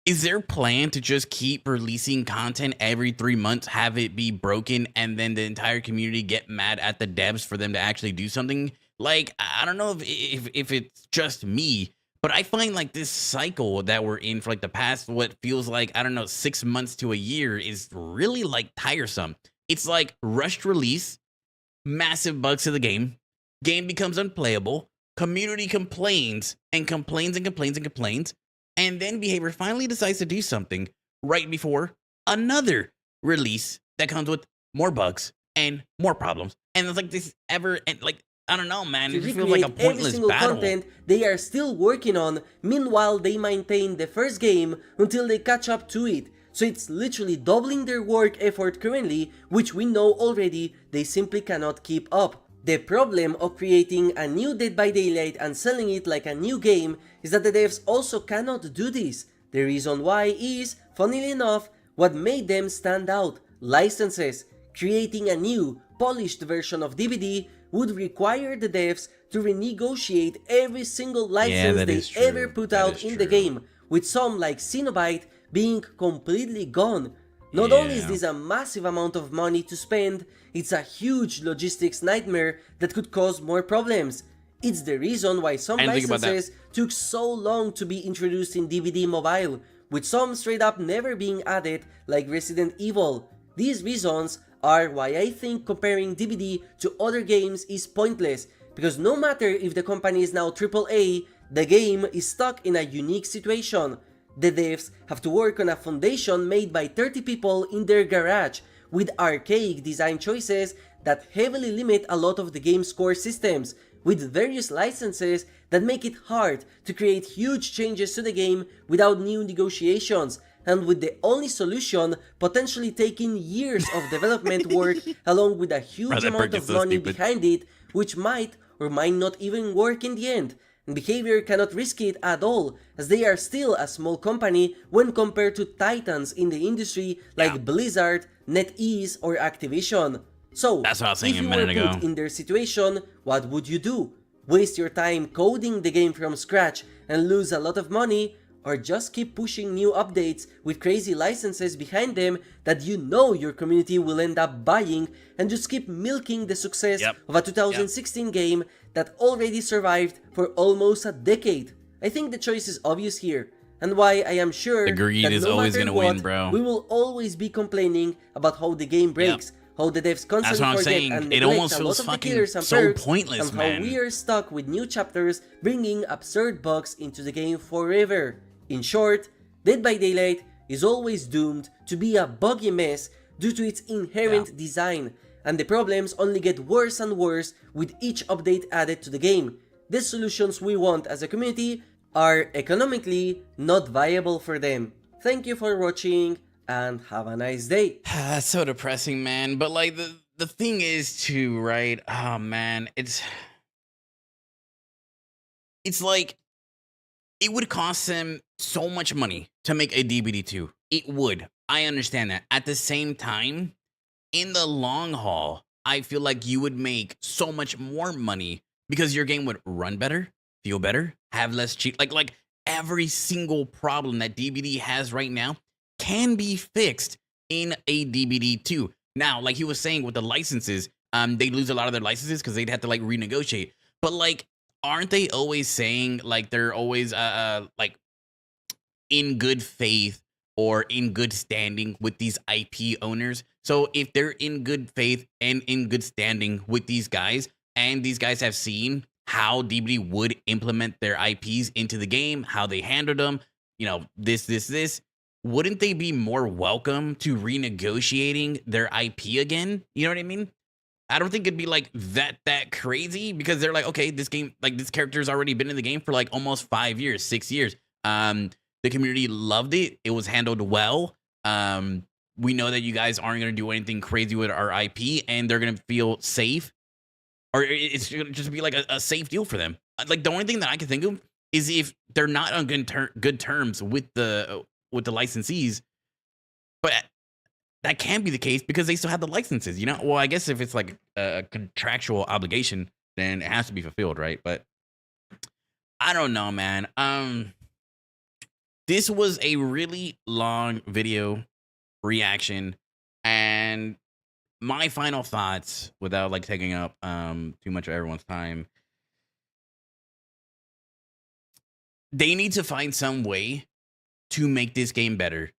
Is their plan to just keep releasing content every 3 months, have it be broken, and then the entire community get mad at the devs for them to actually do something? Like, I don't know if it's just me, but I find like this cycle that we're in for like the past, what feels like, I don't know, 6 months to a year is really like tiresome. It's like rushed release, massive bugs to the game becomes unplayable, community complains and complains and complains and complains. And then Behavior finally decides to do something right before another release that comes with more bugs and more problems. And it's like this and like, I don't know, man. It just feels like a pointless battle. Content they are still working on. Meanwhile, they maintain the first game until they catch up to it. So it's literally doubling their work effort currently, which we know already they simply cannot keep up. The problem of creating a new Dead by Daylight and selling it like a new game is that the devs also cannot do this. The reason why is, funnily enough, what made them stand out: licenses. Creating a new, polished version of DBD would require the devs to renegotiate every single license they ever put out in the game, with some like Cenobite being completely gone. Not only is this a massive amount of money to spend, it's a huge logistics nightmare that could cause more problems. It's the reason why some licenses took so long to be introduced in DBD Mobile, with some straight up never being added, like Resident Evil. These reasons are why I think comparing DBD to other games is pointless, because no matter if the company is now AAA, the game is stuck in a unique situation. The devs have to work on a foundation made by 30 people in their garage, with archaic design choices that heavily limit a lot of the game's core systems, with various licenses that make it hard to create huge changes to the game without new negotiations, and with the only solution potentially taking years of development work along with a huge amount of money behind it, which might or might not even work in the end. And Behavior cannot risk it at all, as they are still a small company when compared to titans in the industry like Blizzard, NetEase, or Activision. So, that's what I was saying if you a minute were ago. put in their situation, what would you do? Waste your time coding the game from scratch and lose a lot of money, or just keep pushing new updates with crazy licenses behind them that you know your community will end up buying, and just keep milking the success of a 2016 game that already survived for almost a decade? I think the choice is obvious here, and why I am sure the greed that is no always matter gonna what, win, bro. we will always be complaining about how the game breaks, how the devs constantly That's what I'm forget saying. and It neglect almost a feels lot of the fucking killers and so perks, pointless, and man. how we are stuck with new chapters bringing absurd bugs into the game forever. In short, Dead by Daylight is always doomed to be a buggy mess due to its inherent design, and the problems only get worse and worse with each update added to the game. The solutions we want as a community are economically not viable for them. Thank you for watching and have a nice day. That's so depressing, man. But like the thing is too, right? Oh man, it's like it would cost them so much money to make a DBD2. It would. I understand that. At the same time, in the long haul, I feel like you would make so much more money because your game would run better, feel better, have less cheat. Like every single problem that DBD has right now can be fixed in a DBD2. Now, like he was saying with the licenses, they lose a lot of their licenses because they'd have to like renegotiate. But like, aren't they always saying like they're always like in good faith or in good standing with these IP owners? So if they're in good faith and in good standing with these guys, and these guys have seen how DBD would implement their IPs into the game, how they handled them, you know, this, wouldn't they be more welcome to renegotiating their IP again? You know what I mean? I don't think it'd be like that crazy because they're like, okay, this game, like this character's already been in the game for like almost 5 years, 6 years. The community loved it. It was handled well. We know that you guys aren't going to do anything crazy with our IP, and they're going to feel safe, or it's going to just be like a safe deal for them. Like the only thing that I can think of is if they're not on good terms with the licensees, but that can't be the case because they still have the licenses, you know? Well, I guess if it's like a contractual obligation, then it has to be fulfilled, right? But I don't know, man. This was a really long video reaction, and my final thoughts, without like taking up too much of everyone's time, they need to find some way to make this game better.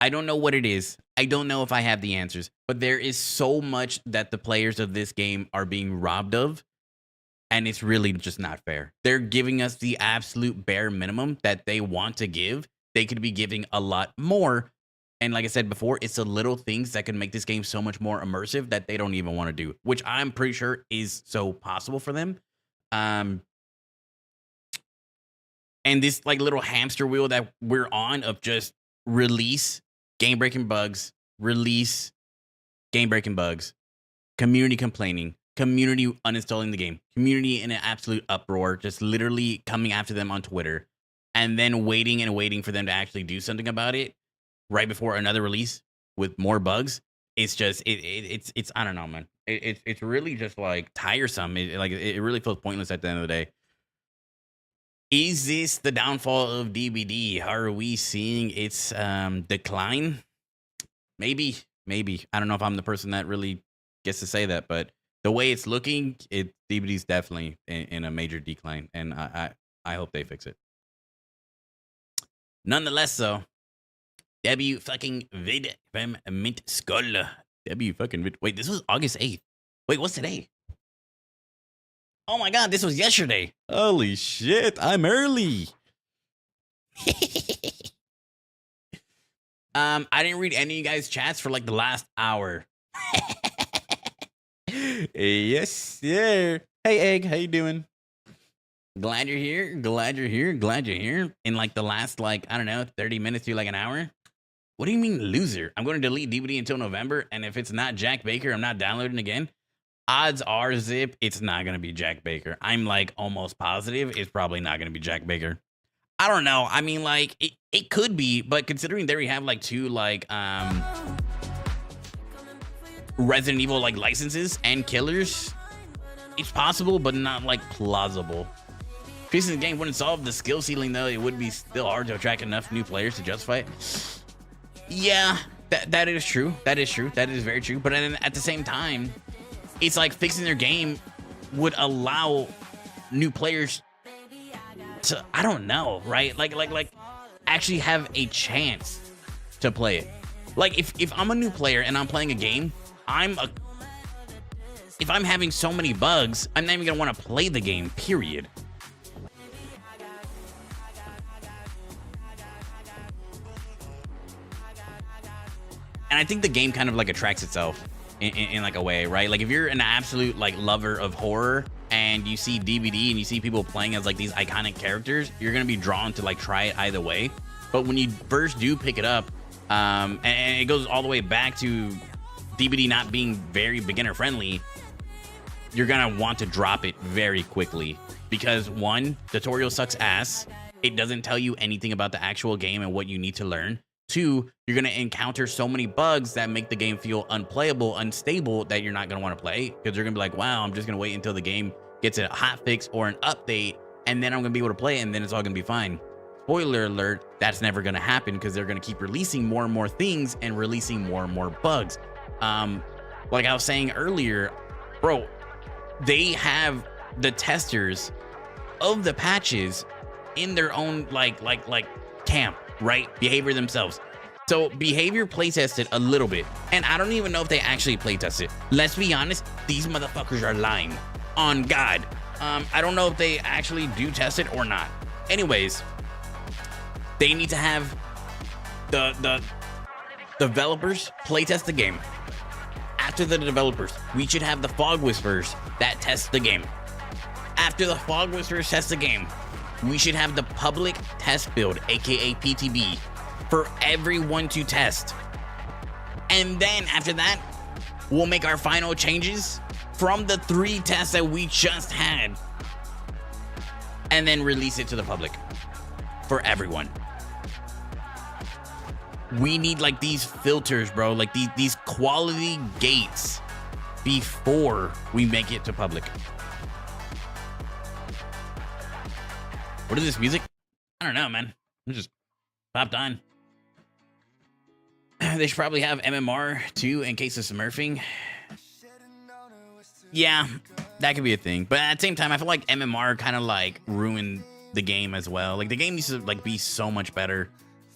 I don't know what it is. I don't know if I have the answers, but there is so much that the players of this game are being robbed of, and it's really just not fair. They're giving us the absolute bare minimum that they want to give. They could be giving a lot more. And like I said before, it's the little things that can make this game so much more immersive that they don't even want to do, which I'm pretty sure is so possible for them. And this like little hamster wheel that we're on of just release game-breaking bugs, release game-breaking bugs, community complaining, community uninstalling the game, community in an absolute uproar, just literally coming after them on Twitter, and then waiting and waiting for them to actually do something about it right before another release with more bugs. It's just it's I don't know, man. It's really just like tiresome. It really feels pointless at the end of the day. Is this the downfall of DBD? Are we seeing its decline? Maybe. I don't know if I'm the person that really gets to say that, but the way it's looking, DBD's definitely in a major decline, and I hope they fix it. Nonetheless, though, W fucking vid from Mint Skull. W fucking vid. Wait, this was August 8th. Wait, what's today? Oh my god, this was yesterday. Holy shit, I'm early. I didn't read any of you guys' chats for like the last hour. Yes, sir. Hey, Egg, how you doing? Glad you're here. Glad you're here. Glad you're here. In like the last, like, I don't know, 30 minutes to like an hour. What do you mean, loser? I'm going to delete DBD until November, and if it's not Jack Baker, I'm not downloading again. Odds are, Zip, it's not going to be Jack Baker. I'm like almost positive it's probably not going to be Jack Baker. I don't know. I mean, like, it could be, but considering there we have like 2 like Resident Evil like licenses and killers, it's possible, but not like plausible. Fixing the game wouldn't solve the skill ceiling, though. It would be still hard to attract enough new players to justify it. Yeah, that is true. That is true. That is very true. But then at the same time, it's like fixing their game would allow new players to, I don't know, right? Like actually have a chance to play it. Like if I'm a new player and I'm playing a game, if I'm having so many bugs, I'm not even gonna want to play the game, period. And I think the game kind of like attracts itself in like a way, right? Like if you're an absolute like lover of horror and you see DBD and you see people playing as like these iconic characters, you're gonna be drawn to like try it either way. But when you first do pick it up, and it goes all the way back to DBD not being very beginner friendly, you're gonna want to drop it very quickly because 1, tutorial sucks ass. It doesn't tell you anything about the actual game and what you need to learn. 2, you're going to encounter so many bugs that make the game feel unplayable, unstable, that you're not going to want to play because you're going to be like, wow, I'm just going to wait until the game gets a hotfix or an update, and then I'm going to be able to play it, and then it's all going to be fine. Spoiler alert, that's never going to happen because they're going to keep releasing more and more things and releasing more and more bugs. Like I was saying earlier, bro, they have the testers of the patches in their own like camp, right? Behavior themselves. So Behavior playtested a little bit, and I don't even know if they actually playtested. Let's be honest, these motherfuckers are lying on God. I don't know if they actually do test it or not. Anyways, they need to have the developers playtest the game after the developers, we should have the Fog Whisperers that test the game. After the Fog Whisperers test the game, we should have the public test build, aka PTB, for everyone to test. And then after that, we'll make our final changes from the 3 tests that we just had, and then release it to the public for everyone. We need like these filters, bro, like these quality gates before we make it to public. What is this music? I don't know, man. It just popped on. They should probably have MMR too in case of smurfing. Yeah, that could be a thing. But at the same time, I feel like MMR kind of like ruined the game as well. Like the game used to like be so much better.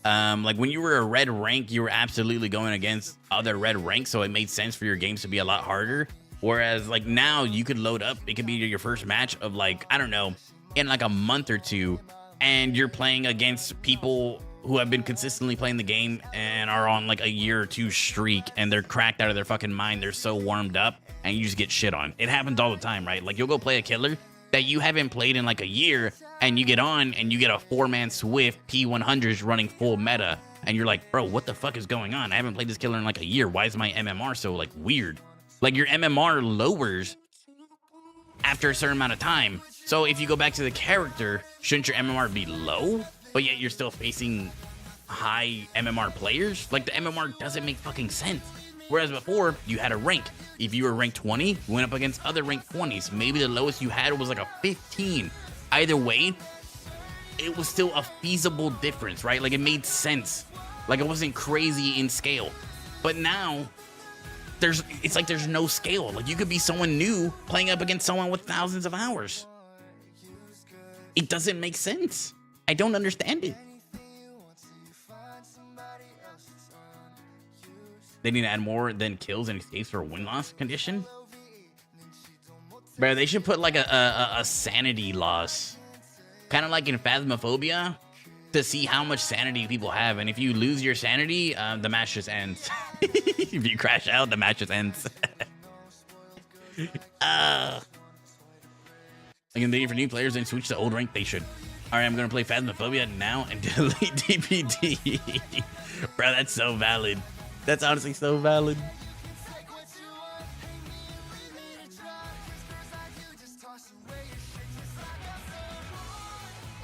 Like when you were a red rank, you were absolutely going against other red ranks, so it made sense for your games to be a lot harder. Whereas like now you could load up, it could be your first match of like, I don't know, in like a month or two, and you're playing against people who have been consistently playing the game and are on like a year or 2 streak, and they're cracked out of their fucking mind. They're so warmed up, and you just get shit on. It happens all the time, right? Like you'll go play a killer that you haven't played in like a year, and you get on and you get a 4-man Swift P100s running full meta, and you're like, bro, what the fuck is going on? I haven't played this killer in like a year. Why is my MMR so like weird? Like your MMR lowers after a certain amount of time. So if you go back to the character, shouldn't your MMR be low? But yet you're still facing high MMR players? Like the MMR doesn't make fucking sense. Whereas before, you had a rank. If you were rank 20, you went up against other rank 20s. Maybe the lowest you had was like a 15. Either way, it was still a feasible difference, right? Like it made sense. Like it wasn't crazy in scale. But now, it's like there's no scale. Like you could be someone new playing up against someone with thousands of hours. It doesn't make sense. I don't understand it. They need to add more than kills and escapes for a win-loss condition. Bro, they should put like a sanity loss. Kind of like in Phasmophobia, to see how much sanity people have. And if you lose your sanity, the match just ends. If you crash out, the match just ends. Like in the for new players and switch to old rank, they should. All right, I'm gonna play Phasmophobia now and delete DPD. Bro, that's so valid. That's honestly so valid.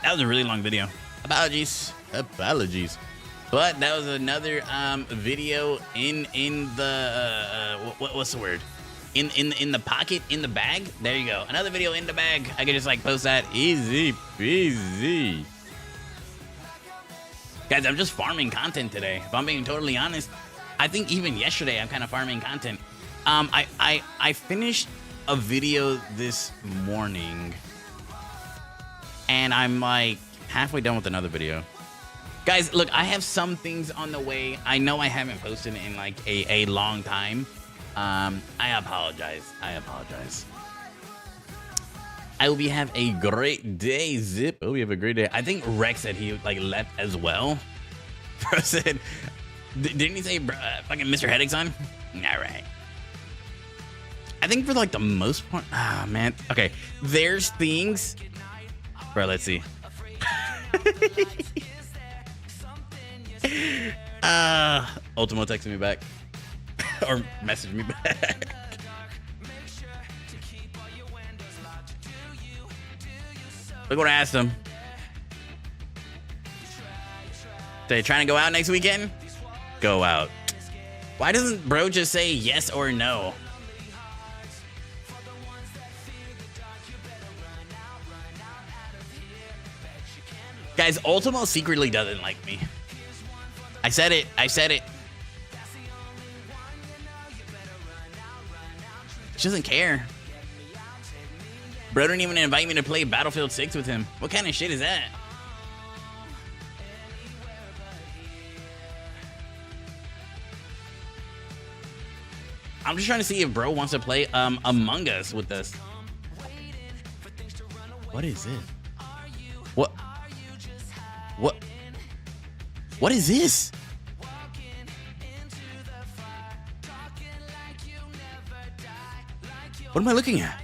That was a really long video. Apologies. But that was another video in the what's the word? In the pocket, in the bag. There you go. Another video in the bag. I can just like post that easy peasy. Guys, I'm just farming content today. If I'm being totally honest, I think even yesterday I'm kind of farming content. I finished a video this morning, and I'm like halfway done with another video. Guys, look, I have some things on the way. I know I haven't posted in like a long time. I apologize. I hope you have a great day, Zip. I hope you have a great day. I think Rex said he like left as well. Bro said, didn't he say fucking Mr. Headache's on? All right. I think for like the most part, man. Okay, there's things. Bro, let's see. Ultimo texted me back. Or messaged me back. Look what I asked him. They trying to go out next weekend? Go out. Why doesn't bro just say yes or no? Guys, Ultimo secretly doesn't like me. I said it. She doesn't care. Bro didn't even invite me to play Battlefield 6 with him. What kind of shit is that? I'm just trying to see if bro wants to play Among Us with us. What is it? What is this? What am I looking at?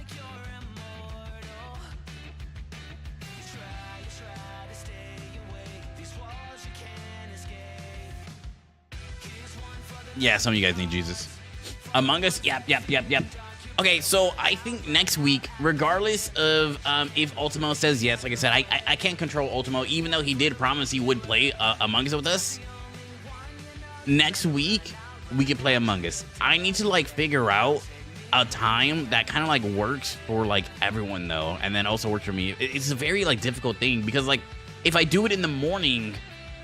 Yeah, some of you guys need Jesus. Among Us, yep. Okay, so I think next week, regardless of if Ultimo says yes, like I said, I can't control Ultimo, even though he did promise he would play Among Us with us. Next week, we can play Among Us. I need to like figure out a time that kind of like works for like everyone though, and then also works for me. It's a very like difficult thing because like if I do it in the morning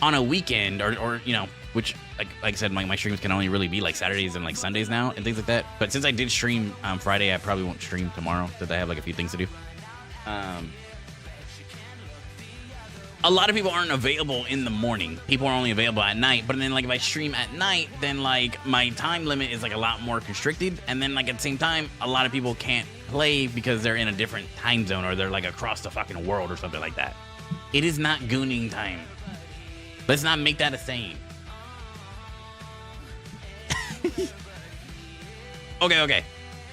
on a weekend or you know, which like I said, my streams can only really be like Saturdays and like Sundays now and things like that. But since I did stream Friday, I probably won't stream tomorrow since I have like a few things to do. A lot of people aren't available in the morning. People are only available at night. But then like if I stream at night, then like my time limit is like a lot more constricted. And then like at the same time, a lot of people can't play because they're in a different time zone or they're like across the fucking world or something like that. It is not gooning time. Let's not make that a saying. Okay.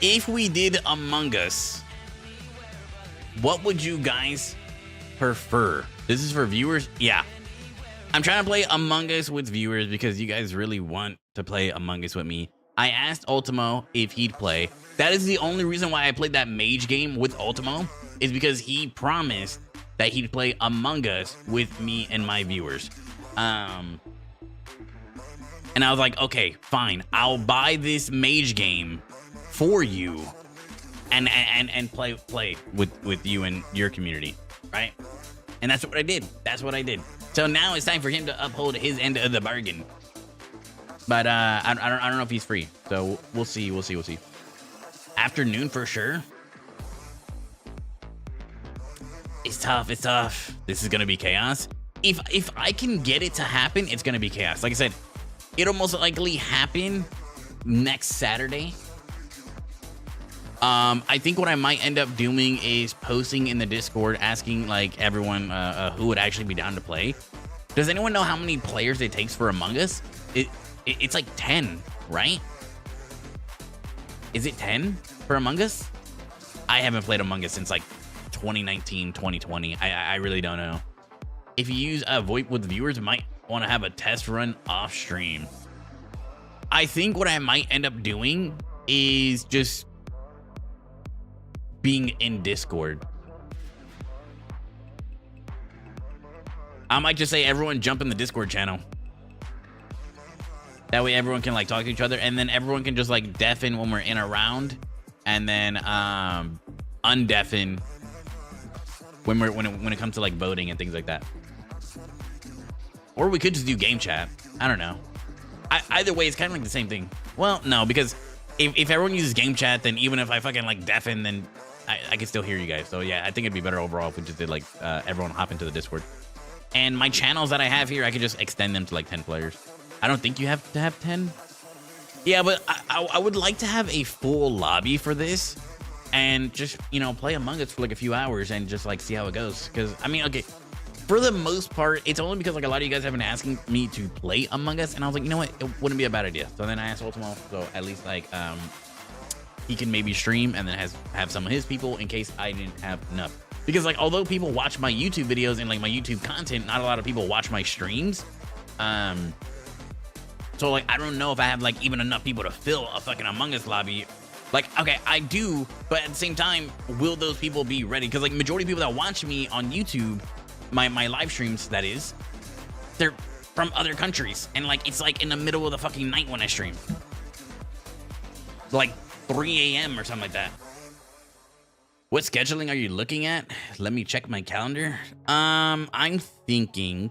If we did Among Us, what would you guys prefer? This is for viewers? Yeah. I'm trying to play Among Us with viewers because you guys really want to play Among Us with me. I asked Ultimo if he'd play. That is the only reason why I played that mage game with Ultimo, is because he promised that he'd play Among Us with me and my viewers. And I was like, okay, fine. I'll buy this mage game for you and play with you and your community, right? And that's what I did. So now it's time for him to uphold his end of the bargain. But I don't know if he's free. So we'll see. Afternoon for sure. It's tough. This is gonna be chaos. If I can get it to happen, it's gonna be chaos. Like I said, it'll most likely happen next Saturday. I think what I might end up doing is posting in the Discord, asking like everyone who would actually be down to play. Does anyone know how many players it takes for Among Us? It's like 10, right? Is it 10 for Among Us? I haven't played Among Us since like 2019, 2020. I really don't know. If you use VoIP with viewers, might want to have a test run off stream. I think what I might end up doing is just being in Discord. I might just say everyone jump in the Discord channel. That way everyone can like talk to each other, and then everyone can just like deafen when we're in a round, and then undeafen when it comes to like voting and things like that. Or we could just do game chat. I don't know. Either way, it's kind of like the same thing. Well, no, because if everyone uses game chat, then even if I fucking like deafen, then I can still hear you guys. So yeah, I think it'd be better overall if we just did like everyone hop into the Discord. And my channels that I have here, I could just extend them to like 10 players. I don't think you have to have 10. Yeah, but I would like to have a full lobby for this and just, you know, play Among Us for like a few hours and just like see how it goes. Because I mean, okay, for the most part, it's only because like a lot of you guys have been asking me to play Among Us, and I was like, you know what, it wouldn't be a bad idea. So then I asked Ultimo, so at least like he can maybe stream and then have some of his people in case I didn't have enough. Because like although people watch my YouTube videos and like my YouTube content, not a lot of people watch my streams. So like I don't know if I have like even enough people to fill a fucking Among Us lobby. Like, okay, I do, but at the same time, will those people be ready? Because like majority of people that watch me on YouTube, my live streams, that is, they're from other countries, and like it's like in the middle of the fucking night when I stream, like 3 a.m. or something like that. What scheduling are you looking at? Let me check my calendar. I'm thinking.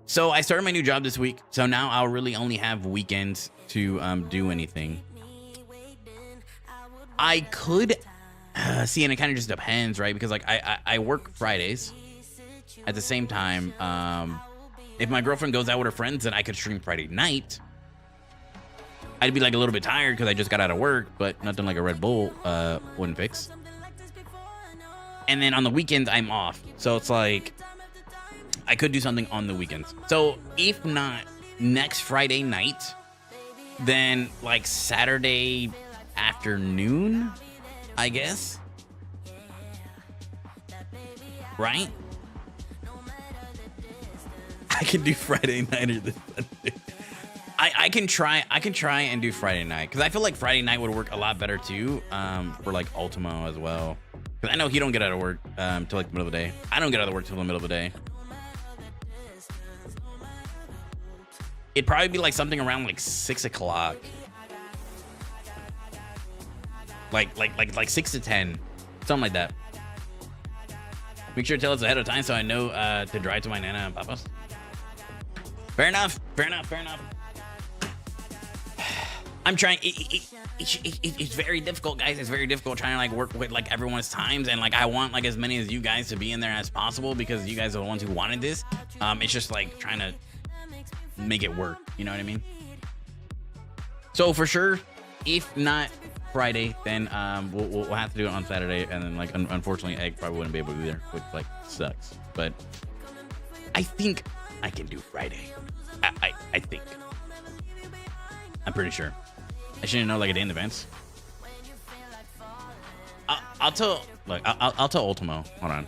So I started my new job this week, so now I'll really only have weekends to do anything. I could see, and it kind of just depends, right? Because like I work Fridays. At the same time, if my girlfriend goes out with her friends, then I could stream Friday night. I'd be like a little bit tired because I just got out of work, but nothing like a Red Bull wouldn't fix. And then on the weekends, I'm off. So it's like, I could do something on the weekends. So if not next Friday night, then like Saturday afternoon, I guess. Right? I can do Friday night or this Sunday. I can try and do Friday night because I feel like Friday night would work a lot better too. For like Ultimo as well. Because I know he don't get out of work till like the middle of the day. I don't get out of work till the middle of the day. It'd probably be like something around like 6 o'clock. Like 6 to 10. Something like that. Make sure to tell us ahead of time so I know to drive to my Nana and Papa's. Fair enough. Fair enough. Fair enough. I'm trying. It's very difficult, guys. It's very difficult trying to like work with like everyone's times, and like I want like as many as you guys to be in there as possible because you guys are the ones who wanted this. It's just like trying to make it work. You know what I mean? So for sure, if not Friday, then we'll have to do it on Saturday, and then like unfortunately, Egg probably wouldn't be able to be there, which like sucks. But I think I can do Friday. I think. I'm pretty sure. I shouldn't know like a day in advance. I'll tell. Like I'll tell Ultimo. Hold on.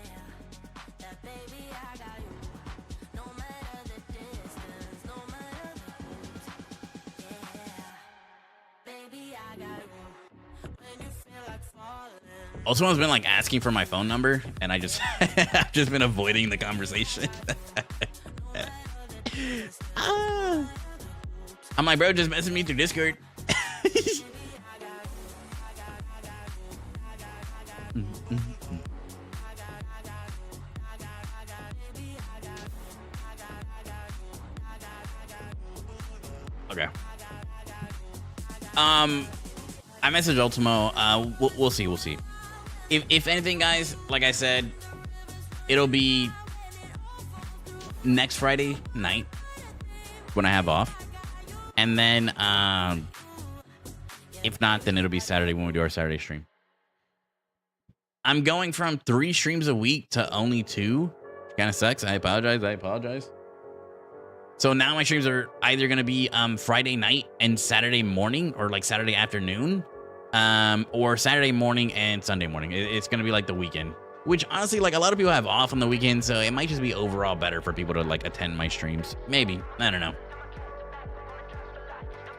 Ultimo's been like asking for my phone number, and I just I've just been avoiding the conversation. I'm like, bro, just message me through Discord. Okay. I messaged Ultimo. We'll see. We'll see. If anything, guys, like I said, it'll be next Friday night when I have off. And then, if not, then it'll be Saturday when we do our Saturday stream. I'm going from 3 streams a week to only 2. Kind of sucks. I apologize. So now my streams are either going to be Friday night and Saturday morning, or like Saturday afternoon, or Saturday morning and Sunday morning. It's going to be like the weekend, which honestly, like a lot of people have off on the weekend, so it might just be overall better for people to like attend my streams. Maybe. I don't know.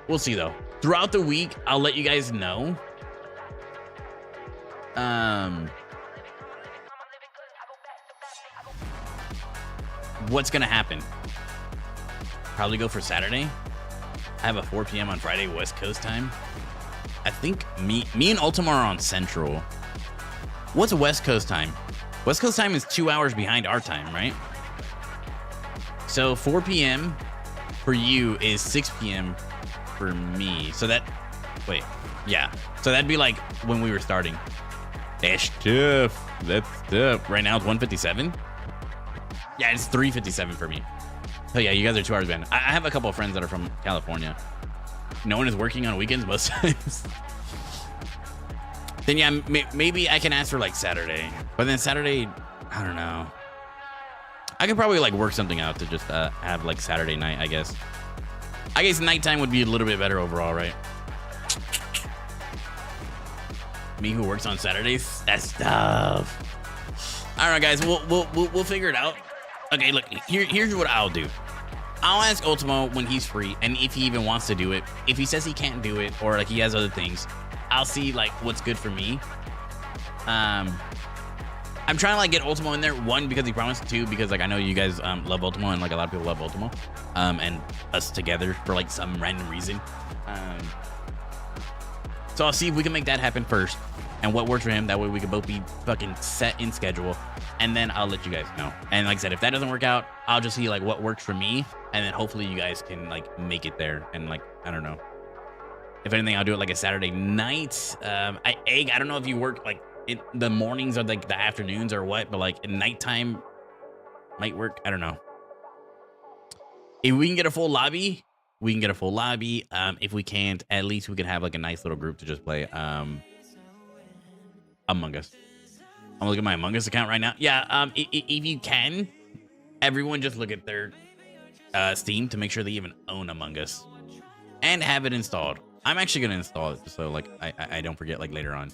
We'll see though. Throughout the week, I'll let you guys know. What's gonna happen? Probably go for Saturday. I have a 4 p.m. on Friday, West Coast time. I think me and Ultimo are on Central. What's West Coast time? West Coast time is 2 hours behind our time, right? So 4 p.m. for you is 6 p.m. for me. So that, wait, yeah. So that'd be like when we were starting. That's tough. That's tough. Right now it's 1:57. Yeah, it's 3:57 for me. So yeah, you guys are 2 hours behind. I have a couple of friends that are from California. No one is working on weekends most times. Then yeah, maybe I can ask for like Saturday. But then Saturday, I don't know. I could probably like work something out to just have like Saturday night, I guess. I guess nighttime would be a little bit better overall, right? Me who works on Saturdays? That's tough. I don't know, guys. We'll figure it out. Okay, look. Here's what I'll do. I'll ask Ultimo when he's free, and if he even wants to do it. If he says he can't do it, or like he has other things, I'll see like what's good for me. I'm trying to like get Ultimo in there. 1, because he promised. 2, because like I know you guys love Ultimo, and like a lot of people love Ultimo. And us together for like some random reason. So I'll see if we can make that happen first, and what works for him. That way we can both be fucking set in schedule, and then I'll let you guys know. And like I said, if that doesn't work out, I'll just see like what works for me, and then hopefully you guys can like make it there. And like I don't know. If anything, I'll do it like a Saturday night. I don't know if you work like in the mornings or like the afternoons or what, but like at nighttime might work. I don't know. If we can get a full lobby, we can get a full lobby. If we can't, at least we can have like a nice little group to just play Among Us. I'm looking at my Among Us account right now. Yeah, if you can, everyone just look at their Steam to make sure they even own Among Us and have it installed. I'm actually gonna install it so like I don't forget like later on.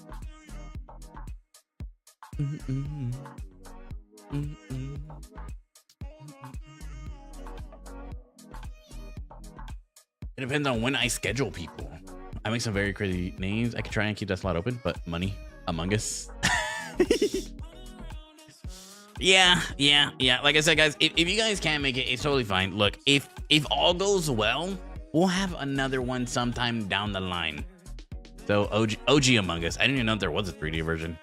It depends on when I schedule people. I make some very crazy names. I could try and keep that slot open, but money, Among Us. Yeah. Like I said, guys, if you guys can't make it, it's totally fine. Look, if all goes well, we'll have another one sometime down the line. So OG Among Us. I didn't even know there was a 3D version.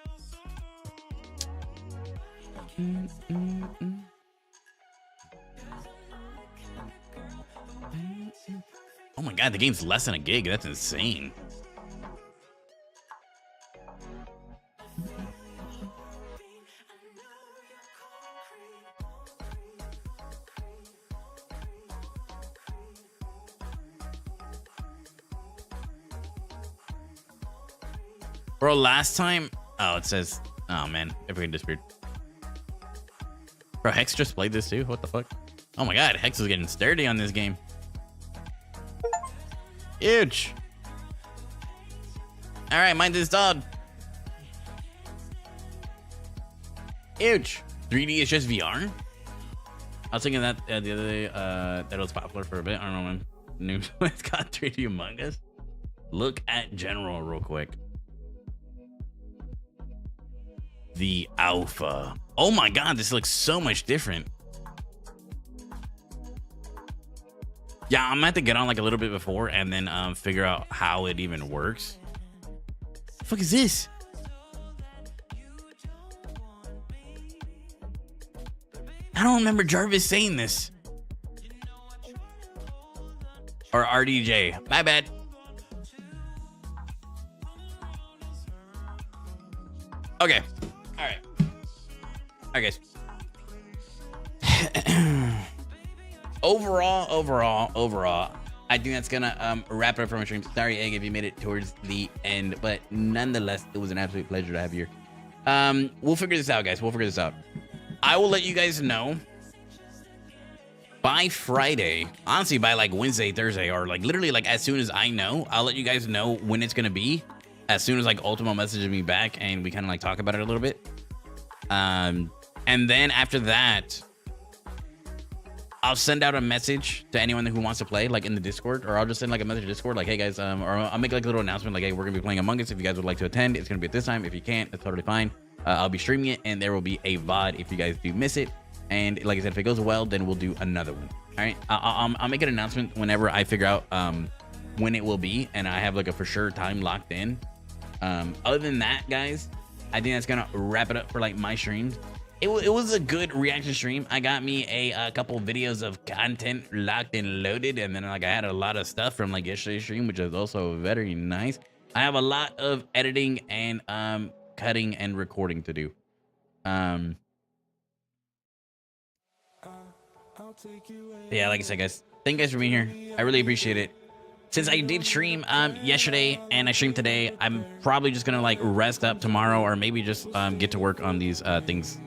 Oh my god, the game's less than a gig. That's insane. Bro, last time... Oh, it says... Oh, man. Everything disappeared. Bro, Hex just played this too? What the fuck? Oh my god, Hex is getting sturdy on this game. Huge. Alright, mind this dog. Huge. 3D is just VR? I was thinking that the other day, that was popular for a bit. I don't know when. New it's got 3D Among Us. Look at general real quick. The alpha. Oh my god, this looks so much different. Yeah, I'm gonna have to get on like a little bit before and then figure out how it even works. The fuck is this? I don't remember Jarvis saying this. Or RDJ. My bad. Okay. All right. All right, guys. Overall, I think that's gonna wrap it up for my stream. Sorry, Egg, if you made it towards the end, but nonetheless, it was an absolute pleasure to have you here. We'll figure this out, guys. We'll figure this out. I will let you guys know by Friday, honestly, by like Wednesday, Thursday, or like literally like as soon as I know, I'll let you guys know when it's gonna be. As soon as like Ultimo messages me back and we kind of like talk about it a little bit. And then after that, I'll send out a message to anyone who wants to play, like in the Discord, or I'll just send like a message to Discord, like, hey guys, or I'll make like a little announcement, like, hey, we're gonna be playing Among Us. If you guys would like to attend, it's gonna be at this time. If you can't, it's totally fine. I'll be streaming it, and there will be a VOD if you guys do miss it. And like I said, if it goes well, then we'll do another one. All right, I'll make an announcement whenever I figure out when it will be, and I have like a for sure time locked in. Other than that, guys, I think that's gonna wrap it up for like my streams. It was a good reaction stream. I got me a couple videos of content locked and loaded, and then like I had a lot of stuff from like yesterday's stream, which is also very nice. I have a lot of editing and cutting and recording to do. Yeah, like I said, guys, thank you guys for being here. I really appreciate it. Since I did stream yesterday and I streamed today, I'm probably just gonna like rest up tomorrow, or maybe just get to work on these things,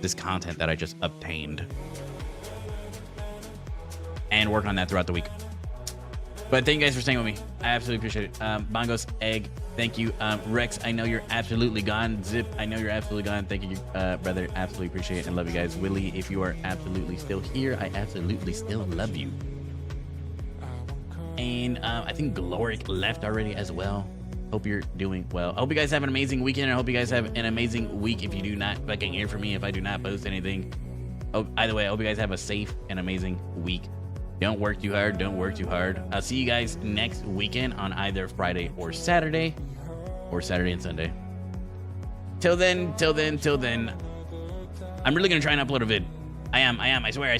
this content that I just obtained, and work on that throughout the week. But thank you guys for staying with me. I absolutely appreciate it. Bongos, Egg, thank you. Rex, I know you're absolutely gone. Zip, I know you're absolutely gone. Thank you, brother. Absolutely appreciate it and love you guys. Willie, if you are absolutely still here, I absolutely still love you. And I think Gloric left already as well. Hope you're doing well. I hope you guys have an amazing weekend. I hope you guys have an amazing week. If you do not fucking hear from me, if I do not post anything. Oh, either way, I hope you guys have a safe and amazing week. Don't work too hard. Don't work too hard. I'll see you guys next weekend on either Friday or Saturday, or Saturday and Sunday. Till then, I'm really gonna try and upload a vid. I am. I swear.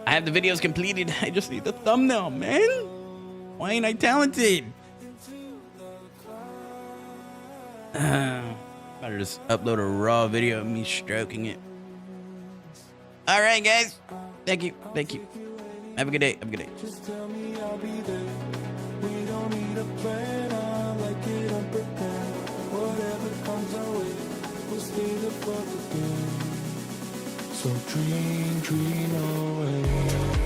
I have the videos completed. I just need the thumbnail, man. Why ain't I talented? Better just upload a raw video of me stroking it. All right, guys. Thank you. Have a good day. Just tell me I'll be there. We don't need a plan. I like it unprepared. Whatever comes our way, we'll stay the fuck again. So dream away.